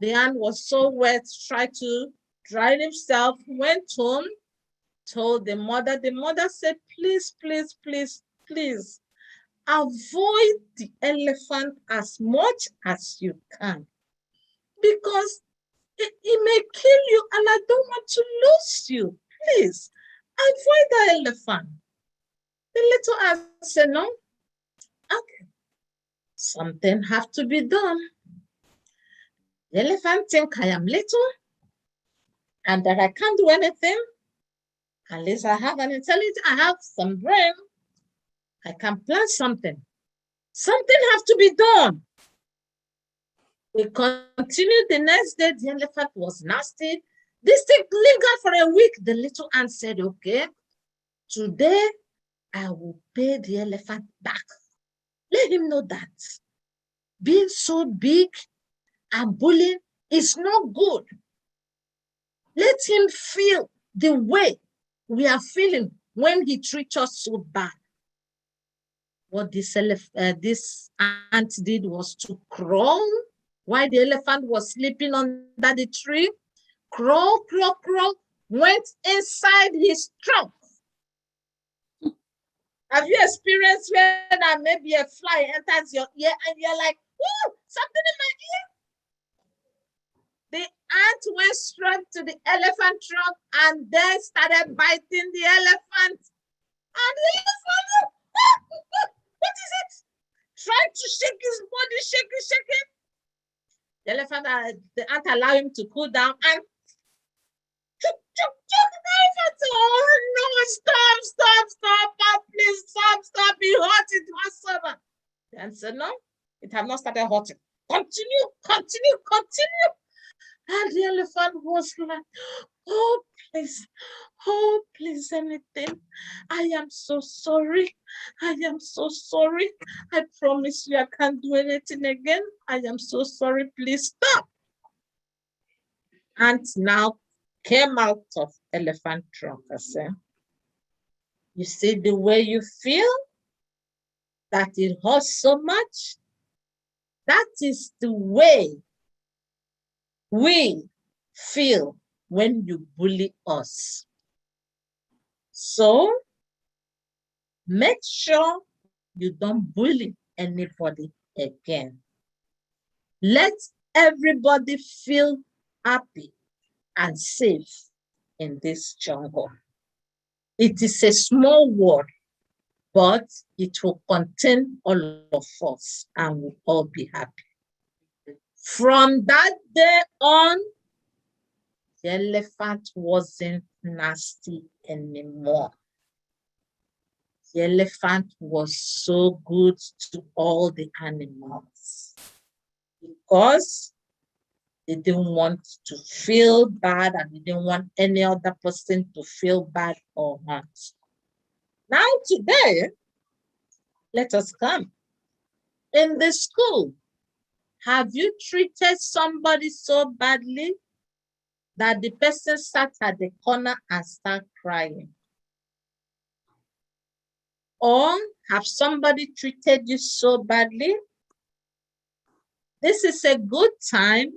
The ant was so wet, tried to dry himself, went home, told the mother. The mother said, "Please, please, please, please, avoid the elephant as much as you can, because it may kill you and I don't want to lose you. Please, avoid the elephant." The little ant said, "No, okay, something have to be done. The elephant think I am little and that I can't do anything. At least I have an intelligence, I have some brain. I can plan something. Something has to be done." We continued the next day. The elephant was nasty. This thing lingered for a week. The little ant said, "Okay, today I will pay the elephant back. Let him know that being so big and bullying is not good. Let him feel the way we are feeling when he treats us so bad." What this ant did was to crawl while the elephant was sleeping under the tree. Crawl, crawl, crawl, went inside his trunk. Have you experienced where that maybe a fly enters your ear and you're like, "Ooh, something in my ear"? The ant went straight to the elephant trunk and then started biting the elephant. And the elephant, what is it? Trying to shake his body, shaking. The elephant, the ant allow him to cool down and the elephant said, oh no, stop, please stop, it hot, it was summer. The ant said, no, it have not started hurting. Continue. And the elephant was like, oh, please, anything. I am so sorry. I promise you I can't do anything again. I am so sorry. Please stop. And now came out of elephant trunk. I said, you see the way you feel? That it hurts so much? That is the way we feel when you bully us. So make sure you don't bully anybody again. Let everybody feel happy and safe in this jungle. It is a small world, but it will contain all of us and we'll all be happy. From that day on, the elephant wasn't nasty anymore. The elephant was so good to all the animals because they didn't want to feel bad and they didn't want any other person to feel bad or hurt. Now today, let us come. In the school, have you treated somebody so badly that the person sat at the corner and started crying? Or have somebody treated you so badly? This is a good time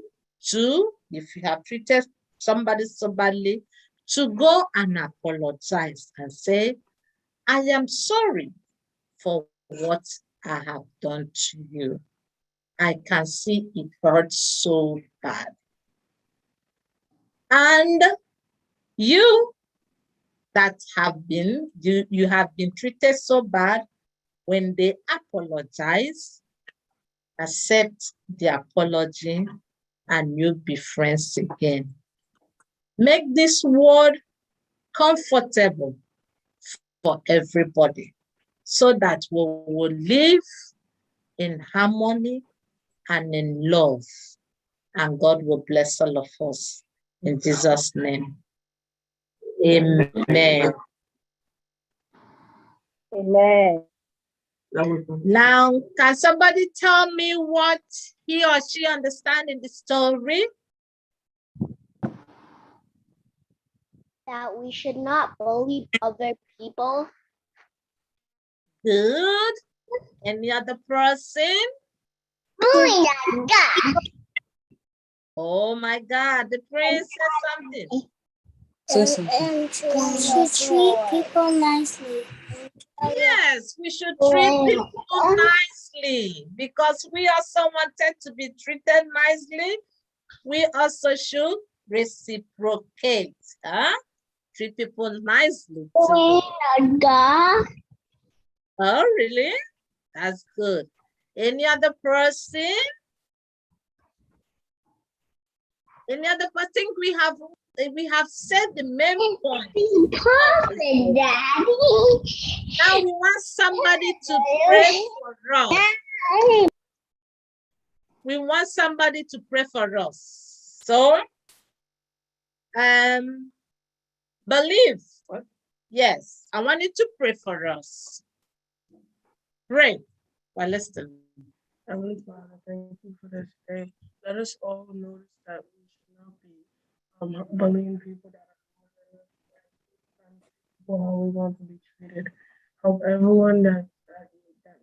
to, if you have treated somebody so badly, to go and apologize and say, I am sorry for what I have done to you. I can see it hurts so bad. And you that have been, you have been treated so bad, when they apologize, accept the apology and you'll be friends again. Make this world comfortable for everybody so that we will live in harmony and in love, and God will bless all of us in Jesus' name. Amen. Amen. Now, can somebody tell me what he or she understand in the story? That we should not bully other people. Good. Any other person? Bullying that guy. Oh my God, the prince said something. And to treat people nicely. Yes, we should treat people nicely because we also wanted to be treated nicely. We also should reciprocate. Huh? Treat people nicely. Too. Oh, really? That's good. Any other person? Any other person? I think we have said the main point. Perfect, Daddy. Now we want somebody to pray for us. We want somebody to pray for us. So, believe. Yes, I want you to pray for us. Pray. Well, listen. Heavenly Father, thank you for this day. Let us all notice that we should not be bullying people that are people how we want to be treated. Help everyone that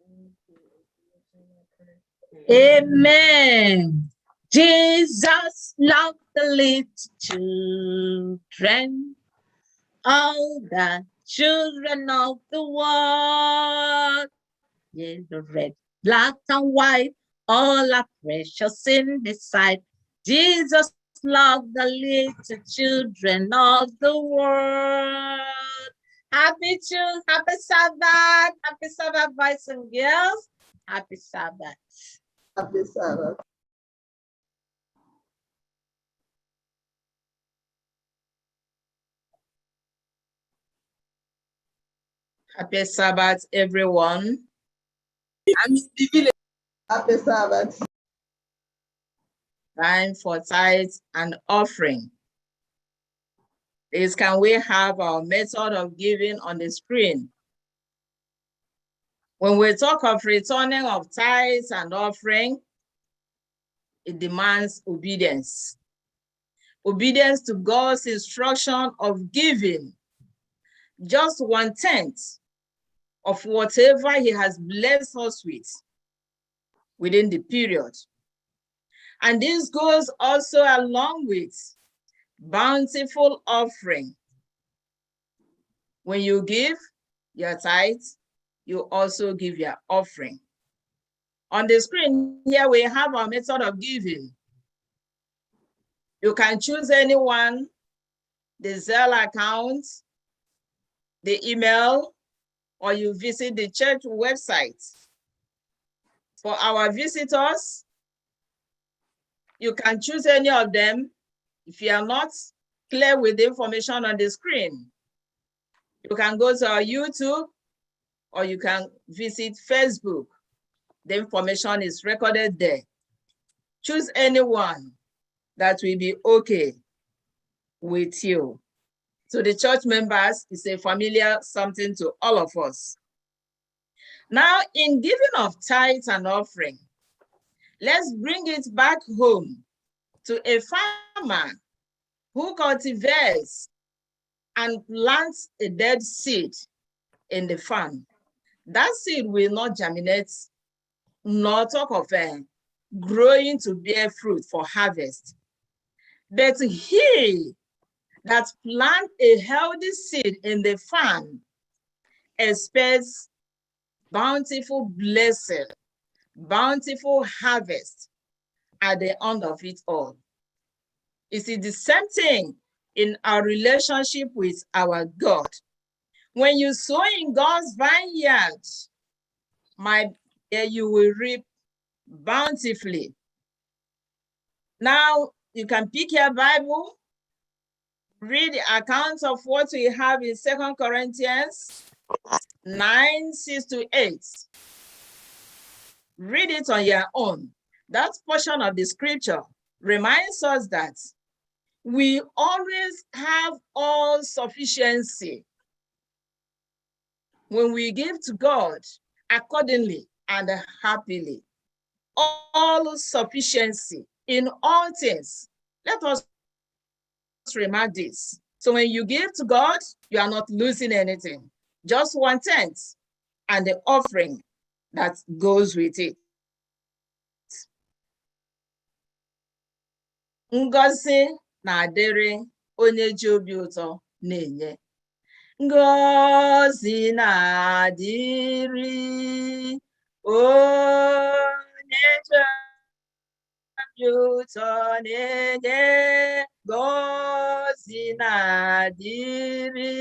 needs to. Amen. Jesus loved the little children, all the children of the world. Yellow, red, black, and white, all are precious in His sight. Jesus loved the little children of the world. Happy Sabbath. Happy Sabbath, boys and girls. Happy Sabbath. Happy Sabbath. Happy Sabbath, everyone. I'm in the village. Happy Sabbath. Time for tithes and offering. Please, can we have our method of giving on the screen? When we talk of returning of tithes and offering, it demands obedience. Obedience to God's instruction of giving just 1/10 of whatever He has blessed us with within the period. And this goes also along with bountiful offering. When you give your tithe, you also give your offering. On the screen here, we have our method of giving. You can choose anyone, the Zelle account, the email, or you visit the church website. For our visitors, you can choose any of them. If you are not clear with the information on the screen, you can go to our YouTube or you can visit Facebook. The information is recorded there. Choose anyone that will be okay with you. So the church members is a familiar something to all of us. Now, in giving of tithes and offering, let's bring it back home to a farmer who cultivates and plants a dead seed in the farm. That seed will not germinate, nor talk of growing to bear fruit for harvest. But he that plant a healthy seed in the farm expects bountiful blessing, bountiful harvest at the end of it all. It is the same thing in our relationship with our God. When you sow in God's vineyard, you will reap bountifully. Now, you can pick your Bible, read the account of what we have in 2 Corinthians 9:6-8. Read it on your own. That portion of the scripture reminds us that we always have all sufficiency when we give to God accordingly and happily. All sufficiency in all things. Let us remark this. So when you give to God, you are not losing anything. Just 1/10 and the offering that goes with it. Ngọzi na-adịrị onye ji obi ụtọ na-enye. Ngọzi na-adịrị onye ji obi ụtọ na-enye. Ngọzi na-adịrị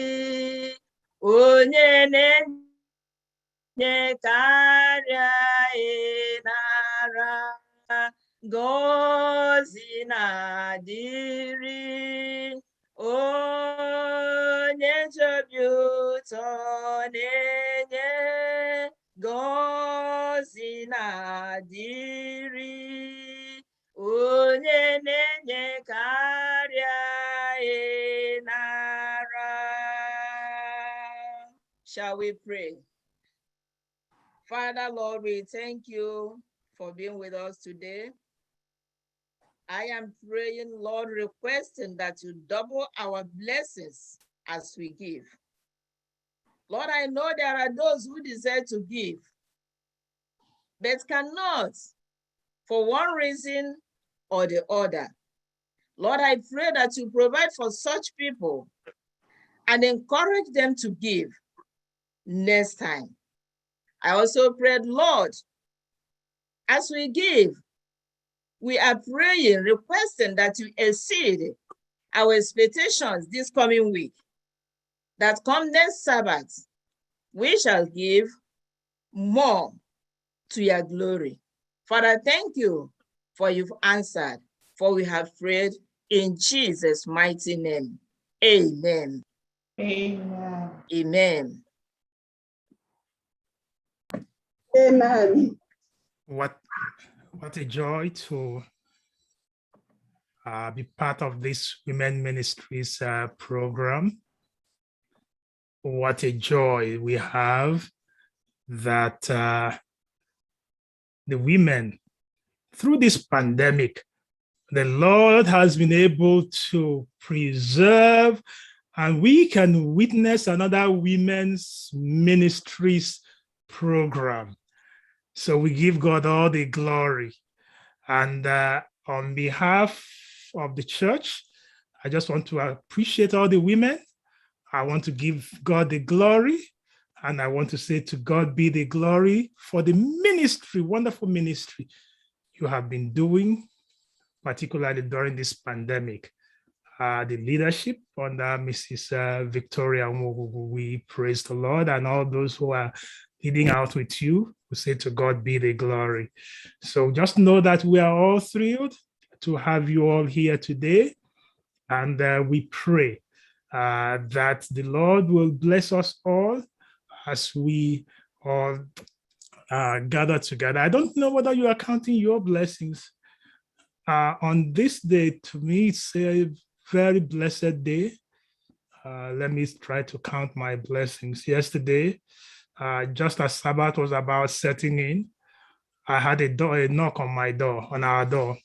onye na-enye karịa ịnara. Ngọzi na-adịrị onye ji obi ụtọ na-enye. Ngọzi na-adịrị onye na-enye karịa ịnara. Shall we pray? Father, Lord, we thank you for being with us today. I am praying, Lord, requesting that you double our blessings as we give. Lord, I know there are those who desire to give, but cannot for one reason or the other. Lord, I pray that you provide for such people and encourage them to give next time. I also prayed, Lord, as we give, we are praying, requesting that you exceed our expectations this coming week, that come next Sabbath, we shall give more to your glory. Father, thank you for you've answered, for we have prayed in Jesus' mighty name. Amen. Amen. Amen. Amen. What a joy to be part of this Women Ministries program. What a joy we have that the women, through this pandemic, the Lord has been able to preserve, and we can witness another Women's Ministries program. So we give God all the glory. And on behalf of the church, I just want to appreciate all the women. I want to give God the glory. And I want to say to God be the glory for the ministry, wonderful ministry you have been doing, particularly during this pandemic. The leadership under Mrs. Victoria, we praise the Lord, and all those who are leading out with you, we say to God be the glory. So just know that we are all thrilled to have you all here today, and we pray that the Lord will bless us all as we all gather together. I don't know whether you are counting your blessings. On this day, to me, it's a very blessed day. Let me try to count my blessings. Yesterday, just as Sabbath was about setting in, I had a knock on my door, on our door.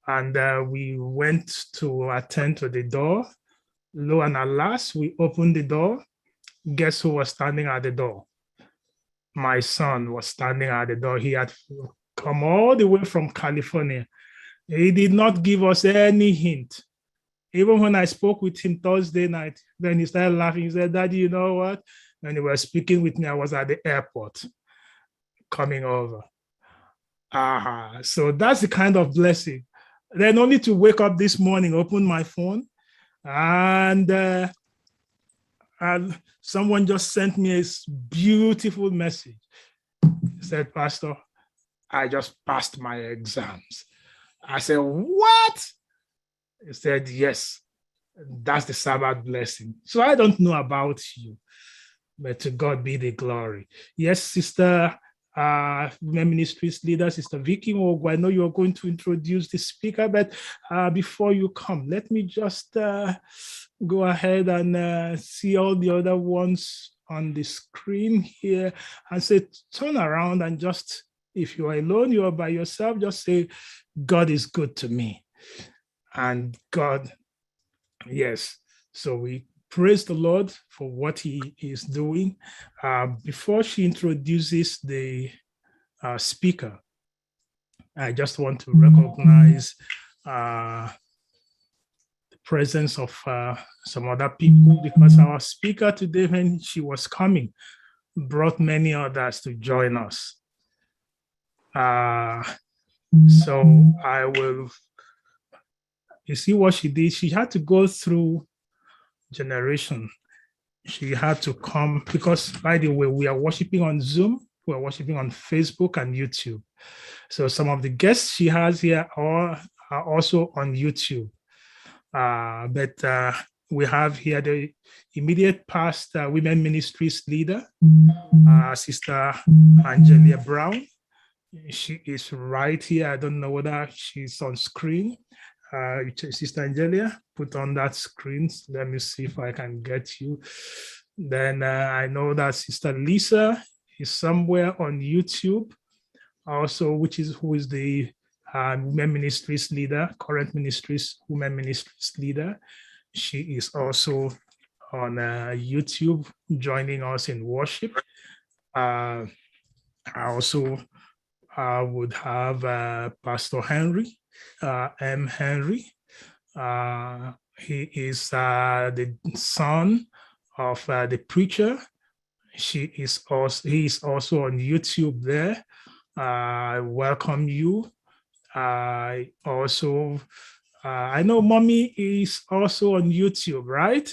And we went to attend to the door. Lo and alas, we opened the door. Guess who was standing at the door? My son was standing at the door. He had come all the way from California. He did not give us any hint. Even when I spoke with him Thursday night, then he started laughing. He said, "Daddy, you know what? When he was speaking with me, I was at the airport coming over." So that's the kind of blessing. Then only to wake up this morning, open my phone, and someone just sent me a beautiful message. He said, "Pastor, I just passed my exams." I said, "What?" He said, "Yes, that's the Sabbath blessing." So I don't know about you, but to God be the glory. Yes, Sister Women Ministries leader, Sister Vicky Mogo, I know you're going to introduce the speaker, but before you come, let me just go ahead and see all the other ones on the screen here and say, turn around and just, if you are alone, you are by yourself, just say, "God is good to me." And God, yes. So we praise the Lord for what he is doing. Before she introduces the speaker, I just want to recognize the presence of some other people, because our speaker today, when she was coming, brought many others to join us. So I will, you see what she did? She had to go through generation. She had to come, because by the way, we are worshiping on Zoom, we are worshiping on Facebook and YouTube. So some of the guests she has here are also on YouTube. But we have here the immediate past Women Ministries leader, Sister Angelia Brown. She is right here. I don't know whether she's on screen. Sister Angelia, put on that screen. Let me see if I can get you. Then I know that Sister Lisa is somewhere on YouTube also, who is the Women Ministries leader, current Women Ministries leader. She is also on YouTube joining us in worship. I also would have Pastor Henry, M. Henry. He is the son of the preacher. He is also on YouTube there. I welcome you. I know Mommy is also on YouTube, right?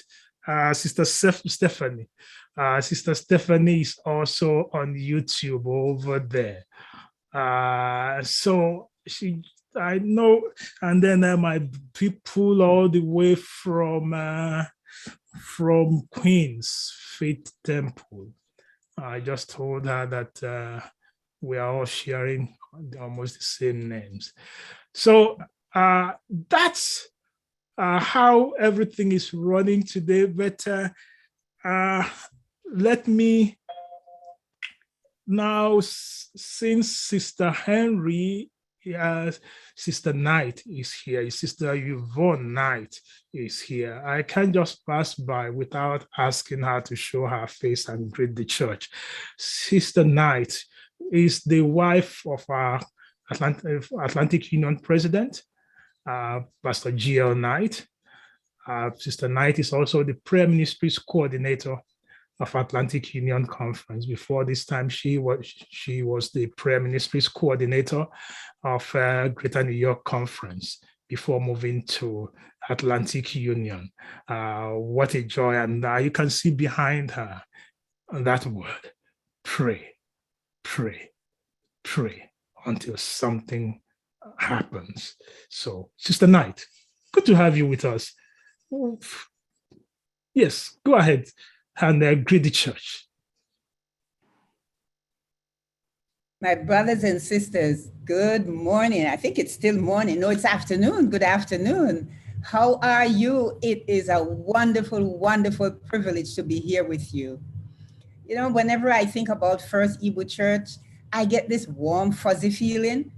Sister Stephanie. Sister Stephanie is also on YouTube over there. So I know, and then my people all the way from Queens Faith Temple. I just told her that we are all sharing almost the same names. So that's how everything is running today. But let me now, since Sister Henry, Sister Knight is here, Sister Yvonne Knight is here, I can't just pass by without asking her to show her face and greet the church. Sister Knight is the wife of our Atlantic Union president, Pastor G.L. Knight. Sister Knight is also the prayer ministries coordinator of Atlantic Union Conference. Before this time, she was the prayer ministries coordinator of Greater New York Conference before moving to Atlantic Union. What a joy. And you can see behind her that word, pray, pray, pray until something happens. So, Sister Knight, good to have you with us. Yes, go ahead and greet the church. My brothers and sisters, good morning. I think it's still morning. No, it's afternoon. Good afternoon. How are you? It is a wonderful, wonderful privilege to be here with you. You know, whenever I think about First Igbo Church, I get this warm, fuzzy feeling.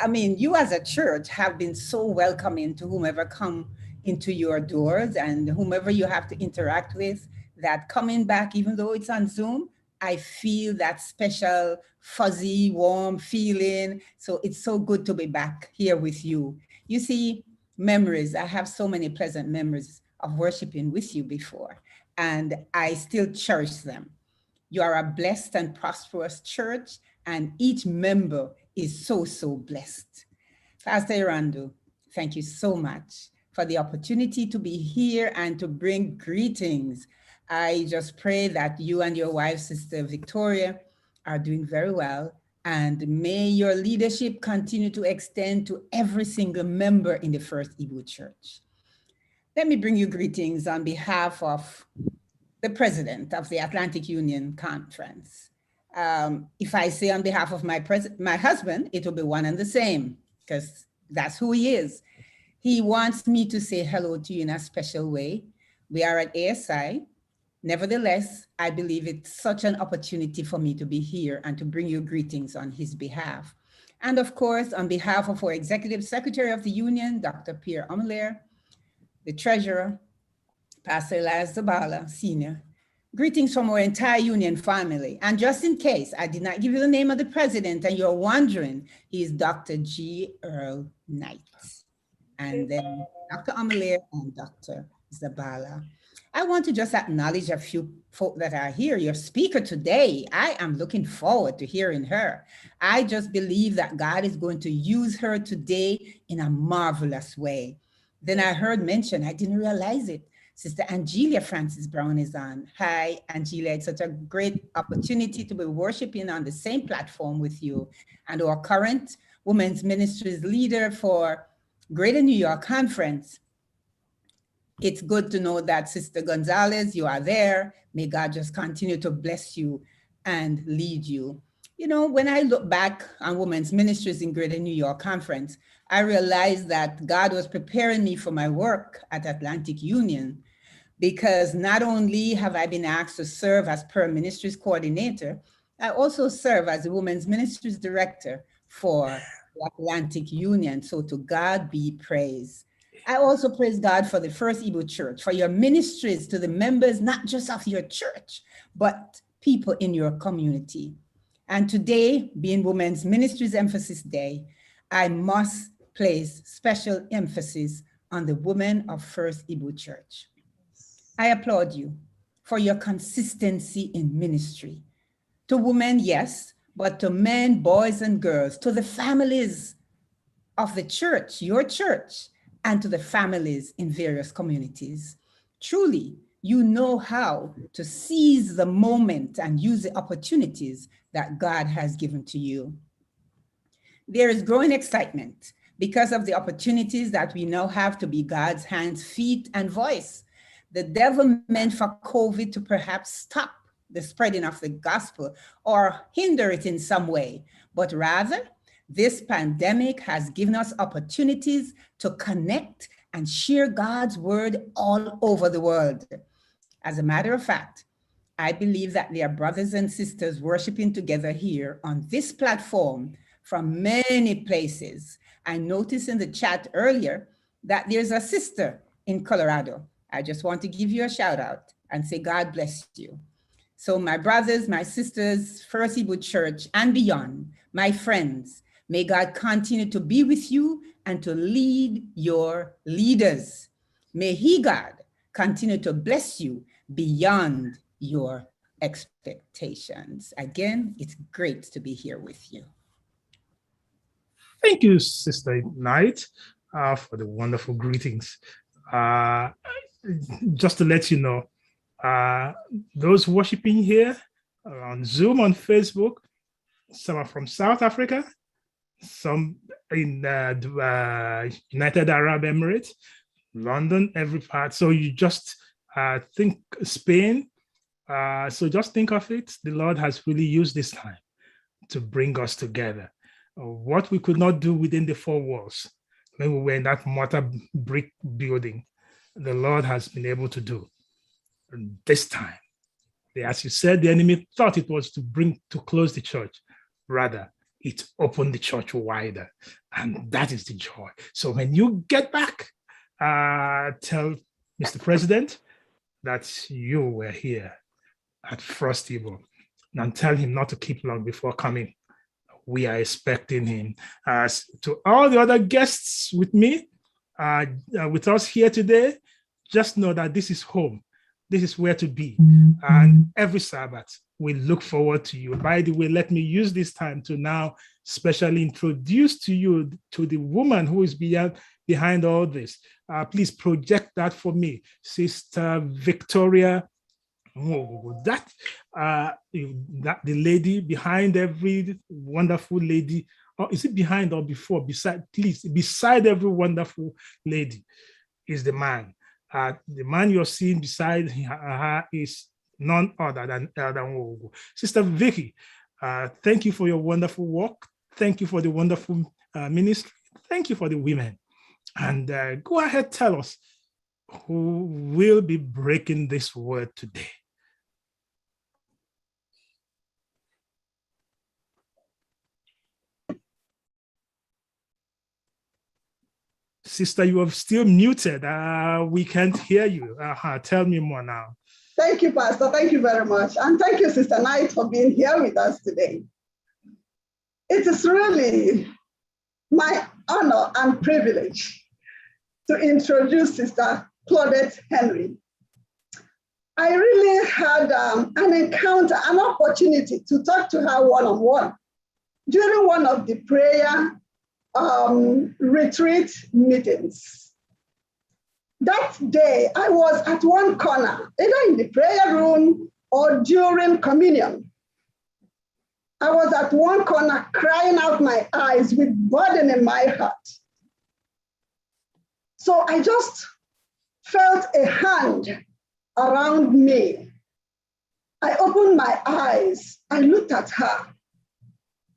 I mean, you as a church have been so welcoming to whomever come into your doors and whomever you have to interact with, that coming back, even though it's on Zoom, I feel that special, fuzzy, warm feeling. So it's so good to be back here with you. You see, memories, I have so many pleasant memories of worshiping with you before, and I still cherish them. You are a blessed and prosperous church, and each member is so, so blessed. Pastor Irandu, thank you so much for the opportunity to be here and to bring greetings. I just pray that you and your wife, Sister Victoria, are doing very well, and may your leadership continue to extend to every single member in the First Igbo Church. Let me bring you greetings on behalf of the president of the Atlantic Union Conference. If I say on behalf of my husband, it will be one and the same, because that's who he is. He wants me to say hello to you in a special way. We are at ASI. Nevertheless, I believe it's such an opportunity for me to be here and to bring you greetings on his behalf. And of course, on behalf of our Executive Secretary of the Union, Dr. Pierre Ameler, the Treasurer, Pastor Elias Zabala, Senior, greetings from our entire union family. And just in case I did not give you the name of the president and you're wondering, he is Dr. G. Earl Knight. And then Dr. Ameler and Dr. Zabala. I want to just acknowledge a few folk that are here. Your speaker today, I am looking forward to hearing her. I just believe that God is going to use her today in a marvelous way. Then I heard mention, I didn't realize it, Sister Angelia Francis Brown is on. Hi, Angelia, it's such a great opportunity to be worshiping on the same platform with you. And our current Women's Ministries leader for Greater New York Conference. It's good to know that Sister Gonzalez, you are there. May God just continue to bless you and lead you. You know, when I look back on Women's Ministries in Greater New York Conference, I realized that God was preparing me for my work at Atlantic Union, because not only have I been asked to serve as prayer ministries coordinator, I also serve as the Women's Ministries Director for the Atlantic Union. So to God be praise. I also praise God for the First Igbo Church, for your ministries to the members, not just of your church, but people in your community. And today, being Women's Ministries Emphasis Day, I must place special emphasis on the women of First Igbo Church. I applaud you for your consistency in ministry. To women, yes, but to men, boys, and girls, to the families of the church, your church, and to the families in various communities. Truly, you know how to seize the moment and use the opportunities that God has given to you. There is growing excitement because of the opportunities that we now have to be God's hands, feet, and voice. The devil meant for COVID to perhaps stop the spreading of the gospel or hinder it in some way, but rather this pandemic has given us opportunities to connect and share God's word all over the world. As a matter of fact, I believe that there are brothers and sisters worshiping together here on this platform from many places. I noticed in the chat earlier that there's a sister in Colorado. I just want to give you a shout out and say, God bless you. So my brothers, my sisters, First Hebrew Church and beyond, my friends, may God continue to be with you and to lead your leaders. May He, God, continue to bless you beyond your expectations. Again, it's great to be here with you. Thank you, Sister Knight, for the wonderful greetings. Just to let you know, those worshiping here on Zoom, on Facebook, some are from South Africa, some in United Arab Emirates, London, every part. So you just think Spain. So just think of it. The Lord has really used this time to bring us together. What we could not do within the four walls when we were in that mortar brick building, the Lord has been able to do this time. As you said, the enemy thought it was to close the church. Rather, it opened the church wider, and that is the joy. So when you get back, tell Mr. President that you were here at Frost Evil, and tell him not to keep long before coming. We are expecting him. To all the other guests with me, with us here today, just know that this is home. This is where to be. And every Sabbath, we look forward to you. By the way, let me use this time to now specially introduce to you to the woman who is behind all this. Please project that for me, Sister Victoria. That the lady behind every wonderful lady, or is it behind or before? Beside every wonderful lady is the man. The man you're seeing beside her is none other than Elder Nwogo. Sister Vicky, thank you for your wonderful work. Thank you for the wonderful ministry. Thank you for the women. And go ahead, tell us who will be breaking this word today. Sister, you are still muted. We can't hear you. Tell me more now. Thank you, Pastor. Thank you very much. And thank you, Sister Knight, for being here with us today. It is really my honor and privilege to introduce Sister Claudette Henry. I really had an encounter, an opportunity to talk to her one-on-one during one of the prayer retreat meetings. That day, I was at one corner, either in the prayer room or during communion. I was at one corner crying out my eyes with burden in my heart. So I just felt a hand around me. I opened my eyes, I looked at her.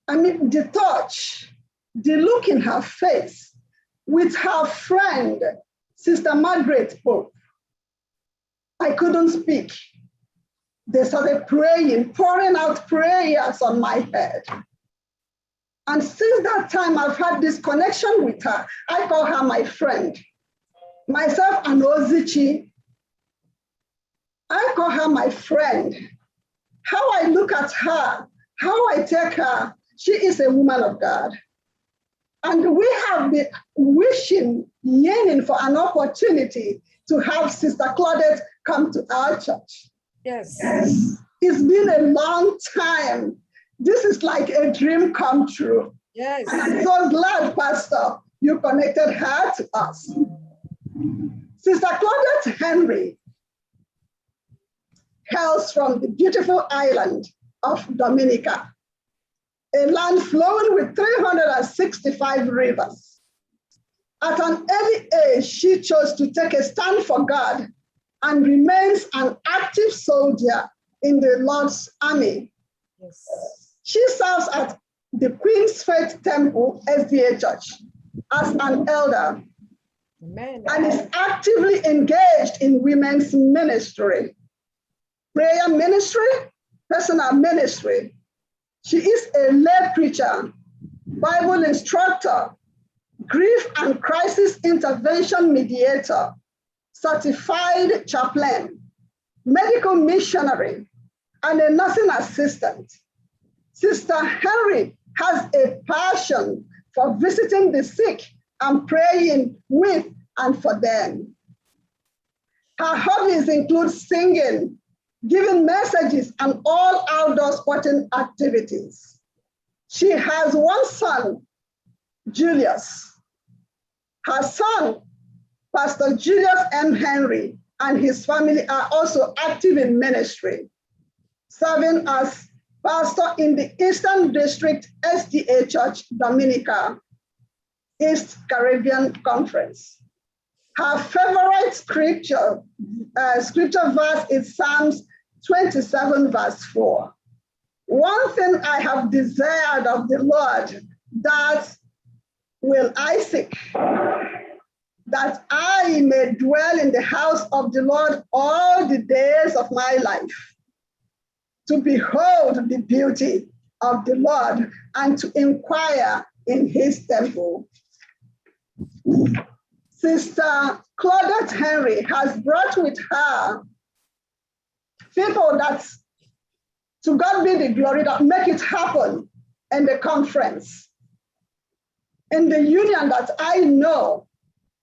I mean, the touch, the look in her face with her friend, Sister Margaret Pope. I couldn't speak. They started praying, pouring out prayers on my head. And since that time, I've had this connection with her. I call her my friend. Myself and Ozichi, I call her my friend. How I look at her, how I take her, she is a woman of God. And we have been wishing, yearning for an opportunity to have Sister Claudette come to our church. Yes. It's been a long time. This is like a dream come true. Yes. And I'm so glad, Pastor, you connected her to us. Sister Claudette Henry hails from the beautiful island of Dominica, a land flowing with 365 rivers. At an early age, she chose to take a stand for God and remains an active soldier in the Lord's army. Yes. She serves at the Queen's Faith Temple SDA Church as an elder. Amen. And is actively engaged in women's ministry, prayer ministry, personal ministry. She is a lay preacher, Bible instructor, grief and crisis intervention mediator, certified chaplain, medical missionary, and a nursing assistant. Sister Henry has a passion for visiting the sick and praying with and for them. Her hobbies include singing, giving messages, and all outdoor sporting activities. She has one son, Julius. Her son, Pastor Julius M. Henry, and his family are also active in ministry, serving as pastor in the Eastern District SDA Church Dominica, East Caribbean Conference. Her favorite scripture verse is Psalms 27, verse 4. One thing I have desired of the Lord, that will I seek, that I may dwell in the house of the Lord all the days of my life, to behold the beauty of the Lord and to inquire in his temple. Sister Claudette Henry has brought with her people that, to God be the glory, that make it happen in the conference. In the union that I know,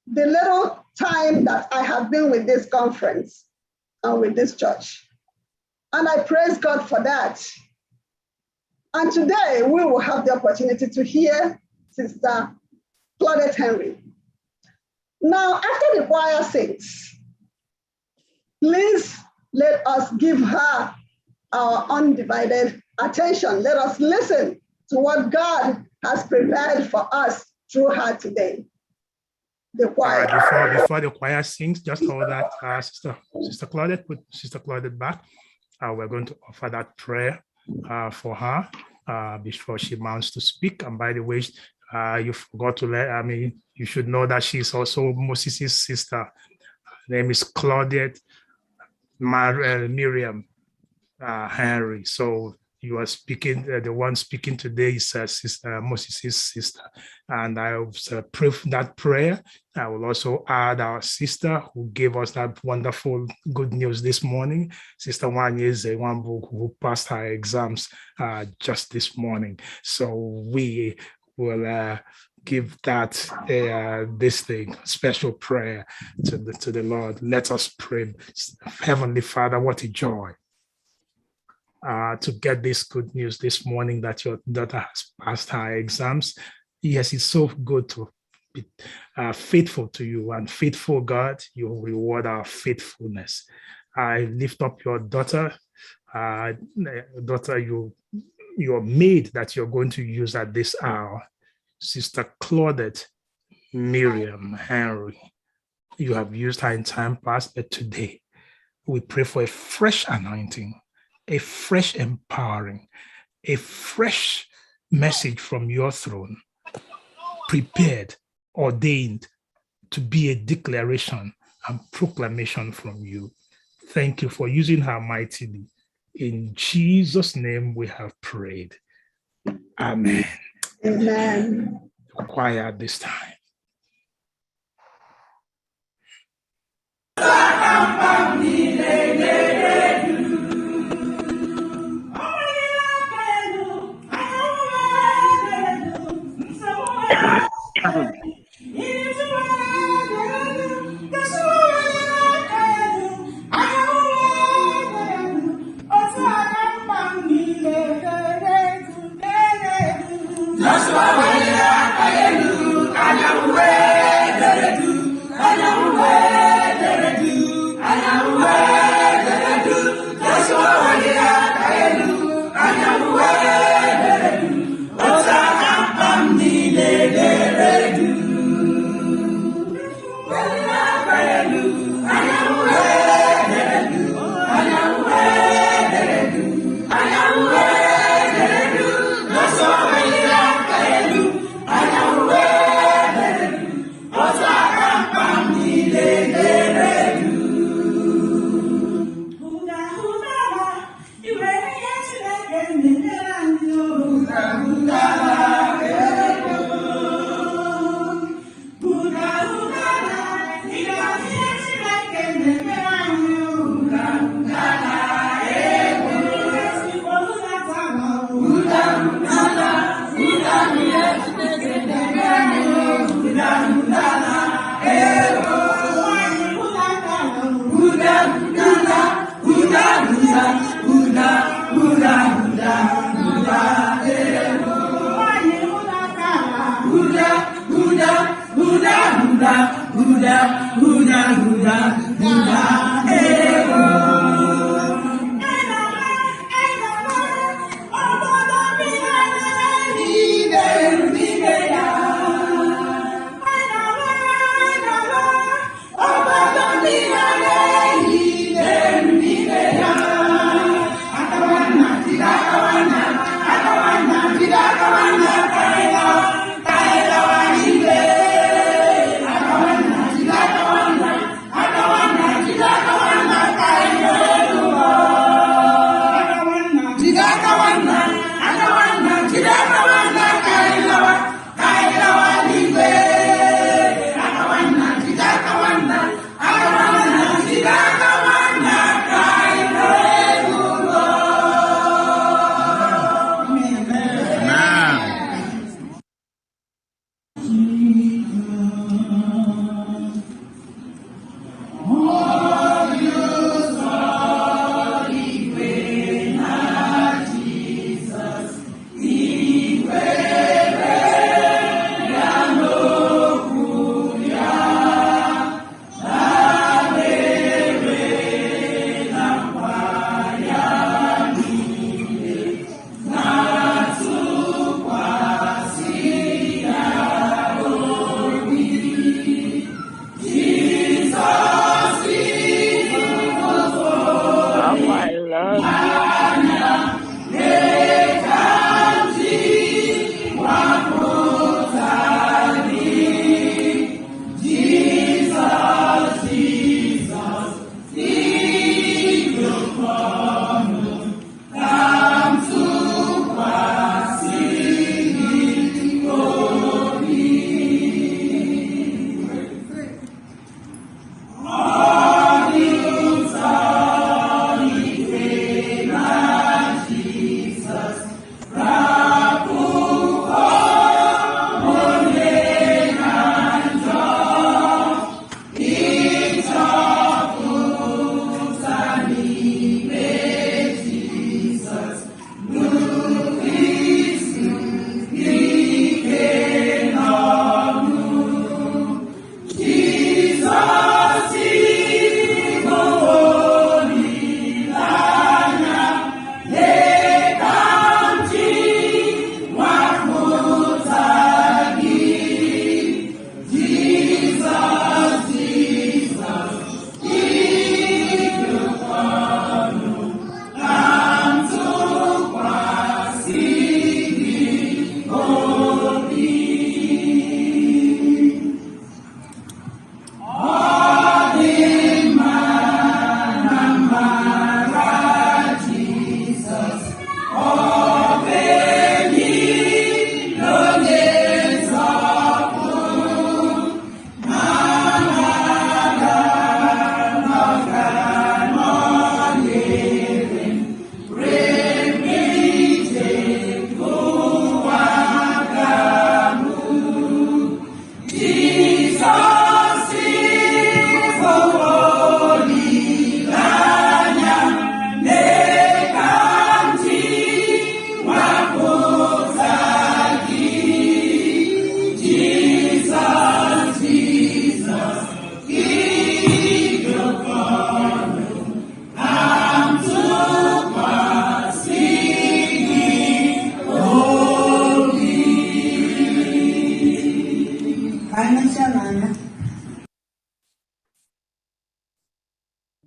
the little time that I have been with this conference and with this church. And I praise God for that. And today we will have the opportunity to hear Sister Claudette Henry. Now, after the choir sings, please let us give her our undivided attention. Let us listen to what God has prepared for us through her today. The choir. Before the choir sings, just hold that, Sister Claudette, put Sister Claudette back. We're going to offer that prayer for her before she mounts to speak. And by the way, you forgot to you should know that she's also Moses' sister. Her name is Claudette Miriam Henry. So you are speaking, the one speaking today is Sister Moses' sister. And I will pray that prayer. I will also add our sister who gave us that wonderful good news this morning, Sister Wanyeze Wambu, who passed her exams just this morning. So we will give that special prayer to the Lord. Let us pray. Heavenly Father, what a joy to get this good news this morning that your daughter has passed her exams. Yes, it's so good to be faithful to you, and faithful God, you reward our faithfulness. I lift up your daughter, your maid that you're going to use at this hour, Sister Claudette Miriam Henry. You have used her in time past, but today we pray for a fresh anointing, a fresh empowering, a fresh message from your throne, prepared, ordained to be a declaration and proclamation from you. Thank you for using her mightily. In Jesus' name we have prayed. Amen. Amen. Choir at this time. I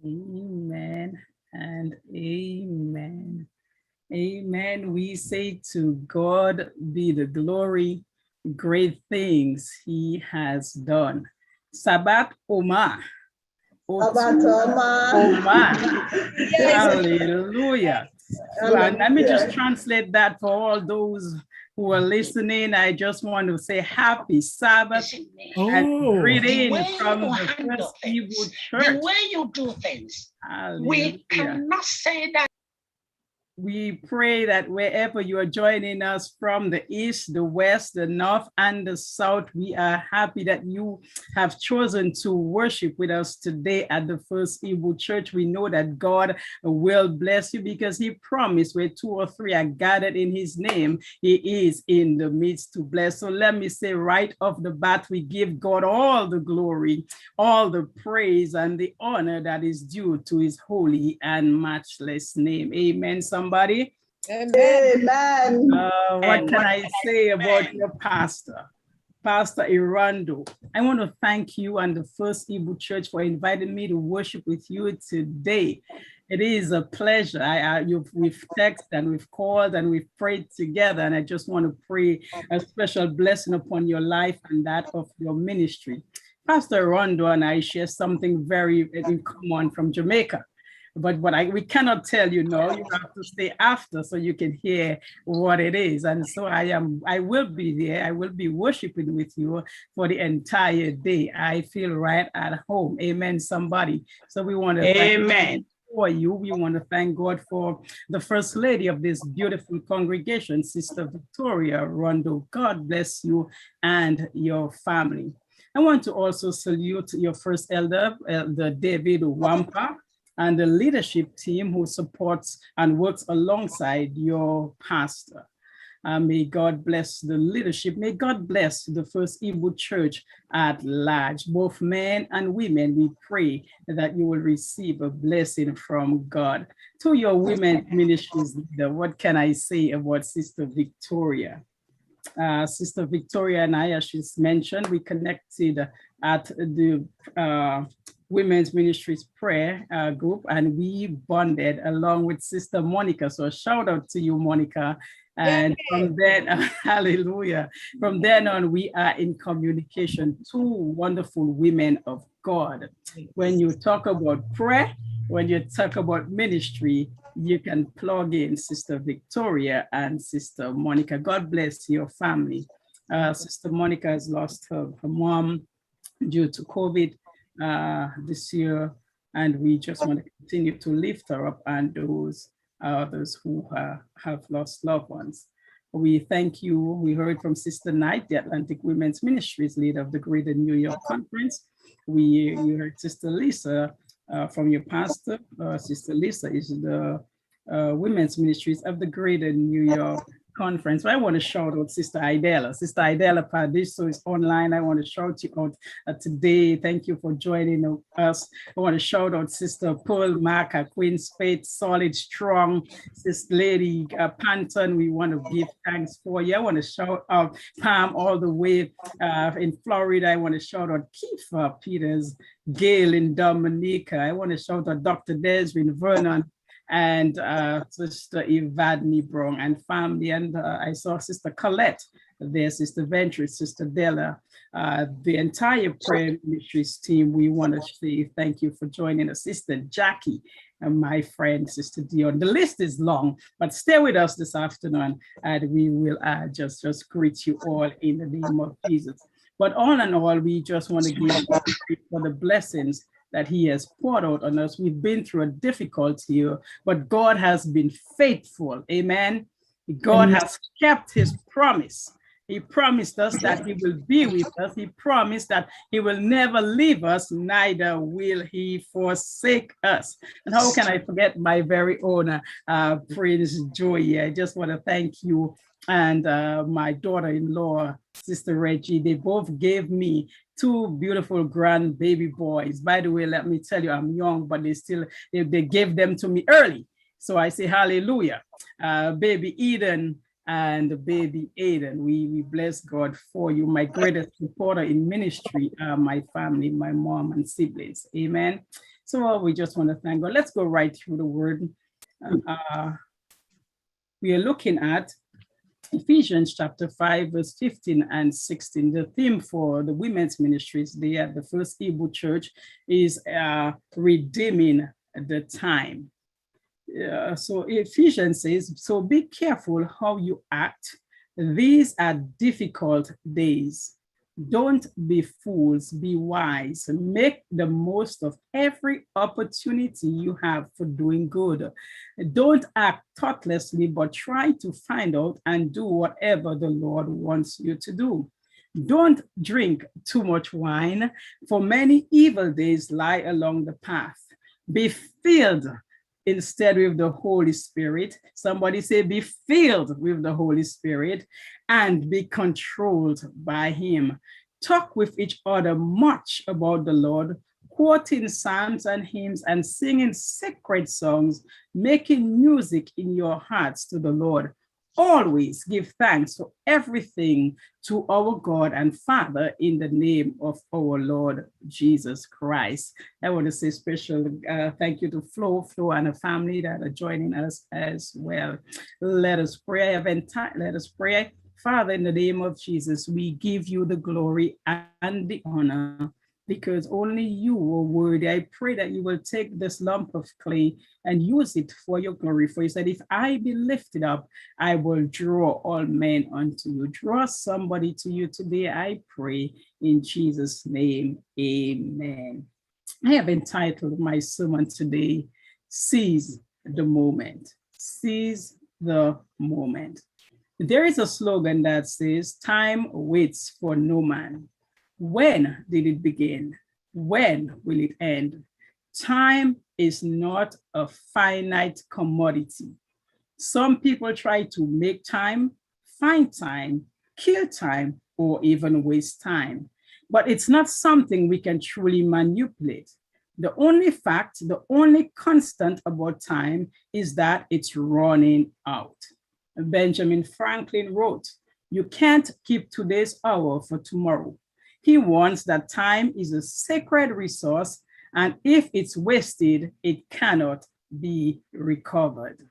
Amen and amen. Amen. We say to God be the glory, great things he has done. Sabbath Oma. Sabbath Oma. Oma. Yes. Hallelujah. So, let me just translate that for all those who are listening. I just want to say happy Sabbath and greeting from the First Hebrew Church. The way you do things, we cannot say that. We pray that wherever you are joining us from, the east, the west, the north, and the south, we are happy that you have chosen to worship with us today at the First Hebrew Church. We know that God will bless you because he promised where 2 or 3 are gathered in his name, he is in the midst to bless. So let me say right off the bat, we give God all the glory, all the praise, and the honor that is due to his holy and matchless name. Amen, somebody. Amen. What can I say about your pastor, Pastor Irando? I want to thank you and the First Hebrew Church for inviting me to worship with you today. It is a pleasure. We've texted and we've called and we've prayed together, and I just want to pray a special blessing upon your life and that of your ministry. Pastor Irando and I share something very in common from Jamaica. But we cannot tell you now. You have to stay after so you can hear what it is. And so I will be there. I will be worshiping with you for the entire day. I feel right at home. Amen, somebody. So we want to thank for you. We want to thank God for the First Lady of this beautiful congregation, Sister Victoria Rondo. God bless you and your family. I want to also salute your First Elder, Elder David Wampa, and the leadership team who supports and works alongside your pastor. May God bless the leadership. May God bless the First Hebrew Church at large, both men and women. We pray that you will receive a blessing from God. To your women ministries leader, what can I say about Sister Victoria? Sister Victoria and I, as she's mentioned, we connected at the Women's Ministries prayer group, and we bonded along with Sister Monica. So a shout out to you, Monica. And from then, hallelujah, from then on, we are in communication. 2 wonderful women of God. When you talk about prayer, when you talk about ministry, you can plug in Sister Victoria and Sister Monica. God bless your family. Sister Monica has lost her mom due to COVID this year, and we just want to continue to lift her up and those others who have lost loved ones. We thank you. We heard from Sister Knight, the Atlantic Women's Ministries leader of the Greater New York Conference. You heard Sister Lisa from your pastor. Sister Lisa is the Women's Ministries of the Greater New York Conference. I want to shout out Sister Idella. Sister Idella Paradiso is online. I want to shout you out today. Thank you for joining us. I want to shout out Sister Pearl Marker, Queen Spade, Solid Strong, Sister Lady Panton. We want to give thanks for you. I want to shout out Pam all the way in Florida. I want to shout out Kiefer Peters, Gail in Dominica. I want to shout out Dr. Desrin Vernon, and Sister Evadne Brong and family. And I saw Sister Colette there, Sister Ventry, Sister Della, the entire prayer ministries team. We want to say thank you for joining us. Sister Jackie and my friend, Sister Dion. The list is long, but stay with us this afternoon and we will just greet you all in the name of Jesus. But all in all, we just want to give you for the blessings that he has poured out on us. We've been through a difficult year, but God has been faithful. Amen. God has kept his promise. He promised us that he will be with us. He promised that he will never leave us, neither will he forsake us. And how can I forget my very own Prince Joy? I just want to thank you and my daughter-in-law, Sister Reggie. They both gave me 2 beautiful grand baby boys. By the way, let me tell you, I'm young, but they gave them to me early. So I say hallelujah. Baby Eden and baby Aiden, we bless God for you. My greatest supporter in ministry, my family, my mom and siblings. Amen. So we just want to thank God. Let's go right through the word. We are looking at Ephesians chapter 5, verse 15 and 16. The theme for the women's ministries there at the First Hebrew Church is redeeming the time. So Ephesians says, so be careful how you act. These are difficult days. Don't be fools, be wise. Make the most of every opportunity you have for doing good. Don't act thoughtlessly, but try to find out and do whatever the Lord wants you to do. Don't drink too much wine, for many evil days lie along the path. Be filled instead with the Holy Spirit. Somebody say, be filled with the Holy Spirit and be controlled by him. Talk with each other much about the Lord, quoting psalms and hymns and singing sacred songs, making music in your hearts to the Lord. Always give thanks for everything to our God and Father in the name of our Lord Jesus Christ. I want to say special thank you to Flo and her family that are joining us as well. Let us pray. Let us pray. Father, in the name of Jesus, we give you the glory and the honor, because only you are worthy. I pray that you will take this lump of clay and use it for your glory. For you said, if I be lifted up, I will draw all men unto you. Draw somebody to you today, I pray, in Jesus' name, amen. I have entitled my sermon today, Seize the Moment. Seize the Moment. There is a slogan that says, time waits for no man. When did it begin? When will it end? Time is not a finite commodity. Some people try to make time, find time, kill time, or even waste time. But it's not something we can truly manipulate. The only fact, the only constant about time is that it's running out. Benjamin Franklin wrote, you can't keep today's hour for tomorrow. He warns that time is a sacred resource, and if it's wasted, it cannot be recovered.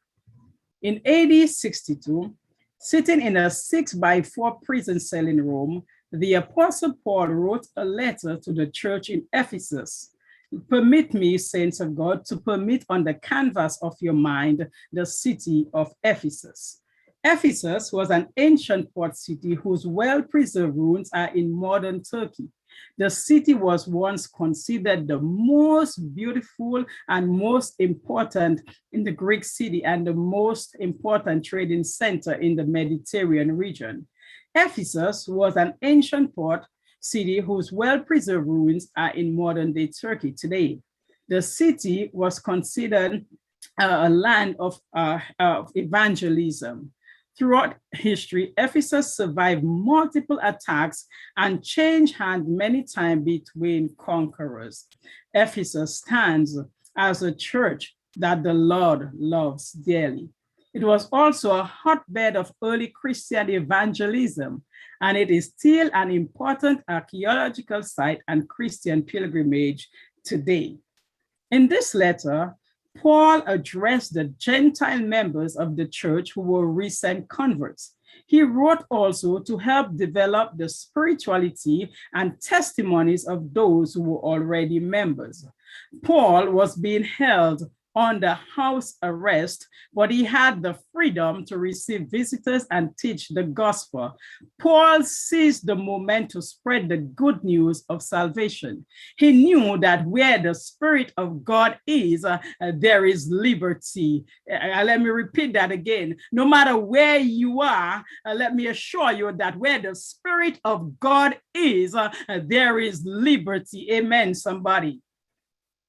In AD 62, sitting in a 6x4 prison cell in Rome, the Apostle Paul wrote a letter to the church in Ephesus. Permit me, saints of God, to permit on the canvas of your mind the city of Ephesus. Ephesus was an ancient port city whose well-preserved ruins are in modern Turkey. The city was once considered the most beautiful and most important in the Greek city and the most important trading center in the Mediterranean region. Ephesus was an ancient port city whose well-preserved ruins are in modern-day Turkey today. The city was considered a land of evangelism. Throughout history, Ephesus survived multiple attacks and changed hands many times between conquerors. Ephesus stands as a church that the Lord loves dearly. It was also a hotbed of early Christian evangelism, and it is still an important archaeological site and Christian pilgrimage today. In this letter, Paul addressed the Gentile members of the church who were recent converts. He wrote also to help develop the spirituality and testimonies of those who were already members. Paul was being held under house arrest, but he had the freedom to receive visitors and teach the gospel. Paul seized the moment to spread the good news of salvation. He knew that where the Spirit of God is, there is liberty. Let me repeat that again. No matter where you are, let me assure you that where the Spirit of God is, there is liberty. Amen, somebody.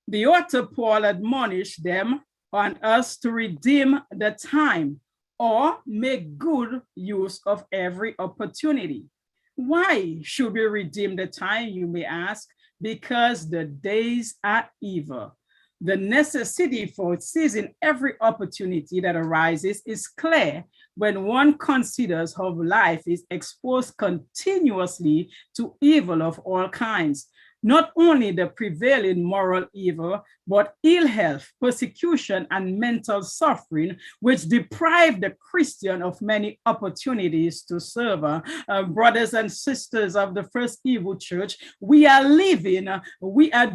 The author Paul admonished them on us to redeem the time or make good use of every opportunity. Why should we redeem the time, you may ask? Because the days are evil. The necessity for seizing every opportunity that arises is clear when one considers how life is exposed continuously to evil of all kinds. not only the prevailing moral evil, but ill health, persecution, and mental suffering, which deprive the Christian of many opportunities to serve. Brothers and sisters of the First Evil Church, we are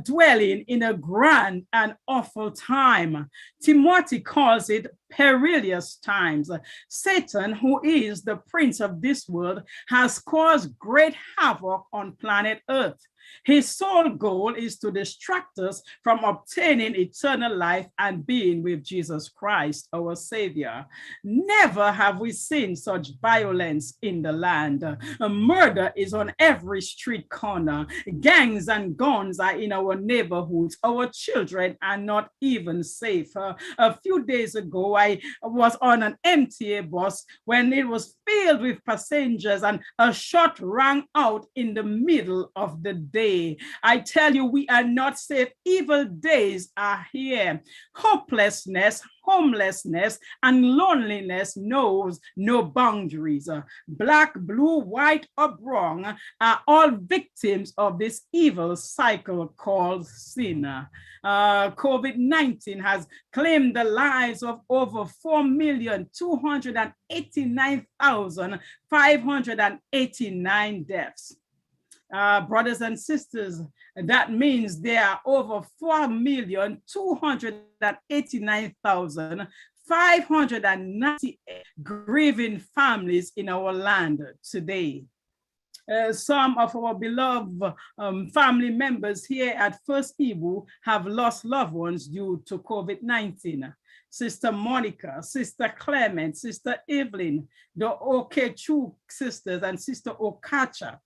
dwelling in a grand and awful time. Timothy calls it perilous times. Satan, who is the prince of this world, has caused great havoc on planet Earth. His sole goal is to distract us from obtaining eternal life and being with Jesus Christ, our Savior. Never have we seen such violence in the land. Murder is on every street corner. Gangs and guns are in our neighborhoods. Our children are not even safe. A few days ago, I was on an MTA bus when it was filled with passengers and a shot rang out in the middle of the day. I tell you, we are not safe. Evil days are here. Hopelessness, homelessness, and loneliness knows no boundaries. Black, blue, white, or brown are all victims of this evil cycle called sin. COVID-19 has claimed the lives of over 4,289,589 deaths. Brothers and sisters, that means there are over 4,289,590 grieving families in our land today. Some of our beloved family members here at First Evil have lost loved ones due to COVID-19. Sister Monica, Sister Clement, Sister Evelyn, the Okechu sisters, and Sister Okacha.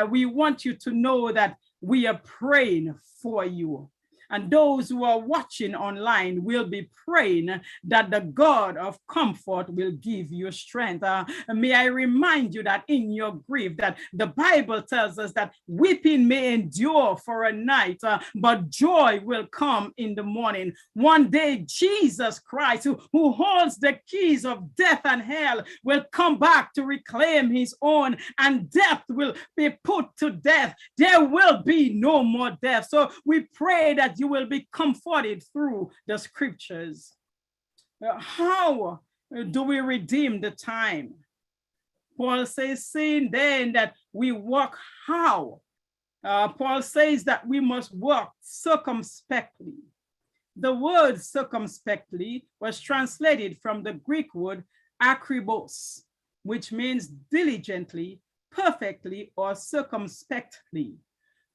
We want you to know that we are praying for you. And those who are watching online will be praying that the God of comfort will give you strength. May I remind you that in your grief, that the Bible tells us that weeping may endure for a night, but joy will come in the morning. One day, Jesus Christ, who holds the keys of death and hell, will come back to reclaim his own, and death will be put to death. There will be no more death. So we pray that you will be comforted through the scriptures. How do we redeem the time? Paul says, seeing then that we walk how? Paul says that we must walk circumspectly. The word circumspectly was translated from the Greek word akribos, which means diligently, perfectly, or circumspectly.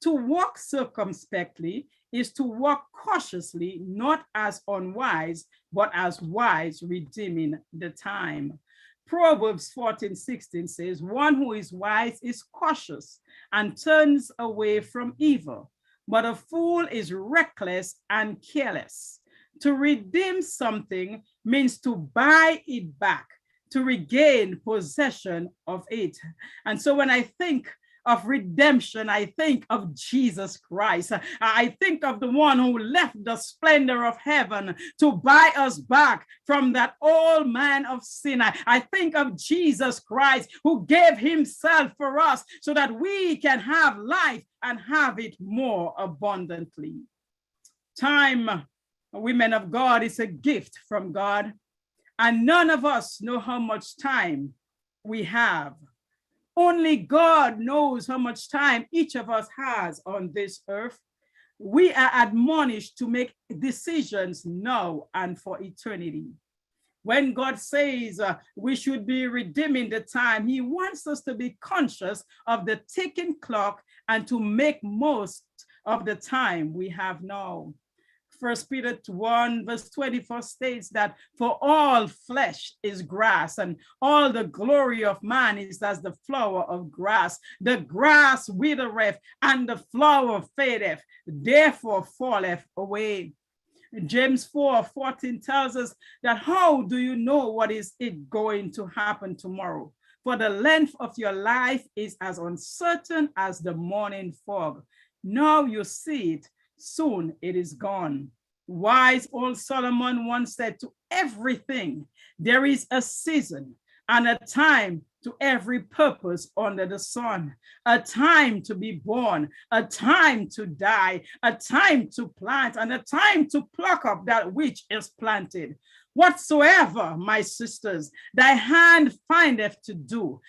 To walk circumspectly is to walk cautiously, not as unwise, but as wise, redeeming the time. Proverbs 14:16 says, one who is wise is cautious and turns away from evil, but a fool is reckless and careless. To redeem something means to buy it back, to regain possession of it. And so when I think of redemption, I think of Jesus Christ. I think of the one who left the splendor of heaven to buy us back from that old man of sin. I think of Jesus Christ who gave himself for us so that we can have life and have it more abundantly. Time, women of God, is a gift from God, and none of us know how much time we have. Only God knows how much time each of us has on this earth. We are admonished to make decisions now and for eternity. When God says we should be redeeming the time, he wants us to be conscious of the ticking clock and to make most of the time we have now. 1 Peter 1 verse 24 states that for all flesh is grass, and all the glory of man is as the flower of grass. The grass withereth, and the flower fadeth, therefore falleth away. James 4:14 tells us that how do you know what is it going to happen tomorrow? For the length of your life is as uncertain as the morning fog. Now you see it, soon it is gone. Wise old Solomon once said, to everything there is a season, and a time to every purpose under the sun, a time to be born, a time to die, a time to plant, and a time to pluck up that which is planted. Whatsoever, my sisters, thy hand findeth to do,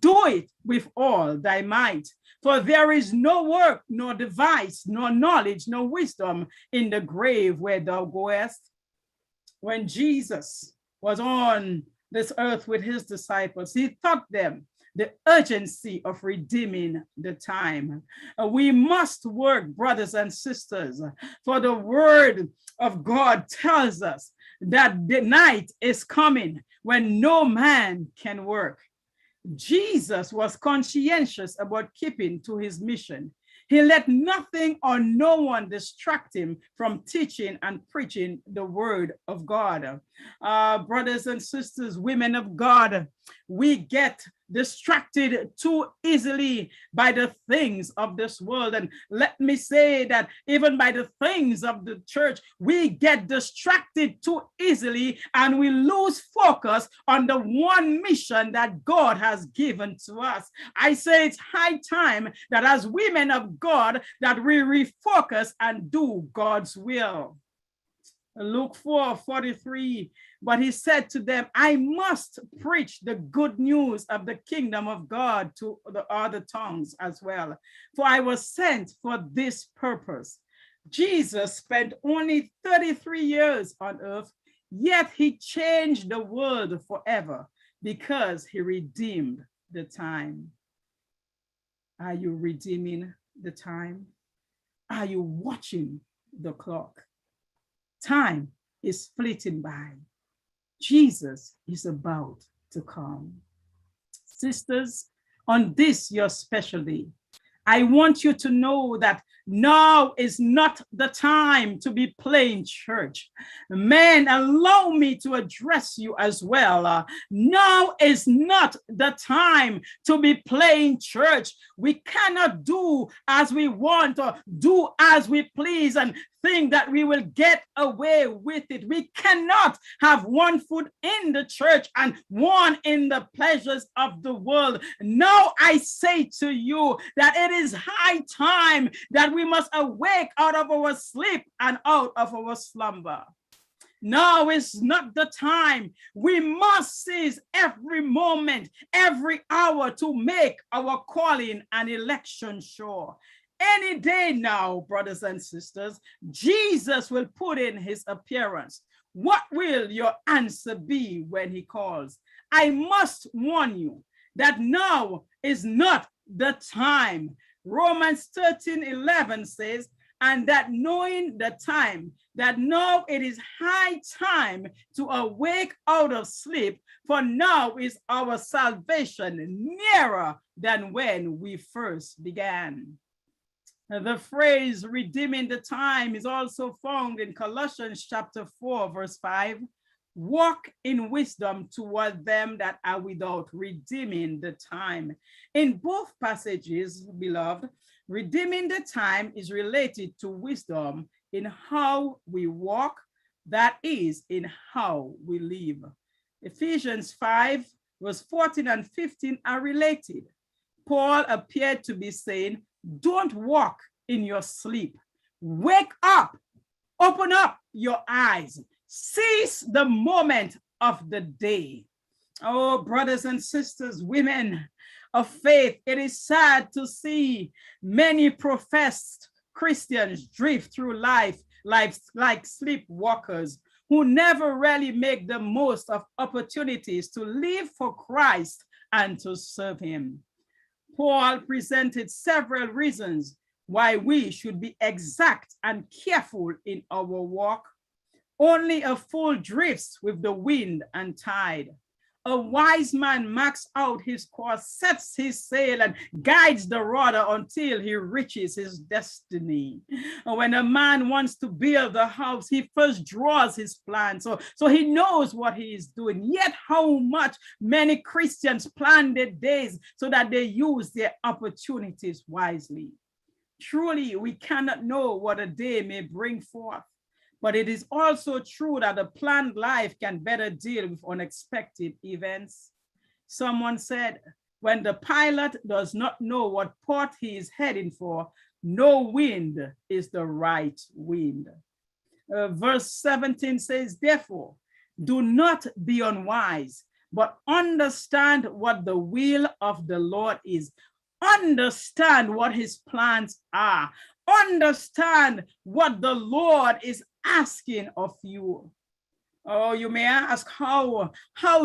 do it with all thy might. For there is no work, nor device, nor knowledge, nor wisdom in the grave where thou goest. When Jesus was on this earth with his disciples, he taught them the urgency of redeeming the time. We must work, brothers and sisters, for the word of God tells us that the night is coming when no man can work. Jesus was conscientious about keeping to his mission. He let nothing or no one distract him from teaching and preaching the word of God. Brothers and sisters, women of God, we get distracted too easily by the things of this world. And let me say that even by the things of the church, we get distracted too easily and we lose focus on the one mission that God has given to us. I say it's high time that as women of God, that we refocus and do God's will. Luke 4:43, but he said to them, I must preach the good news of the kingdom of God to the other tongues as well, for I was sent for this purpose. Jesus spent only 33 years on earth, yet he changed the world forever because he redeemed the time. Are you redeeming the time? Are you watching the clock? Time is flitting by. Jesus is about to come. Sisters, on this your special day, I want you to know that now is not the time to be playing church. Men, allow me to address you as well. Now is not the time to be playing church. We cannot do as we want or do as we please and think that we will get away with it. We cannot have one foot in the church and one in the pleasures of the world. Now I say to you that it is high time that we must awake out of our sleep and out of our slumber. Now is not the time. We must seize every moment, every hour to make our calling and election sure. Any day now, brothers and sisters, Jesus will put in his appearance. What will your answer be when he calls? I must warn you that now is not the time. Romans 13:11 says, and that knowing the time, that now it is high time to awake out of sleep, for now is our salvation nearer than when we first began. The phrase redeeming the time is also found in Colossians chapter 4, verse 5. Walk in wisdom toward them that are without, redeeming the time. In both passages, beloved, redeeming the time is related to wisdom in how we walk, that is, in how we live. Ephesians 5, verse 14 and 15 are related. Paul appeared to be saying, don't walk in your sleep. Wake up, open up your eyes, seize the moment of the day. Oh, brothers and sisters, women of faith, it is sad to see many professed Christians drift through life like sleepwalkers who never really make the most of opportunities to live for Christ and to serve him. Paul presented several reasons why we should be exact and careful in our walk. Only a fool drifts with the wind and tide. A wise man marks out his course, sets his sail, and guides the rudder until he reaches his destiny. When a man wants to build a house, he first draws his plan, so he knows what he is doing. Yet how much many Christians plan their days so that they use their opportunities wisely. Truly, we cannot know what a day may bring forth. But it is also true that a planned life can better deal with unexpected events. Someone said, when the pilot does not know what port he is heading for, no wind is the right wind. Verse 17 says, therefore, do not be unwise, but understand what the will of the Lord is. Understand what his plans are. Understand what the Lord is asking of you. Oh, you may ask, how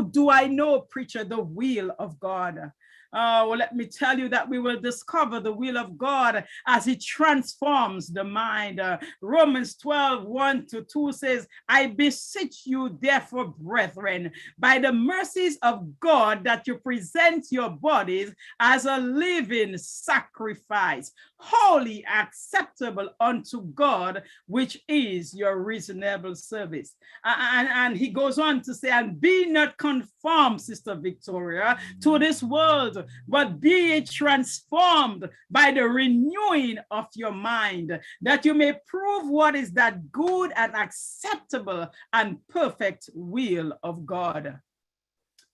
do I know, preacher, the will of God? Well, let me tell you that we will discover the will of God as he transforms the mind. Romans 12, 1-2 says, I beseech you, therefore, brethren, by the mercies of God, that you present your bodies as a living sacrifice, holy, acceptable unto God, which is your reasonable service. And he goes on to say, and be not conformed, Sister Victoria, to this world, but be ye transformed by the renewing of your mind, that you may prove what is that good and acceptable and perfect will of God.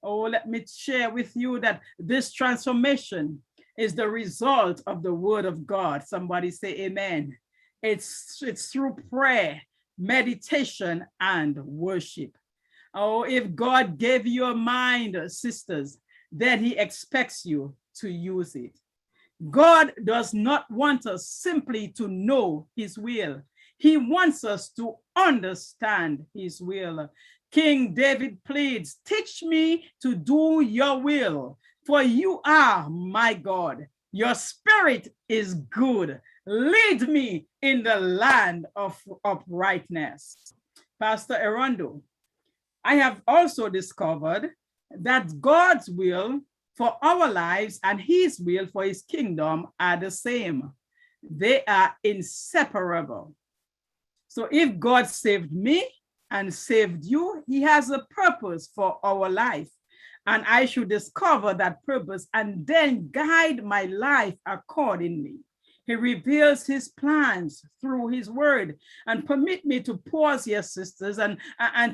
Oh, let me share with you that this transformation is the result of the word of God. Somebody say amen. It's through prayer, meditation, and worship. Oh, if God gave you a mind, sisters, then he expects you to use it. God does not want us simply to know his will. He wants us to understand his will. King David pleads, teach me to do your will, for you are my God. Your spirit is good. Lead me in the land of uprightness. Pastor Erondo, I have also discovered that God's will for our lives and his will for his kingdom are the same. They are inseparable. So if God saved me and saved you, he has a purpose for our life. And I should discover that purpose and then guide my life accordingly. He reveals his plans through his word. And permit me to pause here, sisters, and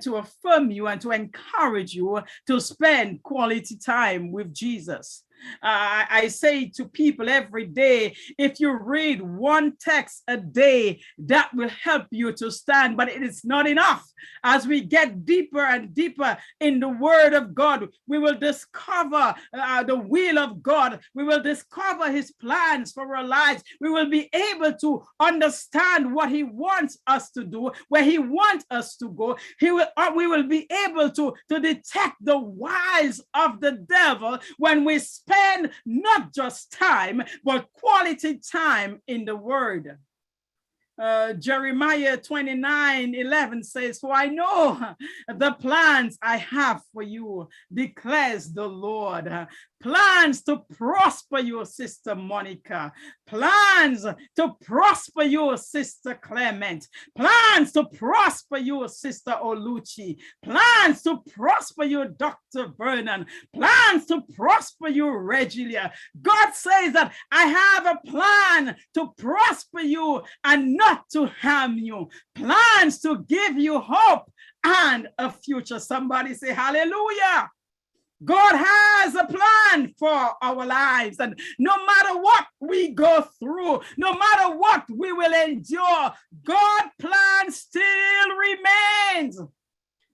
to affirm you and to encourage you to spend quality time with Jesus. I say to people every day, if you read one text a day, that will help you to stand, but it is not enough. As we get deeper and deeper in the word of God, we will discover the will of God. We will discover his plans for our lives. We will be able to understand what he wants us to do, where he wants us to go. We will be able to detect the wiles of the devil when we spend not just time, but quality time in the word. Jeremiah 29:11 says, for I know the plans I have for you, declares the Lord. Plans to prosper you, Sister Monica. Plans to prosper you, Sister Clement. Plans to prosper you, Sister Oluchi. Plans to prosper you, Dr. Vernon. Plans to prosper you, Regilia. God says that I have a plan to prosper you and not to harm you. Plans to give you hope and a future. Somebody say hallelujah. God has a plan for our lives, and no matter what we go through, no matter what we will endure, God's plan still remains,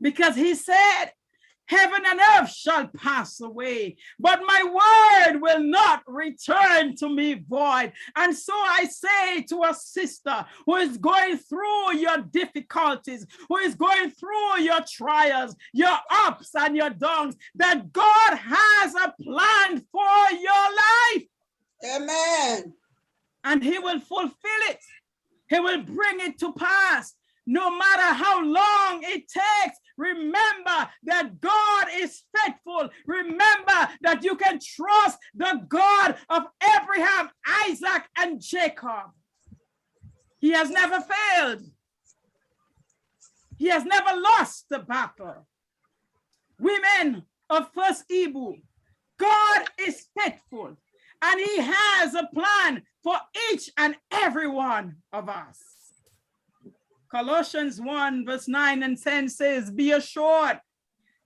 because he said, heaven and earth shall pass away, but my word will not return to me void. And so I say to a sister who is going through your difficulties, who is going through your trials, your ups and your downs, that God has a plan for your life. Amen. And he will fulfill it. He will bring it to pass. No matter how long it takes, remember that God is faithful. Remember that you can trust the God of Abraham, Isaac, and Jacob. He has never failed. He has never lost the battle. Women of First Hebrew, God is faithful, and he has a plan for each and every one of us. Colossians 1 verse 9 and 10 says, be assured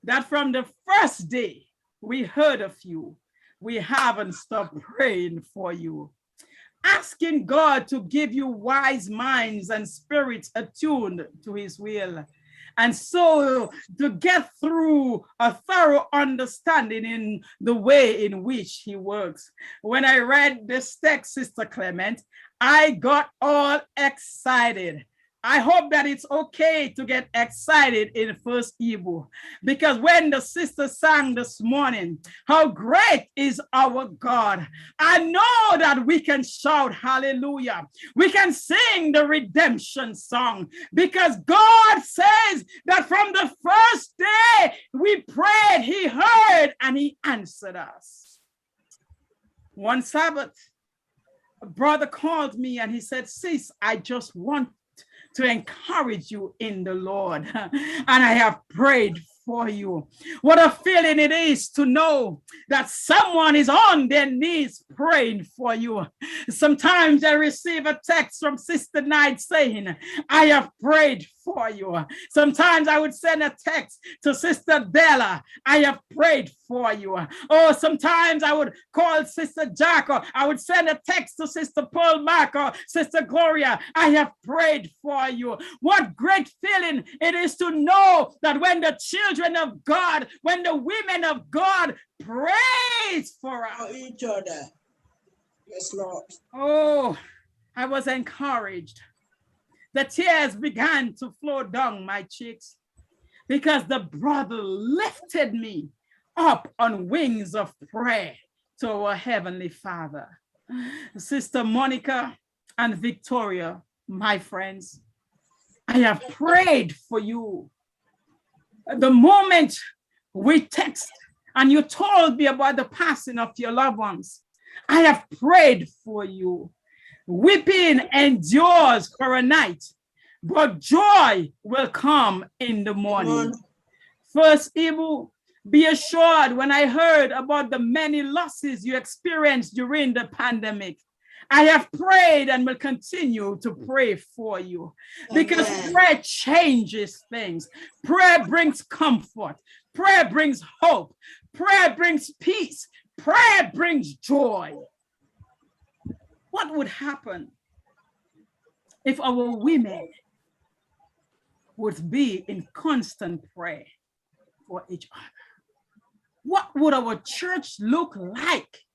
that from the first day we heard of you. We haven't stopped praying for you, asking God to give you wise minds and spirits attuned to his will. And so to get through a thorough understanding in the way in which he works. When I read this text, Sister Clement, I got all excited. I hope that it's okay to get excited in First Hebrew, because when the sister sang this morning, how great is our God, I know that we can shout hallelujah. We can sing the redemption song, because God says that from the first day we prayed, he heard and he answered us. One Sabbath, a brother called me and he said, "Sis, I just want to encourage you in the Lord. And I have prayed for you." What a feeling it is to know that someone is on their knees praying for you. Sometimes I receive a text from Sister Knight saying, "I have prayed for you." Sometimes I would send a text to Sister Della, "I have prayed for you." Or sometimes I would call Sister Jack, or I would send a text to Sister Pearl Mark or Sister Gloria, "I have prayed for you." What great feeling it is to know that when the children of God, when the women of God praise for us, each other. Yes, Lord. Oh, I was encouraged. The tears began to flow down my cheeks because the brother lifted me up on wings of prayer to our Heavenly Father. Sister Monica and Victoria, my friends, I have prayed for you. The moment we text and you told me about the passing of your loved ones, I have prayed for you. Weeping endures for a night, but joy will come in the morning. First Hebrew, be assured, when I heard about the many losses you experienced during the pandemic, I have prayed and will continue to pray for you, because prayer changes things. Prayer brings comfort. Prayer brings hope. Prayer brings peace. Prayer brings joy. What would happen if our women would be in constant prayer for each other? What would our church look like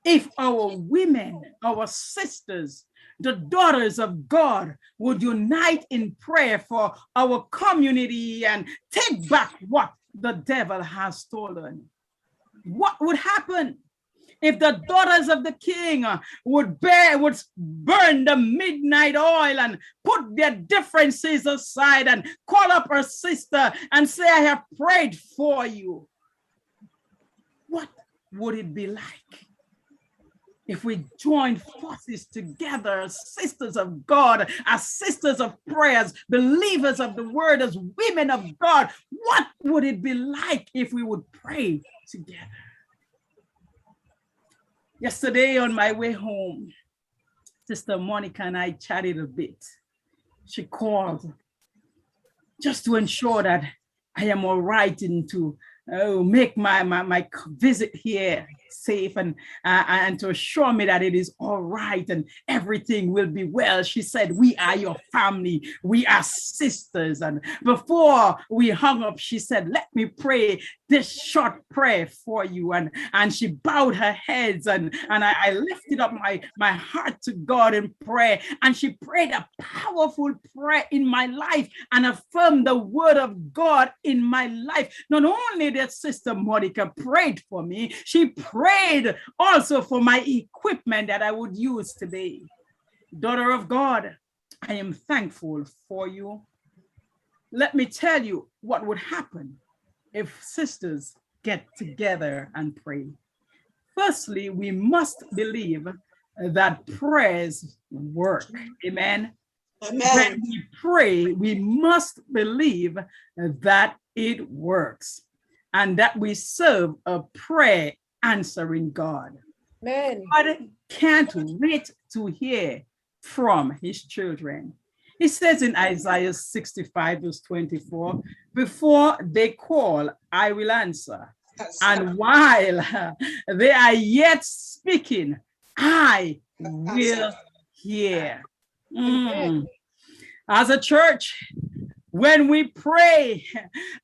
if our women, our sisters, the daughters of God would unite in prayer for our community and take back what the devil has stolen? What would happen if the daughters of the king would burn the midnight oil and put their differences aside and call up her sister and say, "I have prayed for you"? What would it be like if we joined forces together as sisters of God, as sisters of prayers, believers of the word, as women of God? What would it be like if we would pray together? Yesterday on my way home, Sister Monica and I chatted a bit. She called just to ensure that I am all right and to make my visit here safe and to assure me that it is all right and everything will be well. She said, "We are your family. We are sisters." And before we hung up, she said, "Let me pray this short prayer for you." And she bowed her heads and I lifted up my heart to God in prayer. And she prayed a powerful prayer in my life and affirmed the word of God in my life. Not only did Sister Monica prayed for me, she prayed also for my equipment that I would use today. Daughter of God, I am thankful for you. Let me tell you what would happen if sisters get together and pray. Firstly, we must believe that prayers work. Amen. Amen. When we pray, we must believe that it works and that we serve a prayer answering God. Amen. God can't wait to hear from his children. It says in Isaiah 65 verse 24, "Before they call, I will answer. And while they are yet speaking, I will hear. As a church, when we pray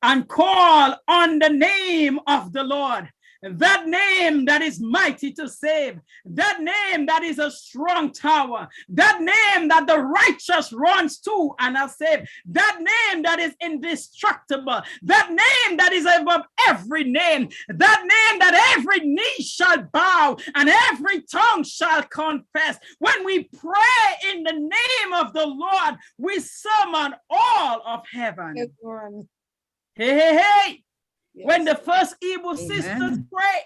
and call on the name of the Lord, that name that is mighty to save, that name that is a strong tower, that name that the righteous runs to and are saved, that name that is indestructible, that name that is above every name, that name that every knee shall bow and every tongue shall confess. When we pray in the name of the Lord, we summon all of heaven. Hey, hey, hey. Yes. When the first Igbo sisters pray,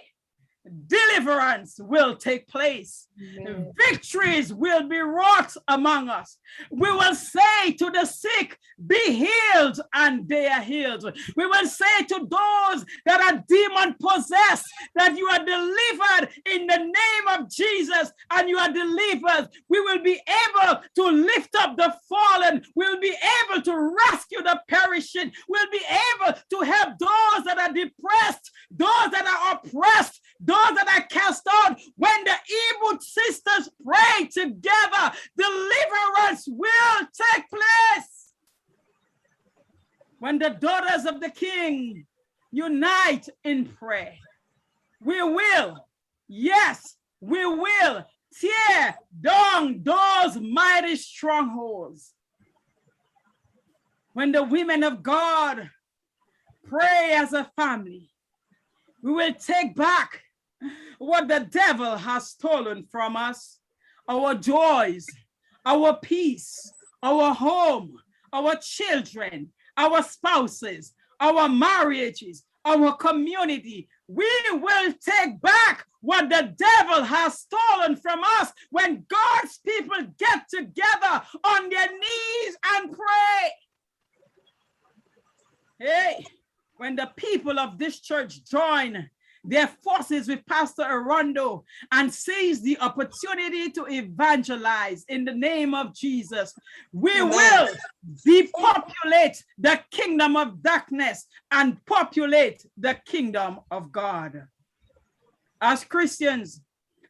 deliverance will take place. Amen. Victories will be wrought among us. We will say to the sick, be healed, and they are healed. We will say to those that are demon possessed that you are delivered in the name of Jesus, and you are delivered. We will be able to lift up the fallen. We'll be able to rescue the perishing. We'll be able to help those that are depressed, those that are oppressed, those that are cast out. When the Igbo sisters pray together, deliverance will take place. When the daughters of the King unite in prayer, we will, yes, we will tear down those mighty strongholds. When the women of God pray as a family, we will take back what the devil has stolen from us: our joys, our peace, our home, our children, our spouses, our marriages, our community. We will take back what the devil has stolen from us when God's people get together on their knees and pray. Hey, when the people of this church join their forces with Pastor Arondo and seize the opportunity to evangelize in the name of Jesus, we will depopulate the kingdom of darkness and populate the kingdom of God. As Christians,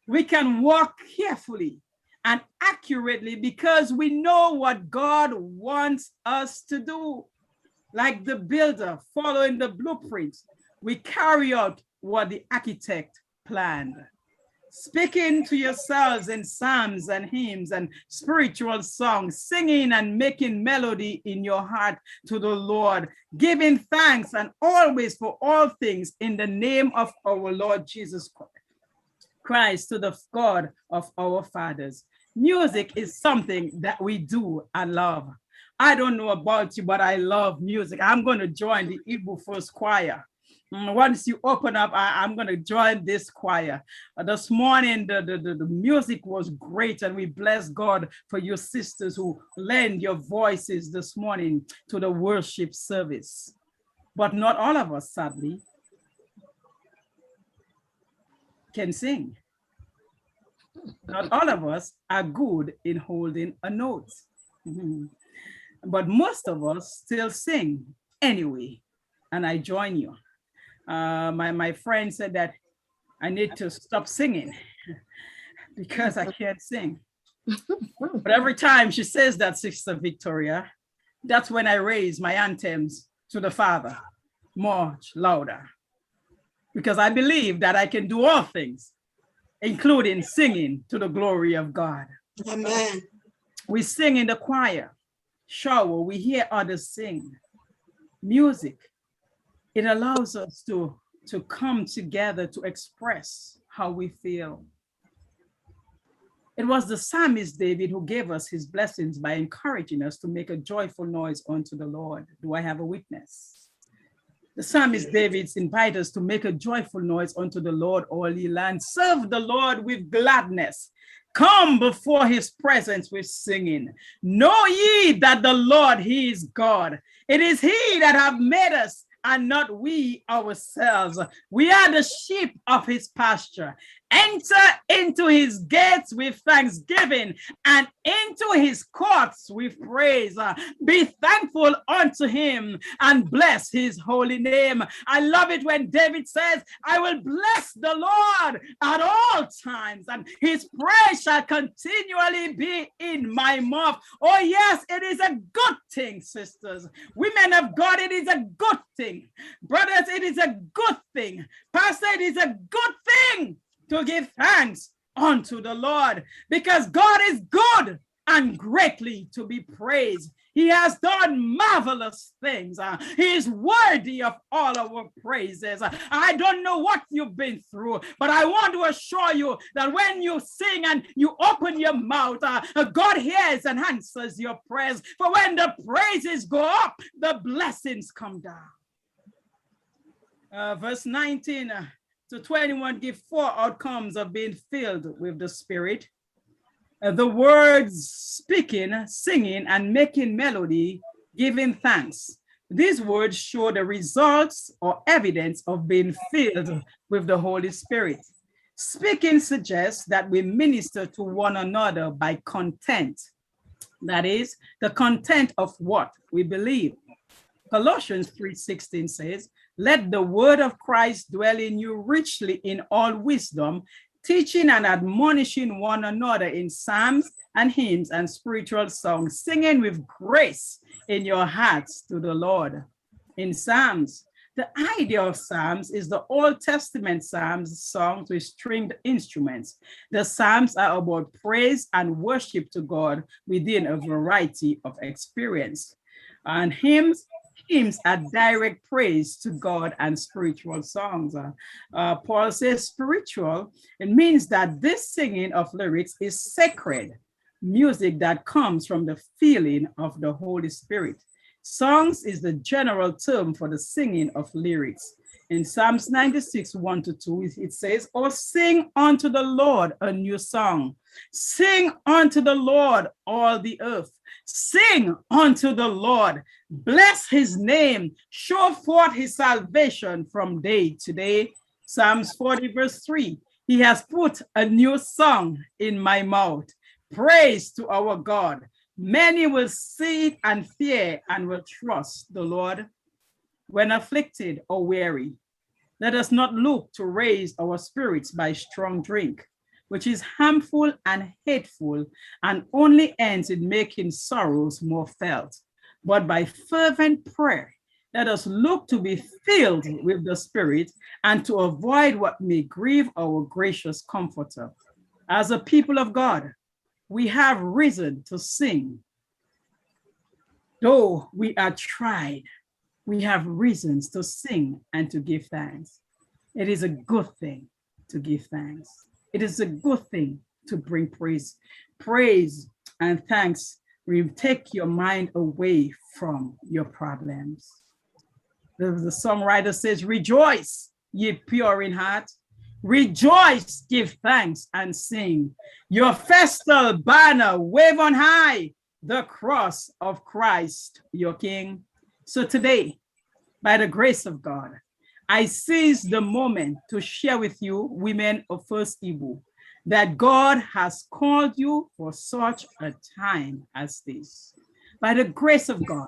we can walk carefully and accurately because we know what God wants us to do. Like the builder following the blueprint, we carry out what the architect planned. Speaking to yourselves in psalms and hymns and spiritual songs, singing and making melody in your heart to the Lord, giving thanks and always for all things in the name of our Lord Jesus Christ, to the God of our fathers. Music is something that we do and love. I don't know about you, but I love music. I'm going to join the Igbo First Choir. Once you open up, I'm going to join this choir. This morning, the music was great, and we bless God for your sisters who lend your voices this morning to the worship service. But not all of us, sadly, can sing. Not all of us are good in holding a note. But most of us still sing anyway, and I join you. My friend said that I need to stop singing because I can't sing. But every time she says that, Sister Victoria, that's when I raise my anthems to the Father much louder, because I believe that I can do all things, including singing to the glory of God. Amen. We sing in the choir, shower, we hear others sing. Music, it allows us to come together to express how we feel. It was the psalmist David who gave us his blessings by encouraging us to make a joyful noise unto the Lord. Do I have a witness? The psalmist David invites us to make a joyful noise unto the Lord, all ye land. Serve the Lord with gladness. Come before his presence with singing. Know ye that the Lord, he is God. It is he that have made us, and not we ourselves. We are the sheep of his pasture. Enter into his gates with thanksgiving and into his courts with praise. Be thankful unto him and bless his holy name. I love it when David says, I will bless the Lord at all times, and his praise shall continually be in my mouth. Oh yes, it is a good thing, sisters. Women of God, it is a good thing. Brothers, it is a good thing. Pastor, it is a good thing to give thanks unto the Lord, because God is good and greatly to be praised. He has done marvelous things. He is worthy of all our praises. I don't know what you've been through, but I want to assure you that when you sing and you open your mouth, God hears and answers your prayers. For when the praises go up, the blessings come down. Verse 19 to 21 give 4 outcomes of being filled with the Spirit. The words speaking, singing, and making melody, giving thanks. These words show the results or evidence of being filled with the Holy Spirit. Speaking suggests that we minister to one another by content. That is, the content of what we believe. Colossians 3:16 says, let the word of Christ dwell in you richly in all wisdom, teaching and admonishing one another in psalms and hymns and spiritual songs, singing with grace in your hearts to the Lord. In Psalms, the idea of Psalms is the Old Testament Psalms, songs with stringed instruments. The Psalms are about praise and worship to God within a variety of experience. And hymns are direct praise to God and spiritual songs. Paul says spiritual, it means that this singing of lyrics is sacred, music that comes from the feeling of the Holy Spirit. Songs is the general term for the singing of lyrics. In Psalms 96, 1-2, it says, oh, sing unto the Lord a new song. Sing unto the Lord all the earth. Sing unto the Lord. Bless his name. Show forth his salvation from day to day. Psalms 40, verse 3. He has put a new song in my mouth. Praise to our God. Many will see it and fear and will trust the Lord. When afflicted or weary, let us not look to raise our spirits by strong drink, which is harmful and hateful and only ends in making sorrows more felt. But by fervent prayer, let us look to be filled with the Spirit and to avoid what may grieve our gracious Comforter. As a people of God, we have reason to sing. Though we are tried, we have reasons to sing and to give thanks. It is a good thing to give thanks. It is a good thing to bring praise. Praise and thanks will take your mind away from your problems. The songwriter says, rejoice, ye pure in heart. Rejoice, give thanks and sing. Your festal banner wave on high, the cross of Christ, your King. So today, by the grace of God, I seize the moment to share with you, women of First Igbo, that God has called you for such a time as this. By the grace of God,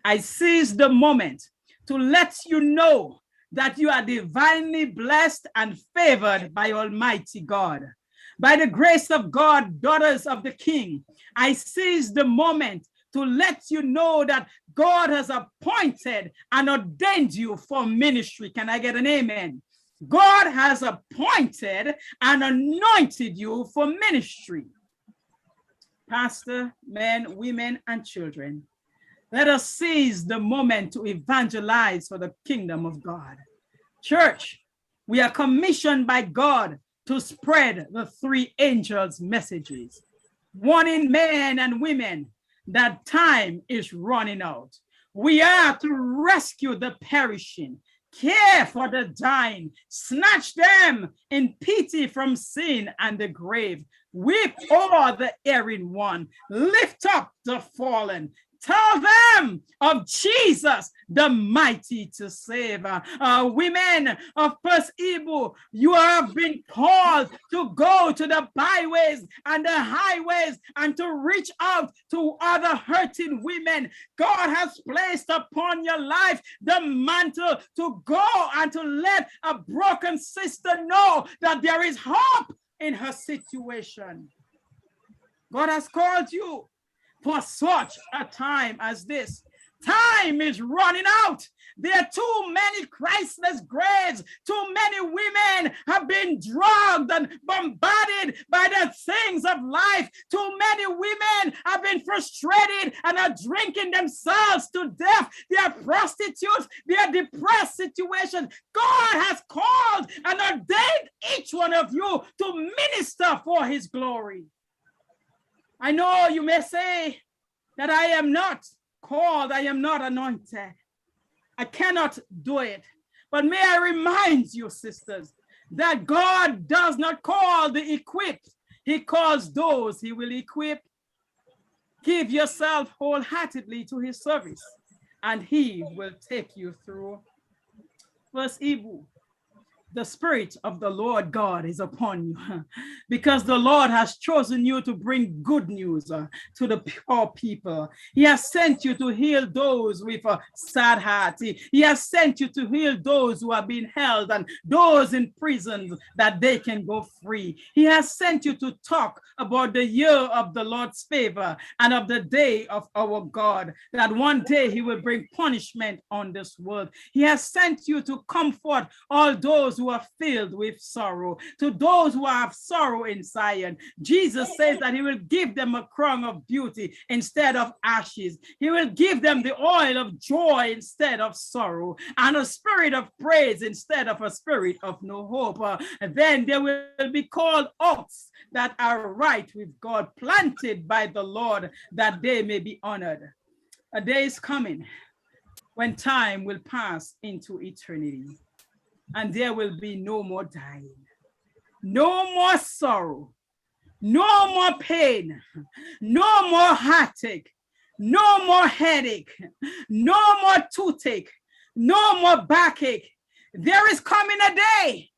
I seize the moment to let you know that you are divinely blessed and favored by Almighty God. By the grace of God, daughters of the King, I seize the moment to let you know that God has appointed and ordained you for ministry. Can I get an amen? God has appointed and anointed you for ministry. Pastor, men, women, and children, let us seize the moment to evangelize for the kingdom of God. Church, we are commissioned by God to spread the three angels' messages, warning men and women that time is running out. We are to rescue the perishing, care for the dying, snatch them in pity from sin and the grave, weep o'er the erring one, lift up the fallen, Tell them of Jesus, the mighty to save. Women of First Hebrew, you have been called to go to the byways and the highways and to reach out to other hurting women. God has placed upon your life the mantle to go and to let a broken sister know that there is hope in her situation. God has called you for such a time as this. Time is running out. There are too many Christless graves. Too many women have been drugged and bombarded by the things of life. Too many women have been frustrated and are drinking themselves to death. They are prostitutes. They are depressed situations. God has called and ordained each one of you to minister for his glory. I know you may say that I am not called, I am not anointed. I cannot do it. But may I remind you, sisters, that God does not call the equipped. He calls those he will equip. Give yourself wholeheartedly to his service, and he will take you through. Verse Hebrew. The Spirit of the Lord God is upon you because the Lord has chosen you to bring good news to the poor people. He has sent you to heal those with a sad heart. He has sent you to heal those who have been held and those in prisons that they can go free. He has sent you to talk about the year of the Lord's favor and of the day of our God, that one day he will bring punishment on this world. He has sent you to comfort all those who are filled with sorrow, to those who have sorrow in Zion. Jesus says that he will give them a crown of beauty instead of ashes. He will give them the oil of joy instead of sorrow, and a spirit of praise instead of a spirit of no hope. And then they will be called oaks that are right with God, planted by the Lord, that they may be honored. A day is coming when time will pass into eternity, and there will be no more dying, no more sorrow, no more pain, no more heartache, no more headache, no more toothache, no more backache. There is coming a day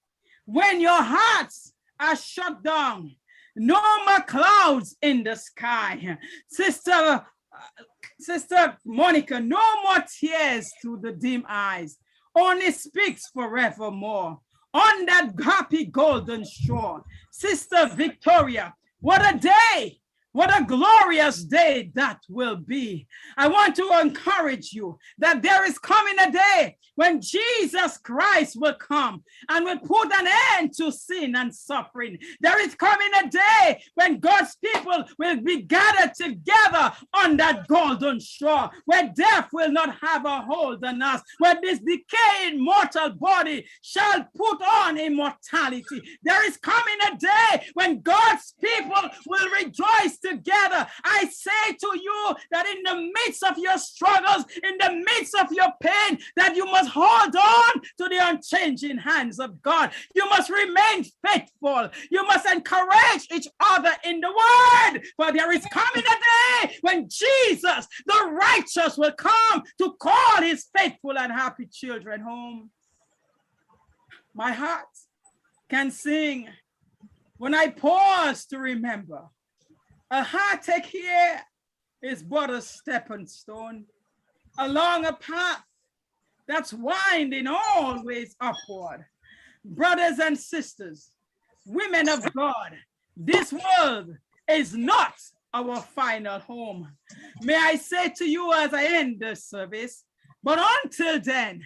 when your hearts are shut down, no more clouds in the sky. Sister Monica, no more tears through the dim eyes. Only speaks forevermore on that happy golden shore. Sister Victoria, what a day, what a glorious day that will be. I want to encourage you that there is coming a day when Jesus Christ will come and will put an end to sin and suffering. There is coming a day when God's people will be gathered together on that golden shore, where death will not have a hold on us, where this decaying mortal body shall put on immortality. There is coming a day when God's people will rejoice together. I say to you that in the midst of your struggles, in the midst of your pain, that you must hold on to the unchanging hands of God. You must remain faithful. You must encourage each other in the word. For there is coming a day when Jesus, the righteous, will come to call his faithful and happy children home. My heart can sing when I pause to remember. A heartache here is but a stepping stone along a path that's winding always upward. Brothers and sisters, women of God, this world is not our final home. May I say to you as I end this service, but until then,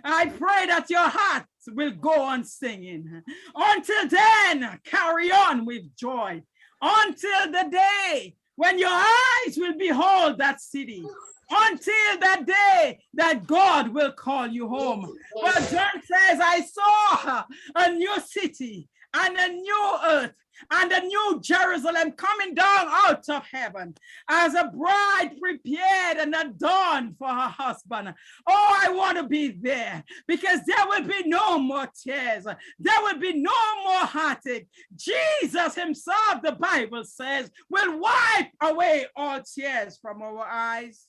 I pray that your hearts will go on singing. Until then, carry on with joy. Until the day when your eyes will behold that city. Until that day that God will call you home. But John says, I saw a new city and a new earth and a new Jerusalem coming down out of heaven as a bride prepared and adorned for her husband. Oh, I want to be there because there will be no more tears. There will be no more heartache. Jesus himself, the Bible says, will wipe away all tears from our eyes.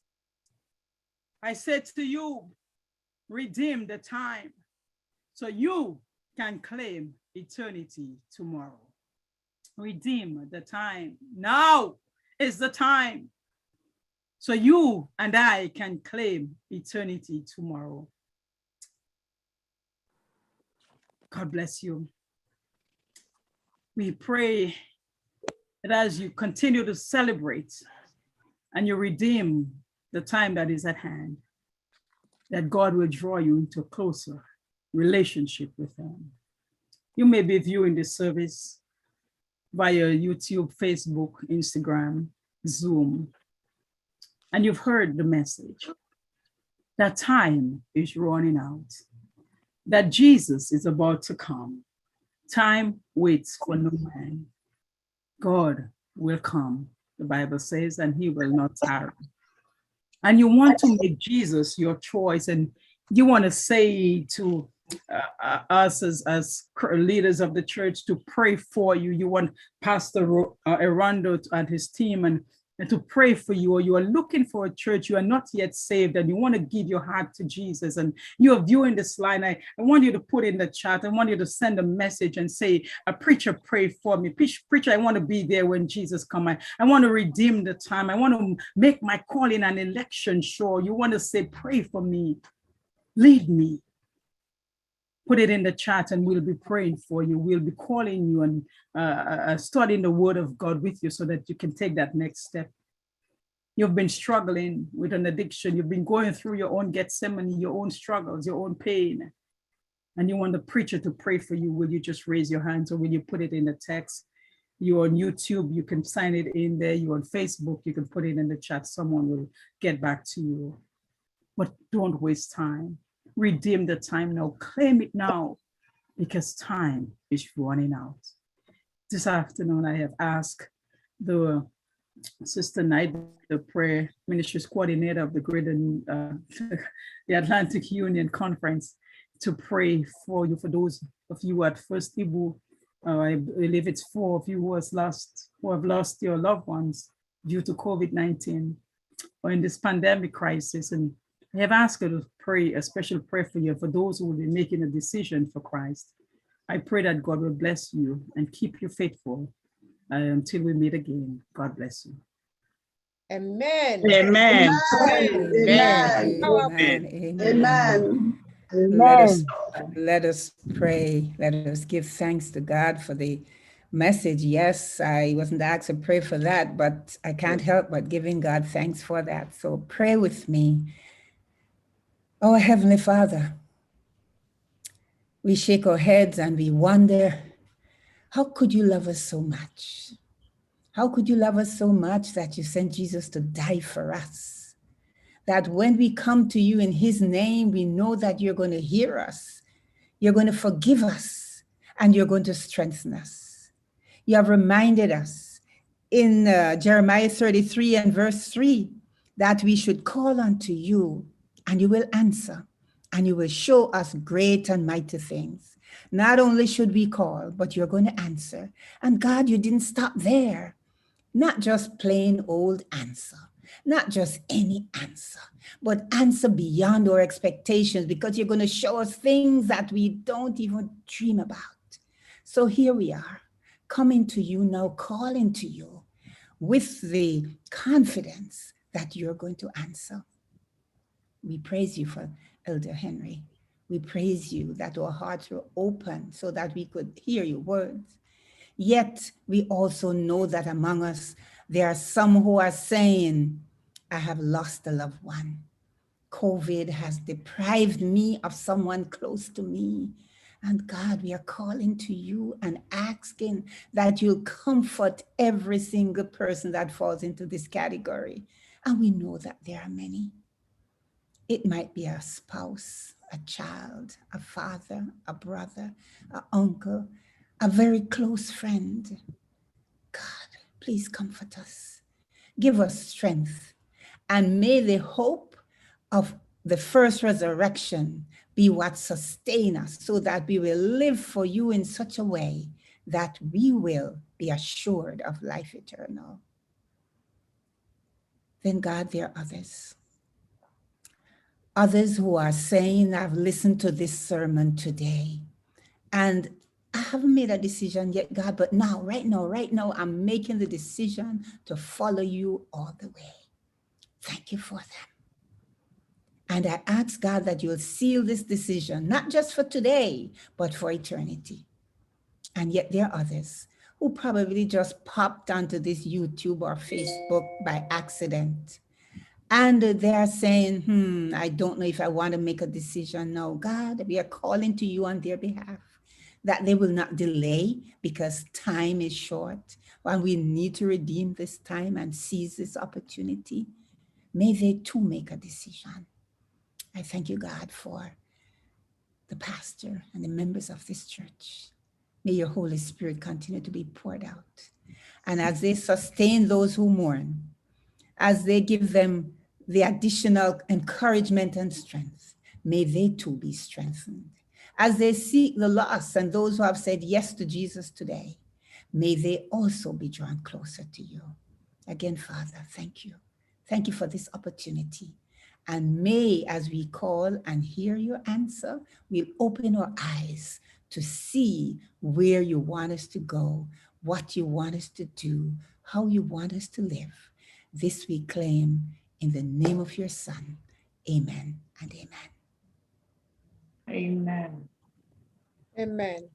I said to you, redeem the time so you can claim eternity tomorrow. Redeem the time. Now is the time so you and I can claim eternity tomorrow. God bless you. We pray that as you continue to celebrate and you redeem the time that is at hand, that God will draw you into a closer relationship with Him. You may be viewing this service via YouTube, Facebook, Instagram, Zoom, and you've heard the message that time is running out, that Jesus is about to come. Time waits for no man. God will come, the Bible says, and He will not tarry. And you want to make Jesus your choice, and you want to say to us as leaders of the church to pray for you. You want Pastor Erando and his team and to pray for you, or you are looking for a church, you are not yet saved, and you want to give your heart to Jesus, and you are viewing this line. I want you to put in the chat. I want you to send a message and say, a preacher, pray for me. Preacher, I want to be there when Jesus comes. I want to redeem the time. I want to make my calling and election sure. You want to say, pray for me, lead me. Put it in the chat and we'll be praying for you. We'll be calling you and studying the word of God with you so that you can take that next step. You've been struggling with an addiction. You've been going through your own Gethsemane, your own struggles, your own pain. And you want the preacher to pray for you. Will you just raise your hands, or will you put it in the text? You're on YouTube, you can sign it in there. You're on Facebook, you can put it in the chat. Someone will get back to you. But don't waste time. Redeem the time now. Claim it now, because time is running out. This afternoon, I have asked the Sister Knight, the prayer ministries coordinator of the Greater the Atlantic Union Conference, to pray for you. For those of you at First Ibu, I believe it's 4 of you who have lost your loved ones due to COVID-19 or in this pandemic crisis. And I have asked her to pray a special prayer for you, for those who will be making a decision for Christ. I pray that God will bless you and keep you faithful until we meet again. God bless you. Amen. Amen. Amen. Amen. Amen. Let us pray. Let us give thanks to God for the message. Yes, I wasn't asked to pray for that, but I can't help but giving God thanks for that. So pray with me. Oh, Heavenly Father, we shake our heads and we wonder, how could you love us so much? How could you love us so much that you sent Jesus to die for us? That when we come to you in His name, we know that you're going to hear us, you're going to forgive us, and you're going to strengthen us. You have reminded us in Jeremiah 33 and verse 3 that we should call unto you and you will answer and you will show us great and mighty things. Not only should we call, but you're going to answer. And God, you didn't stop there. Not just plain old answer, not just any answer, but answer beyond our expectations, because you're going to show us things that we don't even dream about. So here we are, coming to you now, calling to you with the confidence that you're going to answer. We praise you for Elder Henry. We praise you that our hearts were open so that we could hear your words. Yet we also know that among us, there are some who are saying, I have lost a loved one. COVID has deprived me of someone close to me. And God, we are calling to you and asking that you'll comfort every single person that falls into this category. And we know that there are many. It might be a spouse, a child, a father, a brother, an uncle, a very close friend. God, please comfort us. Give us strength. And may the hope of the first resurrection be what sustains us, so that we will live for you in such a way that we will be assured of life eternal. Then God, there are others Others who are saying, I've listened to this sermon today and I haven't made a decision yet, God, but now, right now, I'm making the decision to follow you all the way. Thank you for them. And I ask God that you'll seal this decision, not just for today, but for eternity. And yet there are others who probably just popped onto this YouTube or Facebook by accident. And they're saying, I don't know if I want to make a decision now. God, we are calling to you on their behalf that they will not delay because time is short and we need to redeem this time and seize this opportunity. May they too make a decision. I thank you, God, for the pastor and the members of this church. May your Holy Spirit continue to be poured out. And as they sustain those who mourn, as they give them the additional encouragement and strength, may they too be strengthened. As they seek the lost and those who have said yes to Jesus today, may they also be drawn closer to you. Again, Father, thank you. Thank you for this opportunity. And may, as we call and hear your answer, we'll open our eyes to see where you want us to go, what you want us to do, how you want us to live. This we claim in the name of your Son. Amen and amen. Amen. Amen.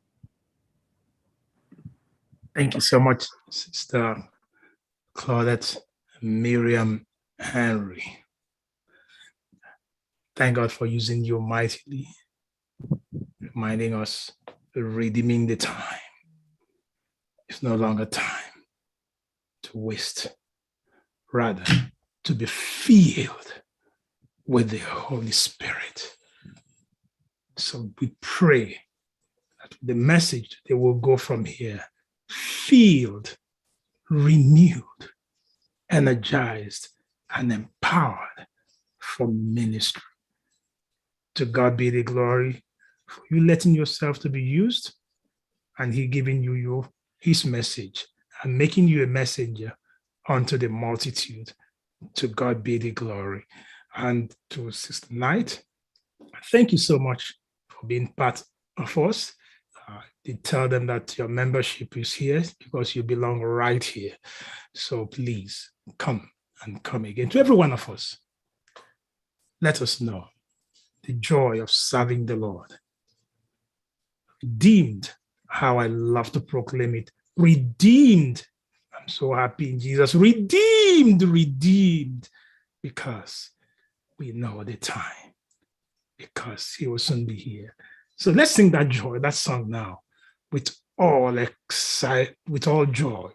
Thank you so much, Sister Claudette Miriam Henry. Thank God for using you mightily, reminding us, redeeming the time. It's no longer time to waste, rather to be filled with the Holy Spirit. So we pray that the message that will go from here, filled, renewed, energized, and empowered for ministry. To God be the glory for you letting yourself to be used and he giving you his message and making you a messenger unto the multitude. To God be the glory. And to Sister Knight, thank you so much for being part of us. Did tell them that your membership is here because you belong right here. So please come and come again. To every one of us, let us know the joy of serving the Lord. Redeemed, how I love to proclaim it. Redeemed. I'm so happy in Jesus. Redeemed, because we know the time, because he will soon be here. So let's sing that joy, that song now, with all joy.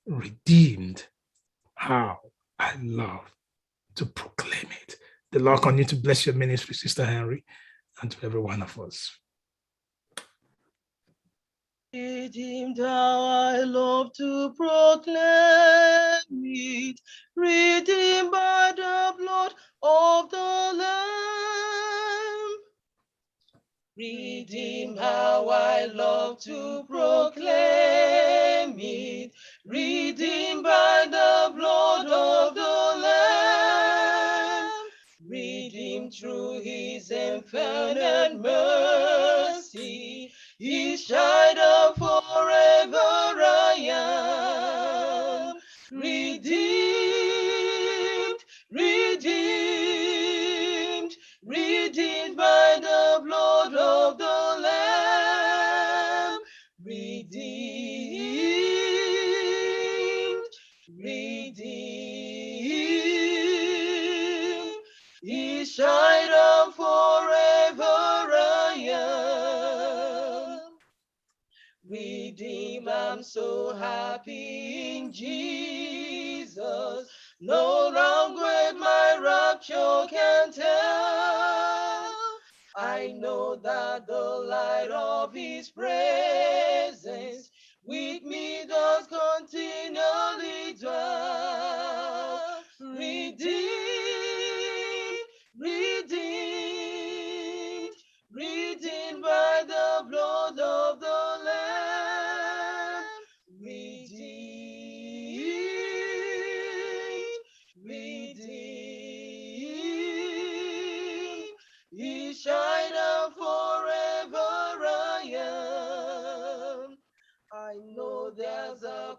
Redeemed, how I love to proclaim it. The Lord continue to bless your ministry, Sister Henry, and to every one of us. Redeemed, how I love to proclaim it, redeemed by the blood of the Lamb. Redeemed, how I love to proclaim it, redeemed by the blood of the Lamb. Redeemed through his infinite mercy, his child forever I am. Redeemed, redeemed, redeemed by the blood of the Lamb. Redeemed, redeemed, his child forever I am. Redeemed, I'm so happy in Jesus. No language my rapture can tell. I know that the light of his presence with me does continually dwell. Redeemed, redeemed, redeemed by the blood of the Lamb. Redeemed, redeemed,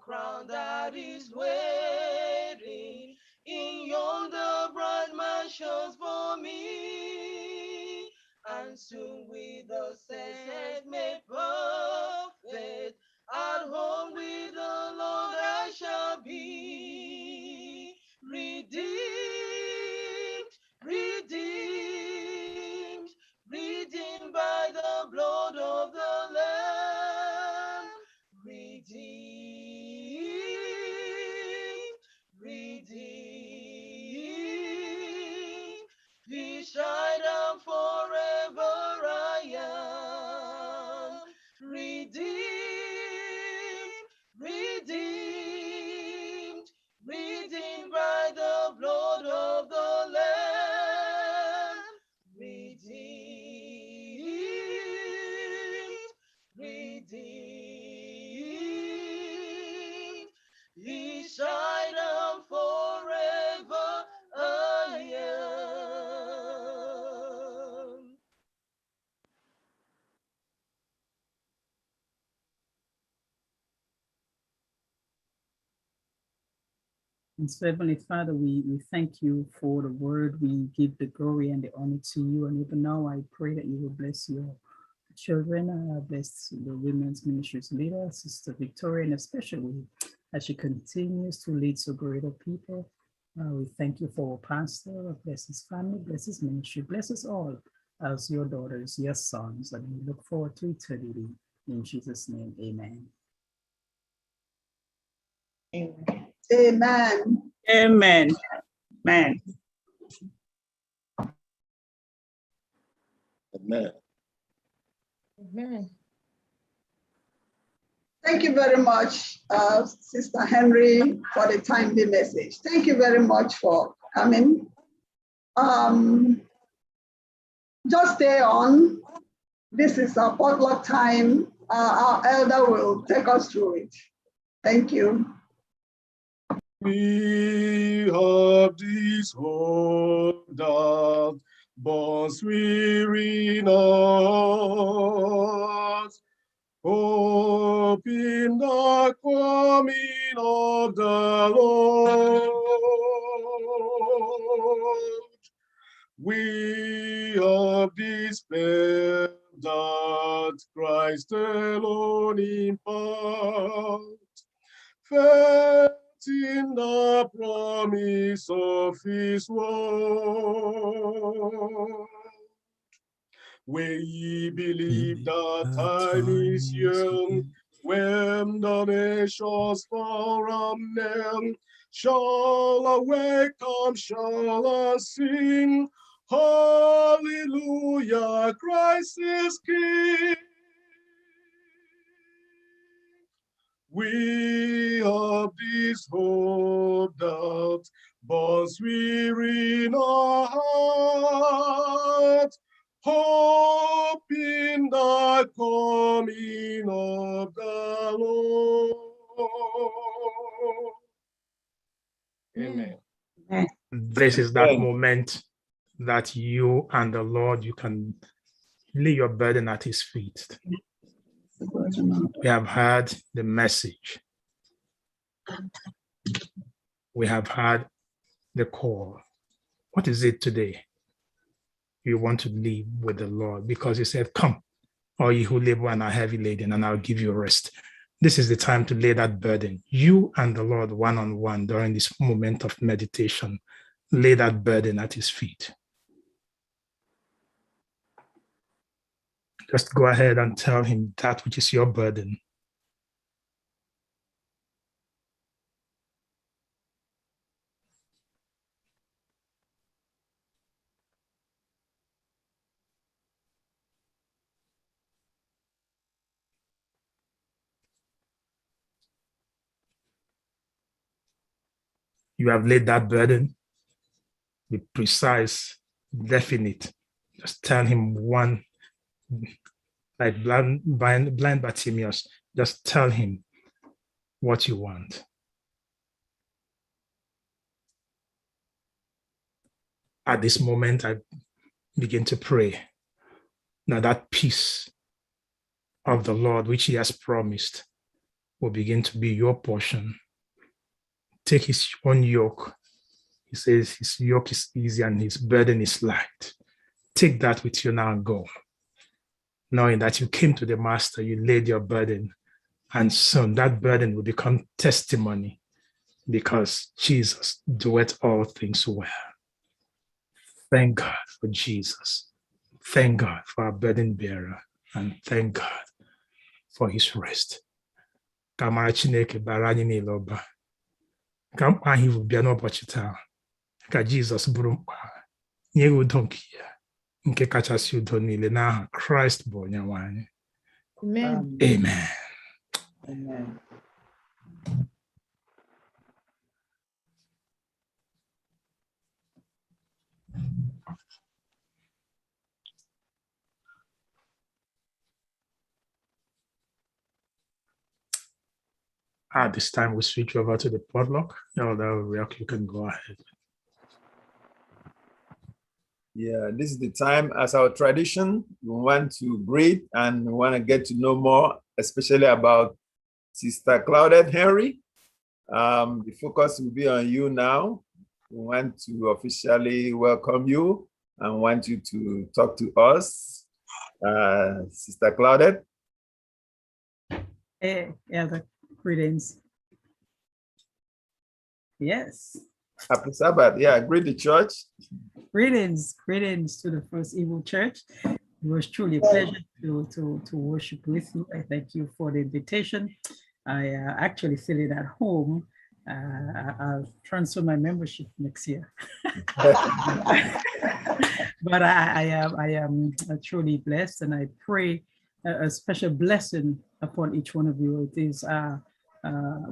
crown that is waiting in yonder bright mansions for me. And soon with the saints made perfect, at home with the Lord I shall be. Redeemed, redeemed, redeemed by the blood of the Lamb. Redeemed, redeemed, beside and forever I am. Redeemed, redeemed, redeemed by the blood of the Lamb. Redeemed, redeemed, beside and forever I am. And so, Heavenly Father, we thank you for the word. We give the glory and the honor to you. And even now, I pray that you will bless your children, bless the Women's Ministries leader, Sister Victoria, and especially as she continues to lead so greater people. We thank you for our pastor. Bless his family, bless his ministry, bless us all as your daughters, your sons, and we look forward to eternity. In Jesus' name, amen. Amen. Amen. Amen. Amen. Amen. Thank you very much, Sister Henry, for the timely message. Thank you very much for coming. Just stay on. This is our potluck time. Our elder will take us through it. Thank you. We have this hope that bonds weary us, hope in the coming of the Lord. We have this faith that Christ alone imparts, faith in the promise of his word. We believe that time is young, when the nations far and near shall awake and shall sing, hallelujah, Christ is King. We have this hope that burns within our heart, hope in the coming of the Lord. Amen. This is that moment that you and the Lord, you can lay your burden at his feet. We have heard the message. We have heard the call. What is it today? You want to live with the Lord because he said, come, all you who labor and are heavy laden, and I'll give you rest. This is the time to lay that burden. You and the Lord one-on-one during this moment of meditation. Lay that burden at his feet. Just go ahead and tell him that which is your burden. You have laid that burden. Be precise, definite. Just tell him one, like blind Bartimaeus, just tell him what you want. At this moment, I begin to pray. Now that peace of the Lord, which he has promised, will begin to be your portion. Take his own yoke. He says his yoke is easy and his burden is light. Take that with you now and go. Knowing that you came to the master, you laid your burden, and soon that burden will become testimony because Jesus doeth all things well. Thank God for Jesus. Thank God for our burden bearer, and thank God for his rest. Ka amara Chineke bara anyị niile ụba. Ka mkpa anyị bụ bịa n'ụbọchị taa. Ka Jizọs bụrụ mkpa nye udo nke ya, nke kachasị udo niile n'aha Kraịst bụ Onyenwe anyị. Amen. Amen. Amen. At this time, we switch over to the potluck. Elder Riak, you can go ahead. Yeah, this is the time, as our tradition, we want to greet and we want to get to know more, especially about Sister Claudette Henry. The focus will be on you now. We want to officially welcome you and want you to talk to us. Sister Claudette. Hey, Elder, greetings. Yes. Happy Sabbath. Yeah, greet the church. Greetings to the First Evil Church. It was truly a pleasure to worship with you. I thank you for the invitation. I actually feel it at home. I'll transfer my membership next year. But I am truly blessed, and I pray a special blessing upon each one of you. It is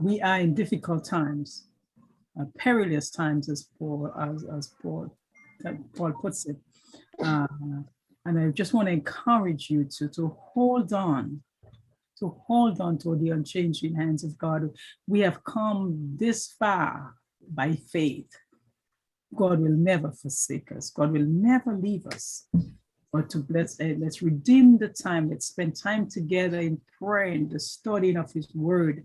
we are in difficult times, perilous times, as Paul puts it. And I just want to encourage you to hold on to the unchanging hands of God. We have come this far by faith. God will never forsake us. God will never leave us. But let's redeem the time. Let's spend time together in praying, the studying of his word.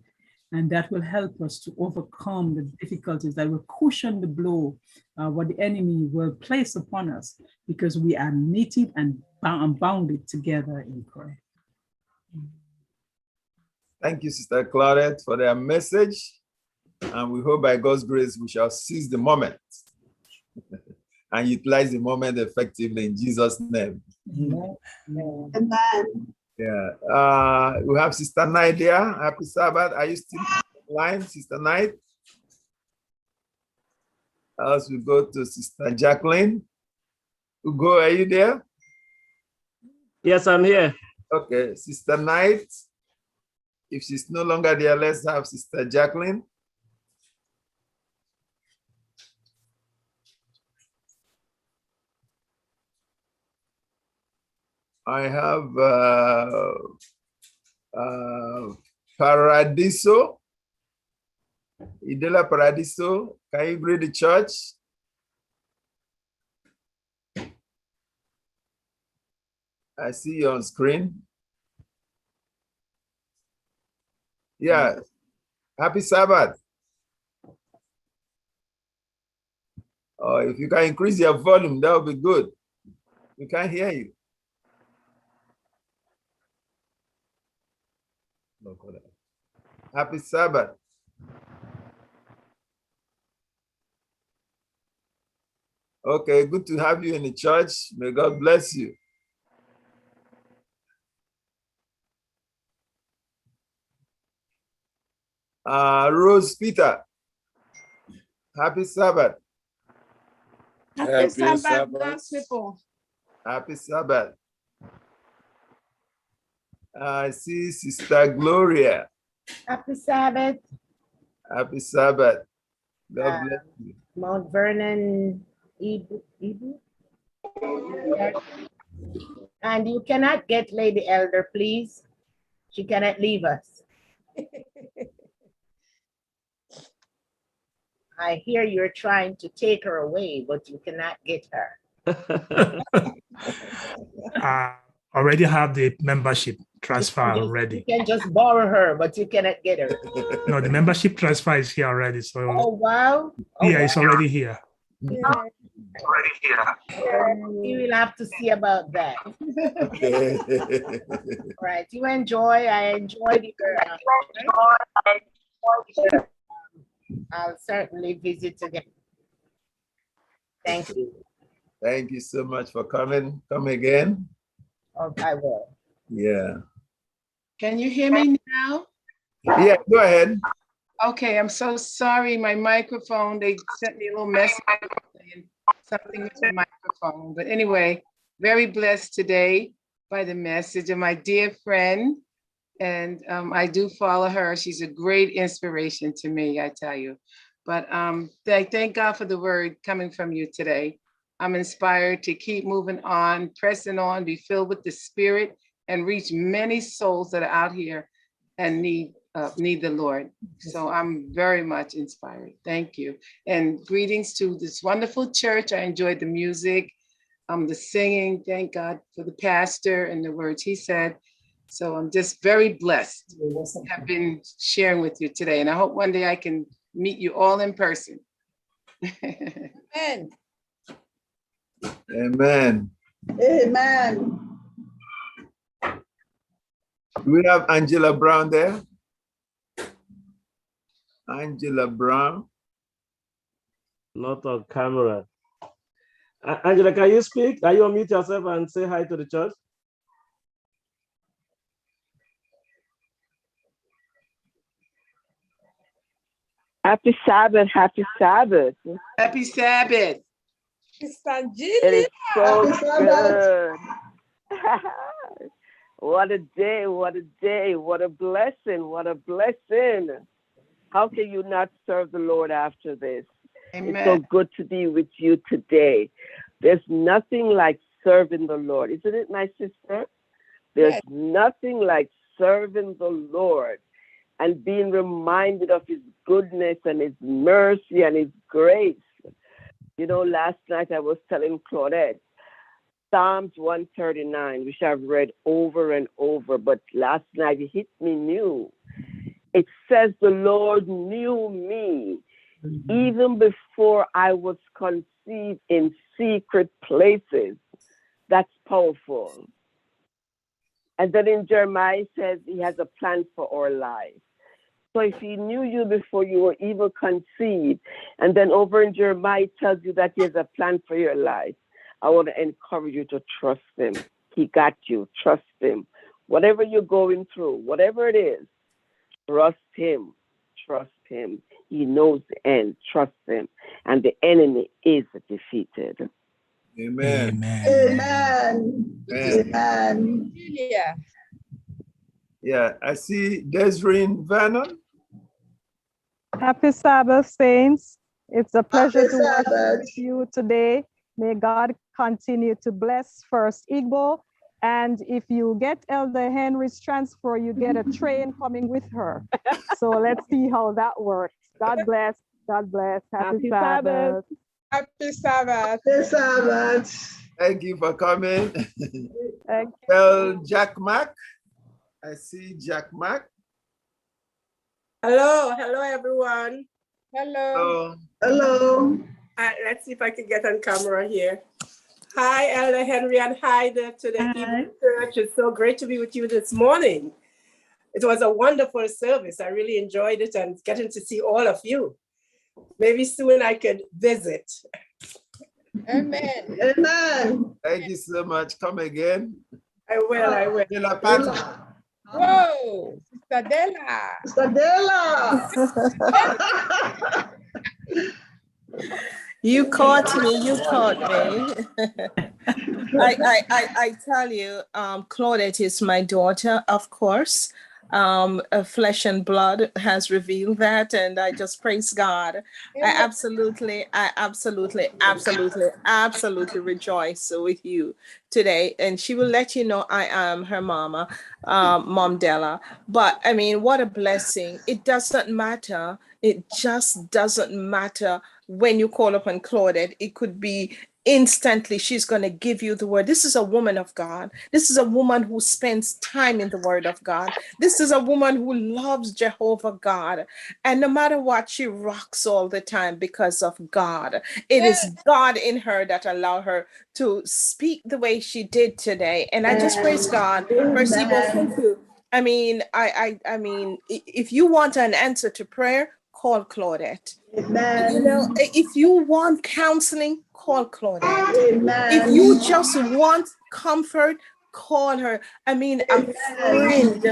And that will help us to overcome the difficulties that will cushion the blow, what the enemy will place upon us, because we are knitted and bounded together in prayer. Thank you, Sister Claudette, for their message. And we hope by God's grace, we shall seize the moment and utilize the moment effectively in Jesus' name. Amen. Yeah. We have Sister Knight here. Happy Sabbath. Are you still online, Sister Knight? Else we go to Sister Jacqueline. Ugo, are you there? Yes, I'm here. Okay, Sister Knight. If she's no longer there, let's have Sister Jacqueline. I have Paradiso. Idela Paradiso, can you greet the church? I see you on screen. Yeah, happy Sabbath. Oh, if you can increase your volume, that would be good. We can't hear you. Happy Sabbath. Okay, good to have you in the church. May God bless you. Rose Peter, happy Sabbath. Happy Sabbath, God's people. Happy Sabbath. I see Sister Gloria. Happy Sabbath. Happy Sabbath. God bless you. Mount Vernon, Ibu. And you cannot get Lady Elder, please. She cannot leave us. I hear you're trying to take her away, but you cannot get her. Already have the membership. transfer already. You can just borrow her, but you cannot get her. No, the membership transfer is here already. So Oh, wow. Oh, yeah, it's already here. yeah. We will have to see about that. Okay. Right. You enjoy. I enjoyed it. I'll certainly visit again. Thank you. Thank you so much for coming. Come again. Oh, I will. Yeah. Can you hear me now? Yeah, go ahead. Okay, I'm so sorry. My microphone, they sent me a little message saying something with the microphone. But anyway, very blessed today by the message of my dear friend. And I do follow her. She's a great inspiration to me, I tell you. But thank God for the word coming from you today. I'm inspired to keep moving on, pressing on, be filled with the Spirit, and reach many souls that are out here and need the Lord. So I'm very much inspired. Thank you. And greetings to this wonderful church. I enjoyed the music, the singing. Thank God for the pastor and the words he said. So I'm just very blessed to have been sharing with you today. And I hope one day I can meet you all in person. Amen. Amen. Amen. Do we have Angela Brown there? Angela Brown. Not on camera. Angela, can you speak? Can you unmute yourself and say hi to the church? Happy Sabbath, happy Sabbath. Happy Sabbath. It is so good. What a day, what a day, what a blessing, what a blessing. How can you not serve the Lord after this? Amen. It's so good to be with you today. There's nothing like serving the Lord. Isn't it, my sister? There's nothing like serving the Lord and being reminded of his goodness and his mercy and his grace. You know, last night I was telling Claudette, Psalms 139, which I've read over and over, but last night it hit me new. It says the Lord knew me even before I was conceived in secret places. That's powerful. And then in Jeremiah it says he has a plan for our life. So if he knew you before you were even conceived, and then over in Jeremiah it tells you that he has a plan for your life, I want to encourage you to trust him. He got you. Trust him. Whatever you're going through, whatever it is, trust him. Trust him. He knows the end. Trust him. And the enemy is defeated. Amen. Amen. Amen. Yeah. Yeah, I see Desireen Vernon. Happy Sabbath, saints. It's a pleasure to work Sabbath. with you today. May God continue to bless First Igbo. And if you get Elder Henry's transfer, you get a train coming with her. So let's see how that works. God bless. God bless. Happy Sabbath. Happy Sabbath. Happy Sabbath. Thank you for coming. Thank you. Well, Jack Mack. I see Jack Mack. Hello everyone. Hello. Hello. Let's see if I can get on camera here. Hi, Elder Henry, and hi there to the Hebrew Church. It's so great to be with you this morning. It was a wonderful service. I really enjoyed it and getting to see all of you. Maybe soon I could visit. Amen. Amen. Thank you so much. Come again. I will. Dela Patrick. Whoa, Sister Della. Sister Della. You caught me. I tell you, Claudette is my daughter, of course. Flesh and blood has revealed that, and I just praise God. I absolutely rejoice with you today, and she will let you know I am her mama, Mom Della. But I mean, what a blessing. It doesn't matter. It just doesn't matter when you call upon Claudette. It could be instantly she's going to give you the word. This is a woman of God. This is a woman who spends time in the word of God. This is a woman who loves Jehovah God. And no matter what, she rocks all the time because of God. It is God in her that allow her to speak the way she did today. And I just praise God. First of all, thank you. I mean, if you want an answer to prayer, call Claudette. You know, if you want counseling, call Claudette. If you just want comfort, call her. I mean, a friend.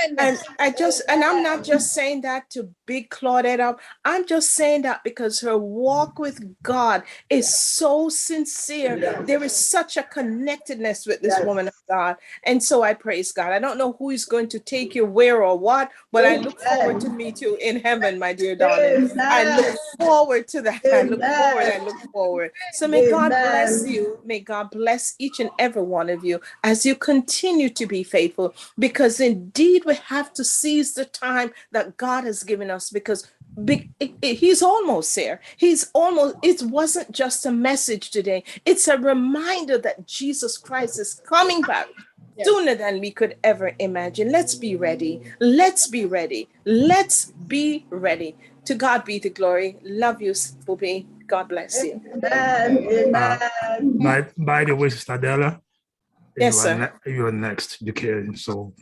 And I'm not just saying that to big Claudette up. I'm just saying that because her walk with God is so sincere. There is such a connectedness with this woman of God. And so I praise God. I don't know who is going to take you where or what, but I look forward to meet you in heaven, my dear darling. I look forward to that. I look forward. So may God bless you. May God bless each and every one of you as you continue to be faithful, because indeed we have to seize the time that God has given us, because he's almost there. It wasn't just a message today. It's a reminder that Jesus Christ is coming back sooner than we could ever imagine. Let's be ready. Let's be ready. Let's be ready. To God be the glory. Love you, Spoopy. God bless you. By the way, Sister Della, yes, sir. You are next. You can, so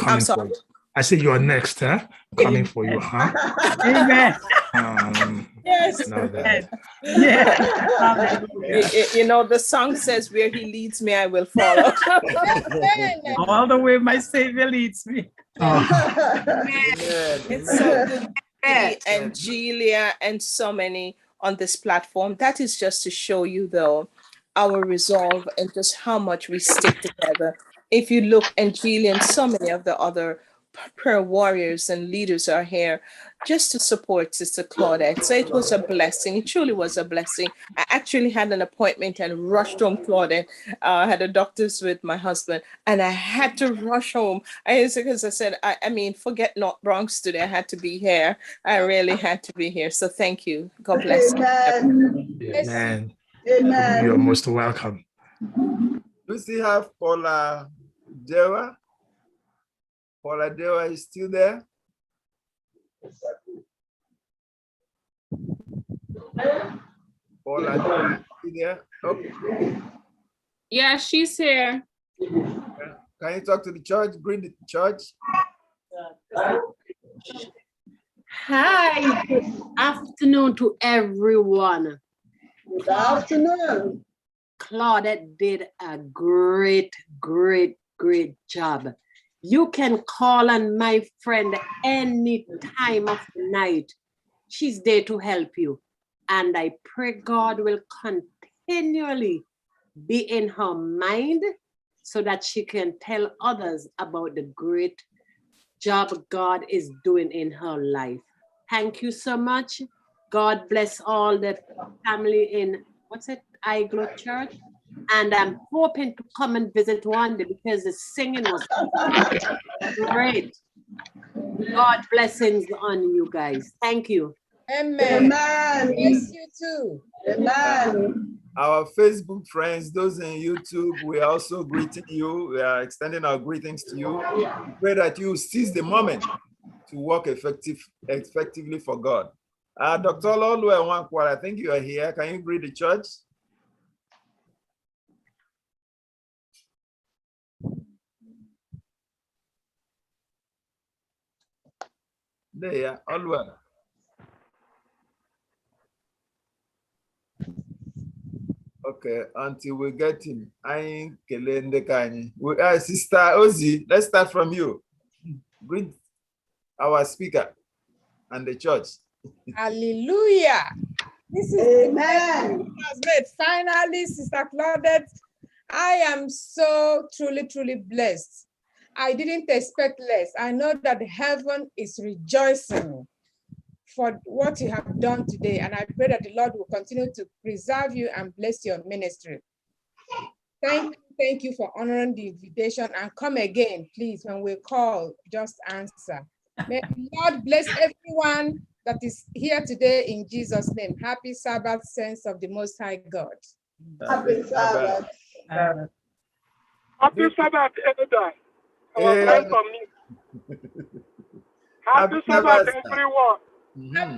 I'm sorry. I said you are next, huh? Coming for you, huh? Amen. Yes. Yeah. You know, the song says, where he leads me, I will follow. All the way my Savior leads me. It's so good to see Angelia and so many on this platform. That is just to show you, though, our resolve and just how much we stick together. If you look, Angelia and so many of the other prayer warriors and leaders are here just to support Sister Claudette. So it was a blessing. It truly was a blessing. I actually had an appointment and rushed home, Claudette. I had a doctor's with my husband and I had to rush home. Because I said, I mean, forget North Bronx today. I had to be here. I really had to be here. So thank you. God bless you. Amen. Amen. You're most welcome. Do you still have Paula Dewa? Paula Dewa is still there? Paula Dewa is still there? Okay. Yeah, she's here. Can you talk to the church? Greet the church. Hi, good afternoon to everyone. Good afternoon. Claudette did a great job. You can call on my friend any time of the night. She's there to help you. And I pray God will continually be in her mind so that she can tell others about the great job God is doing in her life. Thank you so much. God bless all the family in, Iglo Church. And I'm hoping to come and visit one day because the singing was great. God blessings on you guys. Thank you. Amen. Amen. Bless you too. Amen. Our Facebook friends, those in YouTube, we are also greeting you. We are extending our greetings to you. We pray that you seize the moment to work effectively for God. Dr. Lolu Nwankwo, I think you are here. Can you greet the church? There you are, all well. Okay, until we get him. Sister Ozzy, let's start from you. Greet our speaker and the church. Hallelujah. This is Amen. Finally, Sister Claudette, I am so truly blessed. I didn't expect less. I know that heaven is rejoicing for what you have done today. And I pray that the Lord will continue to preserve you and bless your ministry. Thank you for honoring the invitation, and come again, please. When we call, just answer. May the Lord bless everyone that is here today in Jesus' name. Happy Sabbath, saints of the Most High God. Happy Sabbath. Happy Sabbath, Elder. Our friend from me. Happy Sabbath, everyone.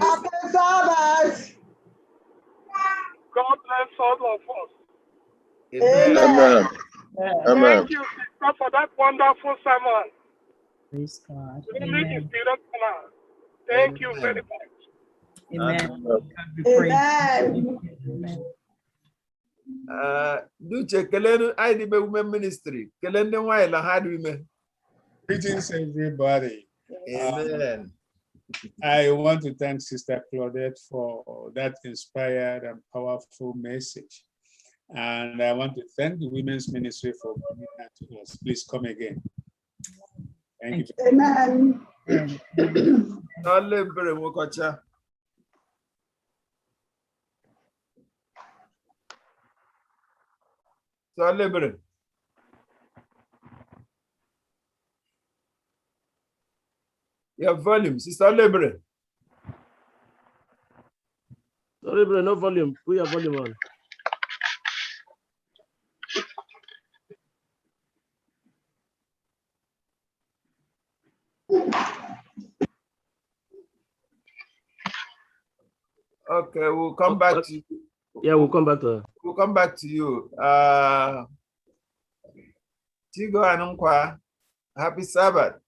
Happy Sabbath. God bless all of us. Amen. Thank you, sister, for that wonderful sermon. Praise God. Really Amen. inspirational. Thank you very much. Amen. Amen. Duche, kelenu IDB Women Ministry. Kelenu waila hard women. Greetings, everybody. Amen. I want to thank Sister Claudette for that inspired and powerful message. And I want to thank the Women's Ministry for bringing that to us. Please come again. Thank you. Amen. Your volume, Sister Libre. Libre, no volume. Put your volume on. Okay, we'll come back to you. Yeah, we'll come back to her. We'll come back to you. Tigo Anunkwa, happy Sabbath.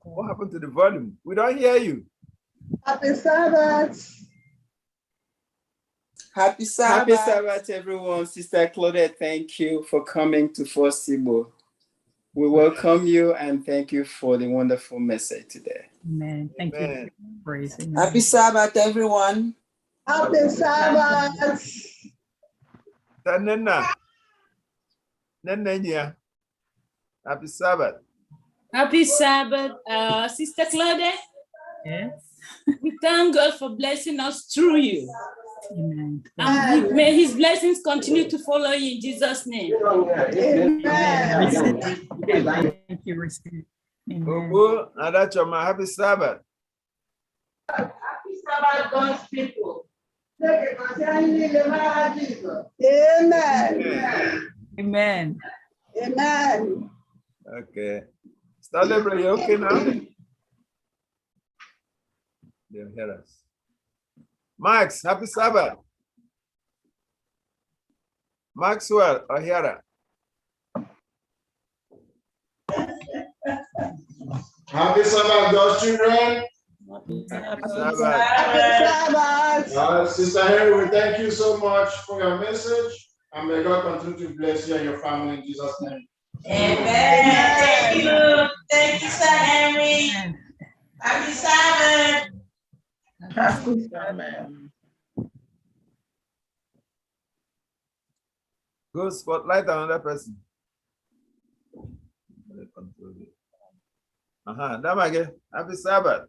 What happened to the volume? We don't hear you. Happy Sabbath. Happy Sabbath, everyone. Sister Claudette, thank you for coming to First Igbo. We welcome you and thank you for the wonderful message today. Amen. Thank you. Praise. Amen. Happy Sabbath, everyone. Happy Sabbath. Tanena. Nenenya. Happy Sabbath. Happy Sabbath, Sister Claudette. Yes. We thank God for blessing us through you. Amen. And may his blessings continue to follow you in Jesus' name. Amen. Thank you, receive. Obu, Adachoma, happy Sabbath. Happy Sabbath, God's people. Amen. Amen. Amen. Okay. Celebrate, you okay now? They'll hear us. Max, happy Sabbath. Maxwell, O'Hara. Happy Sabbath, God's children. Happy Sabbath. Sister Henry, we thank you so much for your message. And may God continue to bless you and your family in Jesus' name. Amen. Thank you. Thank you, Sir Henry. Happy Sabbath. Happy Sabbath. Go spotlight another person. Damage, happy Sabbath.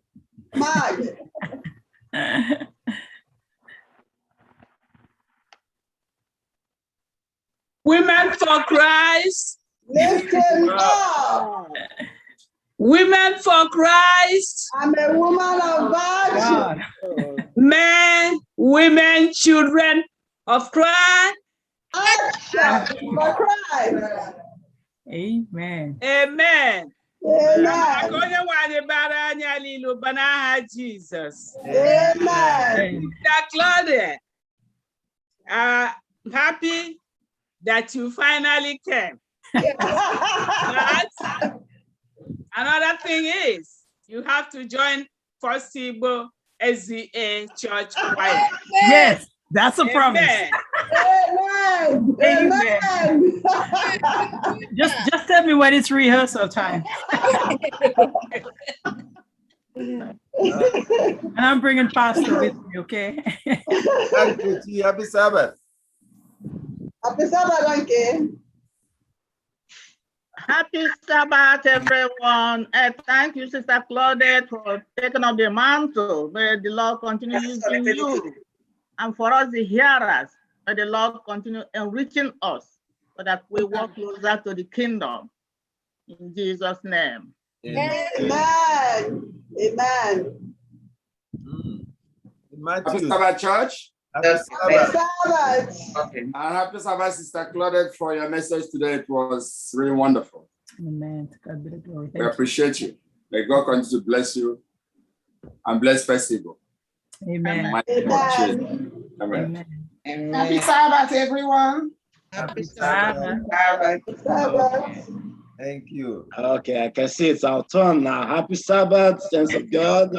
Women for Christ. Listen up. Women for Christ. I'm a woman of virtue. Men, women, children of Christ. Action for Christ. Amen. Amen. Jesus. Amen. Claudia, I'm happy that you finally came. But another thing is, you have to join First Igbo SDA Church Choir. Yes, that's a promise. Amen. Amen. Just tell me when it's rehearsal time. And I'm bringing Pastor with me, okay? Happy Sabbath. Happy Sabbath, Uncle. Happy Sabbath, everyone. And thank you, Sister Claudette, for taking up the mantle. May the Lord continue using you. And for us, the hearers, may the Lord continue enriching us so that we walk closer to the kingdom. In Jesus' name. Amen. Amen. Happy Sabbath, church. Happy Sabbath. Okay. And happy Sabbath, Sister Claudette, for your message today. It was really wonderful. Amen. God be the glory. We appreciate you. May God continue to bless you and bless Festival. Amen. Amen. Amen. Happy Sabbath, everyone. Happy Sabbath. Thank you. Okay, I can see it's our turn now. Happy Sabbath, saints of God.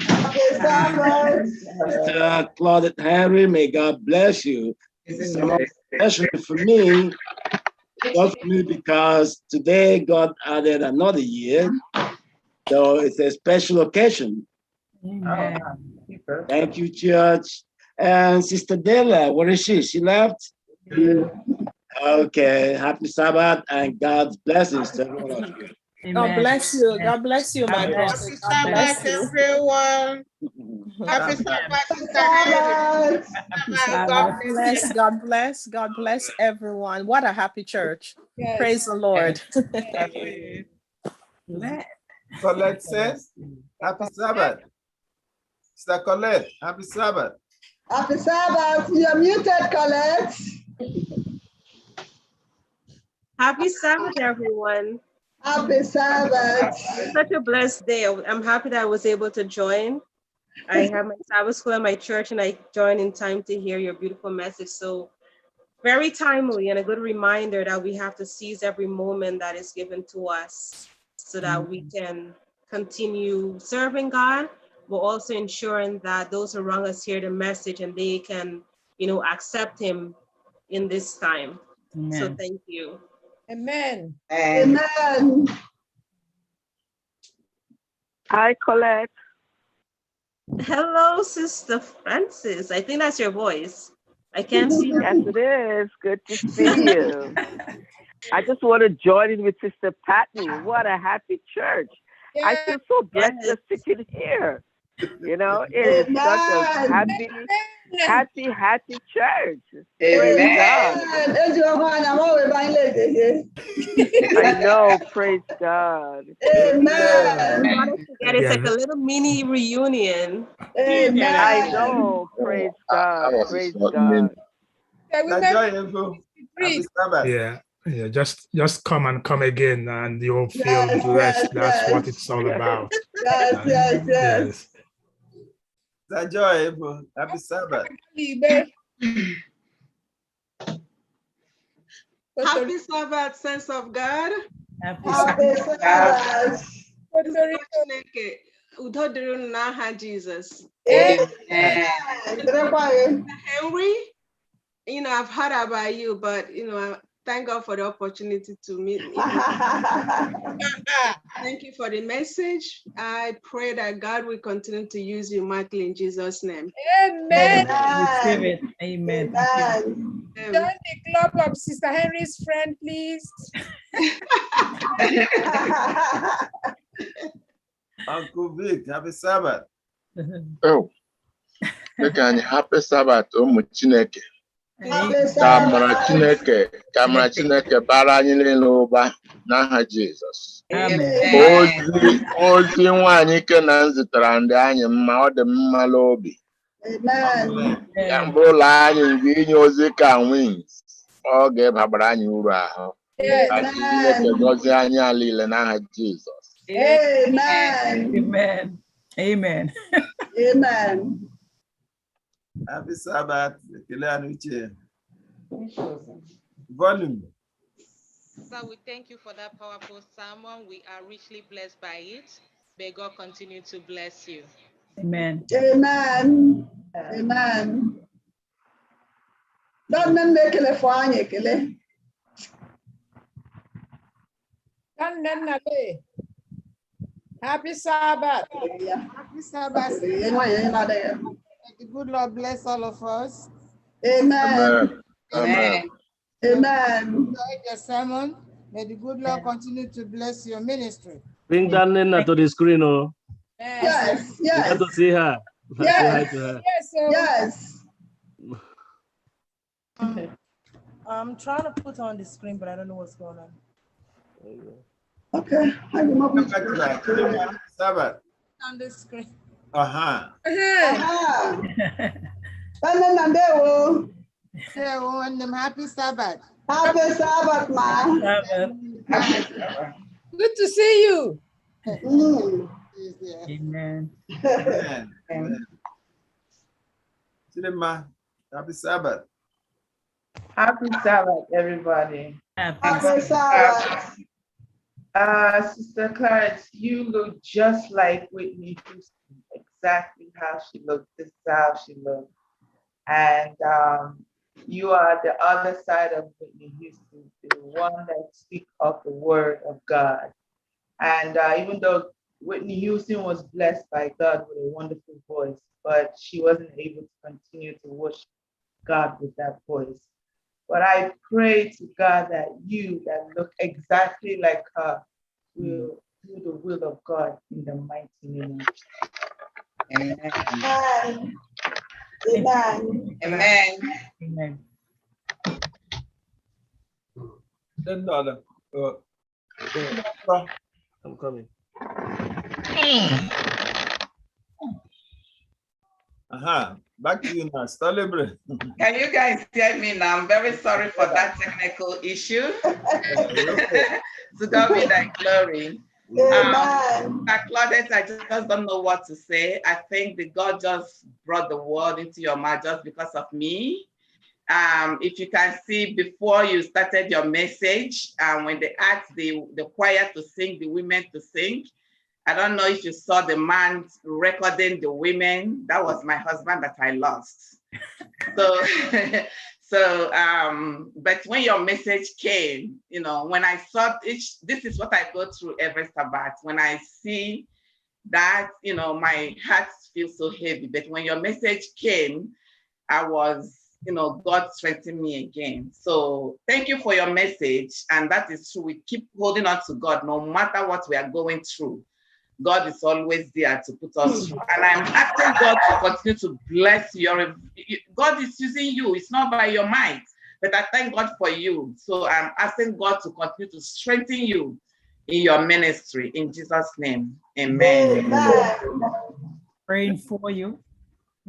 Happy Sabbath. Mr. Claudette Henry, may God bless you. Especially for me, because today God added another year. So it's a special occasion. Amen. Thank you, church. And Sister Della, where is she? She left? Okay, happy Sabbath and God's blessings to everyone of you. God bless you. God bless you, my brother. Happy God bless Sabbath, you. everyone. Happy Sabbath, Sister Henry. God bless, God bless, God bless everyone. What a happy church. Yes. Praise the Lord. Colette says, Happy Sabbath. Sister Colette, Happy Sabbath. Happy Sabbath. You're muted, Colette. Happy Sabbath, everyone. Happy Sabbath. Such a blessed day. I'm happy that I was able to join. I have my Sabbath school at my church and I joined in time to hear your beautiful message. So very timely and a good reminder that we have to seize every moment that is given to us so that we can continue serving God, but also ensuring that those around us hear the message and they can, accept Him in this time. Amen. So thank you. Amen. Amen. Hi, Colette. Hello, Sister Francis. I think that's your voice. I can't see you. Yes, it is. Good to see you. I just want to join in with Sister Patney. What a happy church. I feel so blessed just sitting here. It is such a happy church. Praise God. I know, praise God. Amen. It's like a little mini reunion. Amen. I know, praise God, praise God. Yeah, just come and come again, and you'll feel blessed. That's what it's all about. Yes. Enjoy, happy Sabbath. Happy Sabbath, saints of God. Happy Sabbath. Udo dịrị unu n'aha Jesus. Amen. Henry, I've heard about you, but thank God for the opportunity to meet you. Thank you for the message. I pray that God will continue to use you mightily in Jesus' name. Amen. Receive it. Amen. Join the club of Sister Henry's friend, please. Uncle Vic, happy Sabbath. Oh, happy Sabbath, Chineke. Kamara Chineke bara anyị niile ụba n'aha Jizọs. Ozi nwaanyị ike na nzitara ndị anyị mma, ọ dị mma n'obi. Ya mgbe ụlọ anyị mgbe inye ozi ka wings, ọ ga-ebabara anyị uru ahụ. Ka Chineke gọzie anyị ala ile n'aha Jizọs. Amen. Amen. Amen. Amen. Happy Sabbath. Volume. So we thank you for that powerful sermon. We are richly blessed by it. May God continue to bless you. Amen. Amen. Amen. Don't make it for any. Happy Sabbath. Happy Sabbath. The good Lord bless all of us. Amen. Amen. Amen. Enjoy your sermon. May the good Lord continue to bless your ministry. Bring that Nena to the screen, oh. Yes. You got to see her. Yes. Say hi to her. Yes. I'm trying to put on the screen, but I don't know what's going on. Okay. Sabbath. On the screen. Uh-huh. Happy Sabbath. Happy Sabbath, ma. Good to see you. Amen. Amen. Chidema, happy Sabbath. Happy Sabbath, everybody. Happy Sabbath. Sister Clarence, you look just like Whitney Houston, exactly how she looked. This is how she looked. And you are the other side of Whitney Houston, the one that speaks of the word of God. And even though Whitney Houston was blessed by God with a wonderful voice, but she wasn't able to continue to worship God with that voice. But I pray to God that you that look exactly like her will do the will of God in the mighty name of Jesus. Amen. Amen. Amen. Amen. I'm coming. Back to you now. Celebrate. Can you guys hear me now? I'm very sorry for that technical issue. To God be thy glory. Claudette, I just don't know what to say. I think that God just brought the word into your mouth just because of me. If you can see, before you started your message, when they asked the choir to sing, the women to sing, I don't know if you saw the man recording the women. That was my husband that I lost. But when your message came, you know, when I saw this is what I go through every Sabbath. When I see that, you know, my heart feels so heavy. But when your message came, I was, you know, God strengthened me again. So thank you for your message. And that is true. We keep holding on to God no matter what we are going through. God is always there to put us through. And I'm asking God to continue to bless your, God is using you. It's not by your might, but I thank God for you. So I'm asking God to continue to strengthen you in your ministry. In Jesus' name, amen. Praying for you.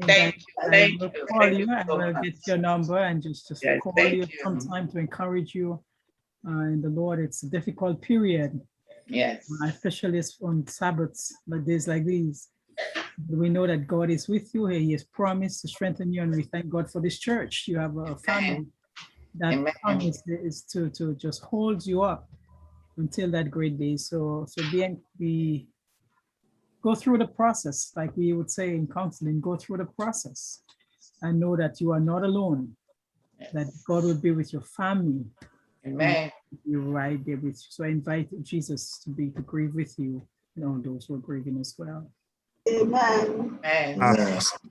Thank you. Thank you. Call you. I will get your number and just call you sometime to encourage you in the Lord. It's a difficult period. Yes. Especially on Sabbaths, like days like these. We know that God is with you. He has promised to strengthen you, and we thank God for this church. You have a family that promise is to just hold you up until that great day. So we go through the process, like we would say in counseling, go through the process and know that you are not alone, that God will be with your family. Amen. You're right there with you. So I invite Jesus to grieve with you and all those who are grieving as well. Amen.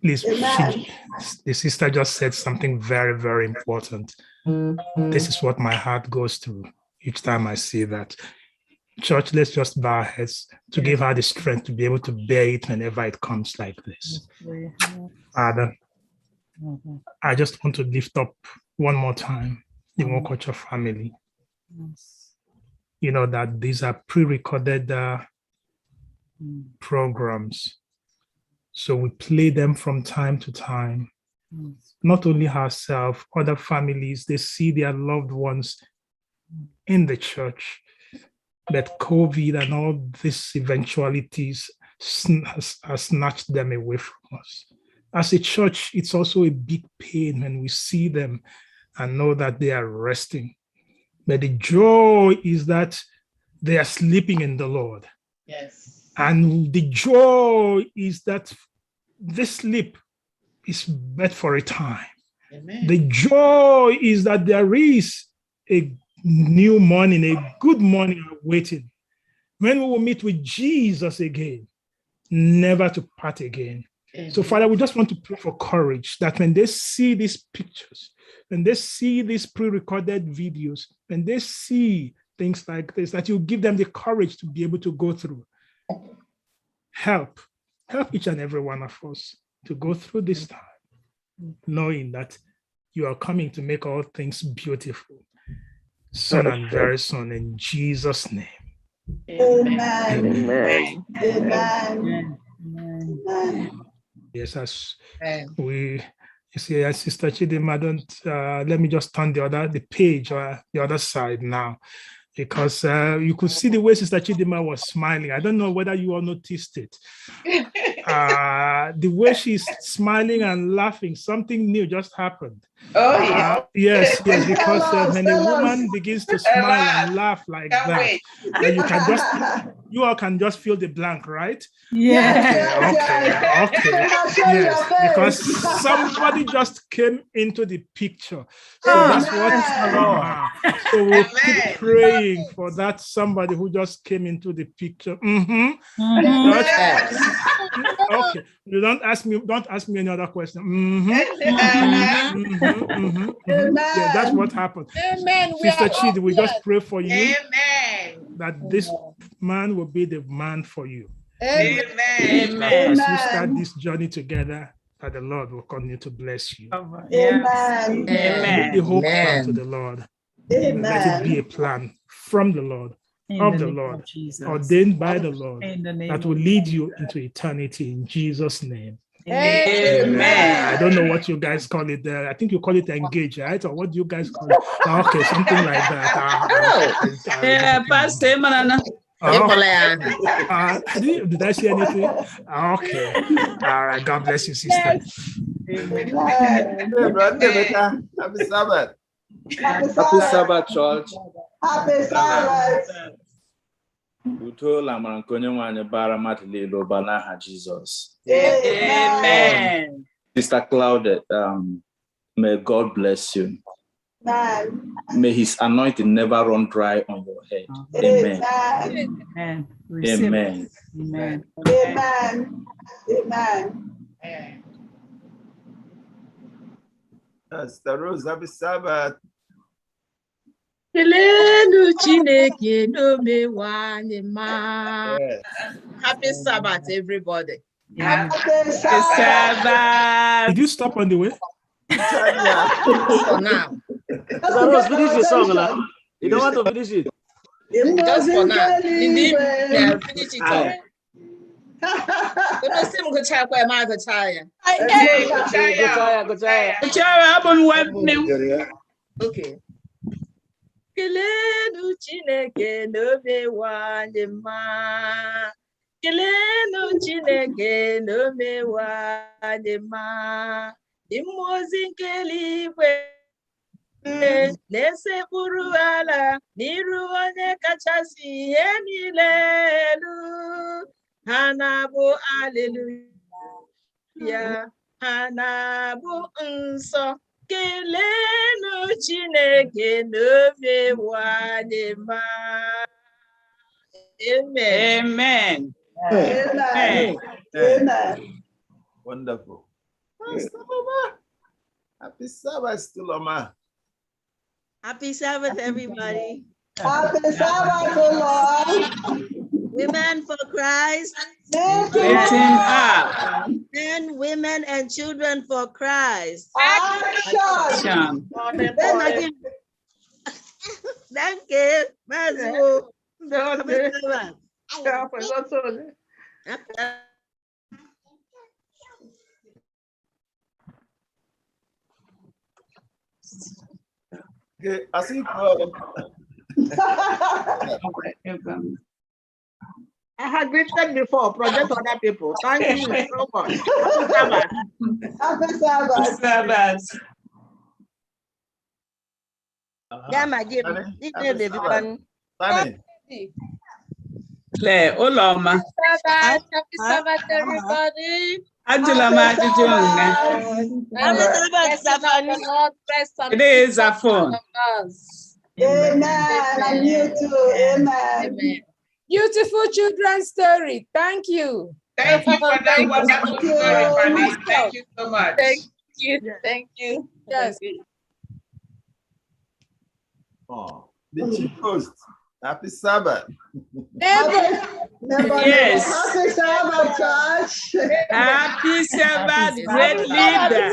Please, the sister just said something very, very important. This is what my heart goes through each time I see that. Church, let's just bow our heads to give her the strength to be able to bear it whenever it comes like this. Father, I just want to lift up one more time the Wokocha family. You know that these are pre-recorded programs. So we play them from time to time. Not only herself, other families, they see their loved ones in the church. But COVID and all these eventualities has snatched them away from us. As a church, it's also a big pain when we see them and know that they are resting. But the joy is that they are sleeping in the Lord. Yes. And the joy is that this sleep is but for a time. Amen. The joy is that there is a new morning, a good morning awaiting, when we will meet with Jesus again, never to part again. Amen. So, Father, we just want to pray for courage that when they see these pictures, when they see these pre-recorded videos, when they see things like this, that you give them the courage to be able to go through. Help each and every one of us to go through this time, knowing that you are coming to make all things beautiful. Soon and very soon, in Jesus' name. Amen. Amen. Amen. Amen. Yes, as we, you see, as Sister Chidima, don't, let me just turn the page or the other side now, because you could see the way Sister Chidima was smiling. I don't know whether you all noticed it. The way she's smiling and laughing, something new just happened. Oh, yeah. Yes, because when a woman begins to smile and laugh like that, you all can just fill the blank, right? Yeah. Okay. Yes, because somebody just came into the picture. So that's what. So we'll keep praying for that somebody who just came into the picture. Okay. You don't ask me any other question. Yeah, that's what happened. Amen. Sister Chidi, we just pray for you. Amen. That this man will be the man for you. Amen. As you start this journey together, that the Lord will continue to bless you. Amen. Make the whole plan to the Lord. Amen. Let it be a plan from the Lord, of the Lord, ordained by the Lord, that will lead you into eternity in Jesus' name. Amen. I don't know what you guys call it there. I think you call it engage, right? Or what do you guys call it? Okay, something like that. Yeah, Pastor Manana. Did I say anything? Okay. All right. God bless you, sister. Happy Sabbath. Happy Sabbath, church. Happy Sabbath. Uto la marankonye mwanye bara matili lo banaha Jesus. Amen. Sister Claudette, may God bless you. May his anointing never run dry on your head. Amen. Amen. Amen. Amen. Amen. Amen. Sister Rose, happy Sabbath. Kelenu Chineke n'omewanye ma. Happy Sabbath, everybody. Happy Sabbath. Did you stop on the way? For now. Rose, finish the song now. You don't want to finish it? Just for now. Yeah, finish it all. Don't see me go try kwa ma go try. Okay. Kelenu Chineke n'omewanye ma. Kelenu Chineke n'omewanye ma. Imozi nke eluigwe na-esekpuru ala n'iru onye kachasị ihe niile elu. Ha na-abụ aleluya, ha na-abụ nsọ. Kelenu Chineke n'omewanye ma. Amen. Amen. Wonderful. Happy Sabbath, still Oma. Happy Sabbath, everybody. Happy Sabbath, Lord. Women for Christ. Men, women, and children for Christ. Action. Thank you. Okay, I think I had written before, project other people. Thank you so much. Happy Sabbath. Claire, Oloma. Happy Sabbath, everybody. Angela Majujunga. Today is a phone. Amen. And you too. Amen. Beautiful children's story. Thank you. Thank you for that wonderful story, Fanny. Thank you so much. Thank you. Thank you. Yes. Oh, the chief host. Happy Sabbath. Yes. Happy Sabbath, church. Happy Sabbath, great leader.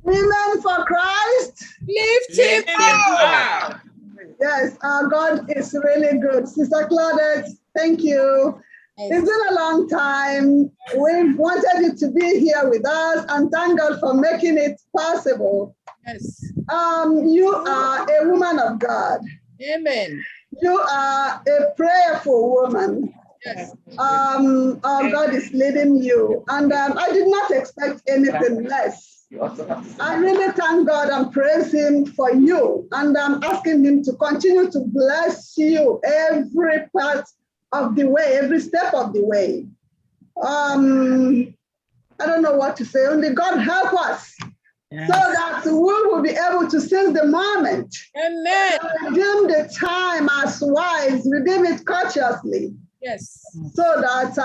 Women for Christ. Lift him up. Yes, our God is really good. Sister Claudette, thank you. It's been a long time. We wanted you to be here with us, and thank God for making it possible. Yes. You are a woman of God. Amen. You are a prayerful woman. Yes. Our God is leading you, and I did not expect anything less. I really thank God and praise Him for you, and I'm asking Him to continue to bless you every part of the way, every step of the way. I don't know what to say. Only God help us, yes, so that we will be able to seize the moment. Amen. Redeem the time as wise, redeem it courteously. Yes. So that,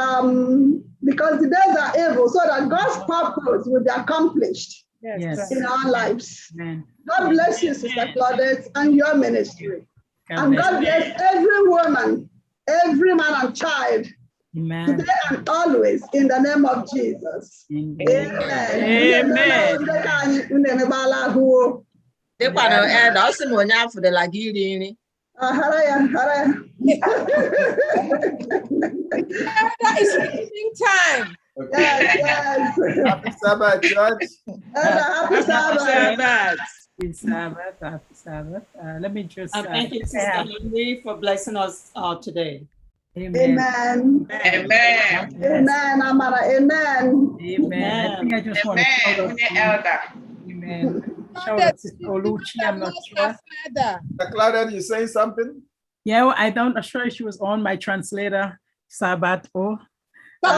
because the days are evil, so that God's purpose will be accomplished, yes, in our lives. Amen. God bless you, Sister Claudette, and your ministry. And God bless every woman, every man and child, amen, today and always, in the name of Jesus. Amen. That is evening time. Yes, yes. Happy Sabbath, George. Happy Sabbath. Happy Sabbath. Happy Sabbath. Let me just. Thank you, Sister Lindy, for blessing us today. Amen. Amen. Amen. Amara. Amen. Amen. I think I just want to shout out to Elder. Amen. Shout out to Oluchi. I'm not sure. Claudette, you saying something? Yeah, I'm not sure she was on my translator, Sabbath. Sister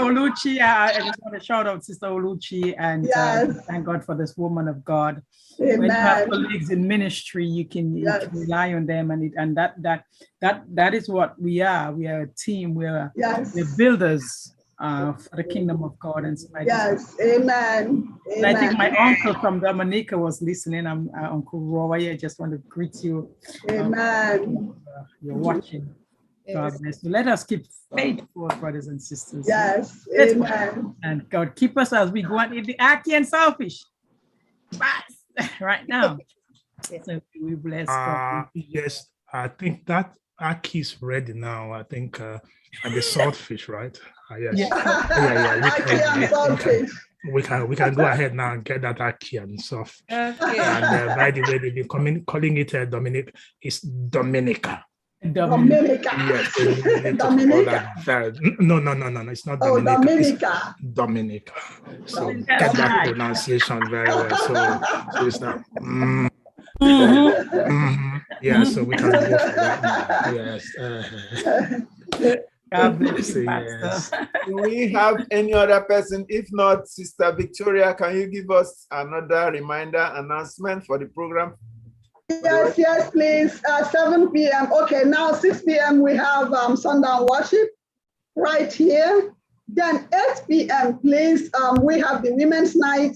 Oluchi, I just want to shout out Sister Oluchi and yes, thank God for this woman of God. Amen. When you have colleagues in ministry, you can rely on them, and that is what we are. We are a team. We're builders for the kingdom of God. And so yes, amen. And I think my uncle from Dominica was listening. I'm Uncle Roy. I just want to greet you. Amen. You're watching. God bless you. Let us keep faithful, brothers and sisters. Yes, amen. And God keep us as we go on in the arky and selfish. Right now. So we bless God. Yes, I think that arky is ready now. I think, and the saltfish, right? Yes. We can go ahead now and get that arky and stuff. Okay. And by the way, they've been calling it Dominic. It's Dominica. Dominica. Yes, Dominica. No, it's not Dominica. Oh, Dominica. It's Dominica. So get that pronunciation very well. So it's not. Yeah, so we can go for that. Yes. God bless you, yes. Do we have any other person? If not, Sister Victoria, can you give us another reminder announcement for the program? Yes, please. 7 p.m. Okay, now 6 p.m. we have sundown worship right here. Then 8 p.m. please, we have the women's night.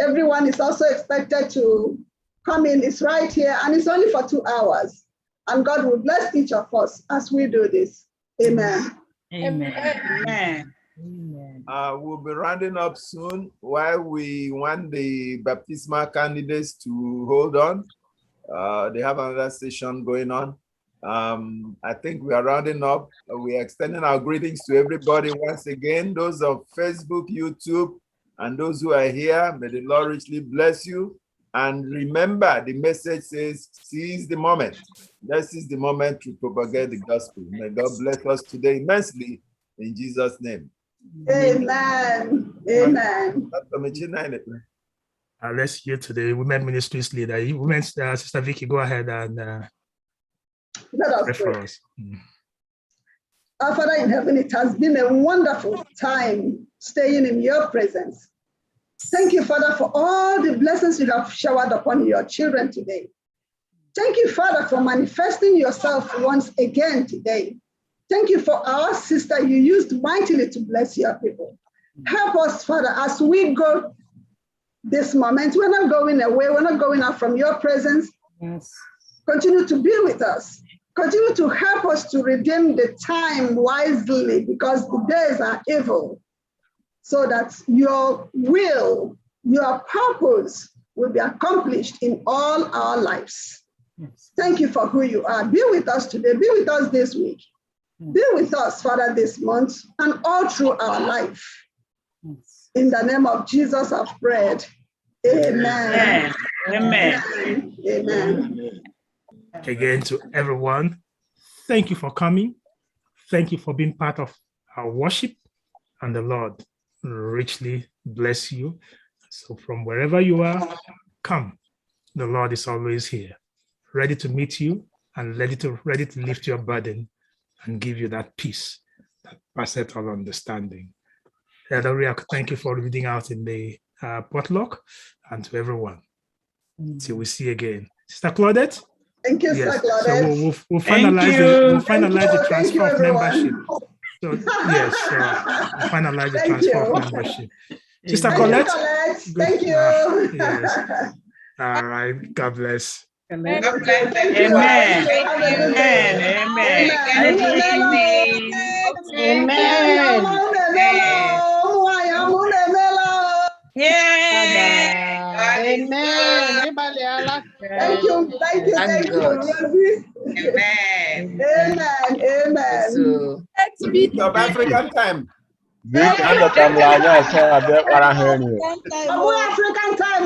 Everyone is also expected to come in. It's right here, and it's only for 2 hours. And God will bless each of us as we do this. Amen. Amen. Amen. We'll be rounding up soon while we want the baptismal candidates to hold on. They have another session going on. I think we are rounding up. We are extending our greetings to everybody once again, those of Facebook, YouTube, and those who are here. May the Lord richly bless you. And remember, the message says, seize the moment. This is the moment to propagate the gospel. May God bless us today immensely in Jesus' name. Amen. Amen. Let's hear to the Women Ministries leader. Women's Sister Vicky, go ahead and pray for us. Our Father in heaven, it has been a wonderful time staying in your presence. Thank you, Father, for all the blessings you have showered upon your children today. Thank you, Father, for manifesting yourself once again today. Thank you for our sister you used mightily to bless your people. Help us, Father, as we go this moment. We're not going away. We're not going out from your presence. Yes. Continue to be with us. Continue to help us to redeem the time wisely, because the days are evil, so that your will, your purpose will be accomplished in all our lives. Thank you for who you are. Be with us today. Be with us this week. Be with us, Father, this month and all through our life. In the name of Jesus, I've prayed. Amen. Amen. Amen. Again, to everyone, thank you for coming. Thank you for being part of our worship, and the Lord richly bless you. So from wherever you are, come. The Lord is always here, ready to meet you and ready to lift your burden and give you that peace that passeth all understanding. Elder, thank you for reading out in the potluck, and to everyone. Till we see again. Sister Claudette? Thank you, Yes. Sister Claudette. So we'll finalize the transfer of membership. So yes, we'll finalize the transfer of membership. Sister Colette? Thank you. Yes. All right. God bless. Amen. God bless Amen. everyone. Amen. Thank you. Amen. Amen. South African time. African time. African time,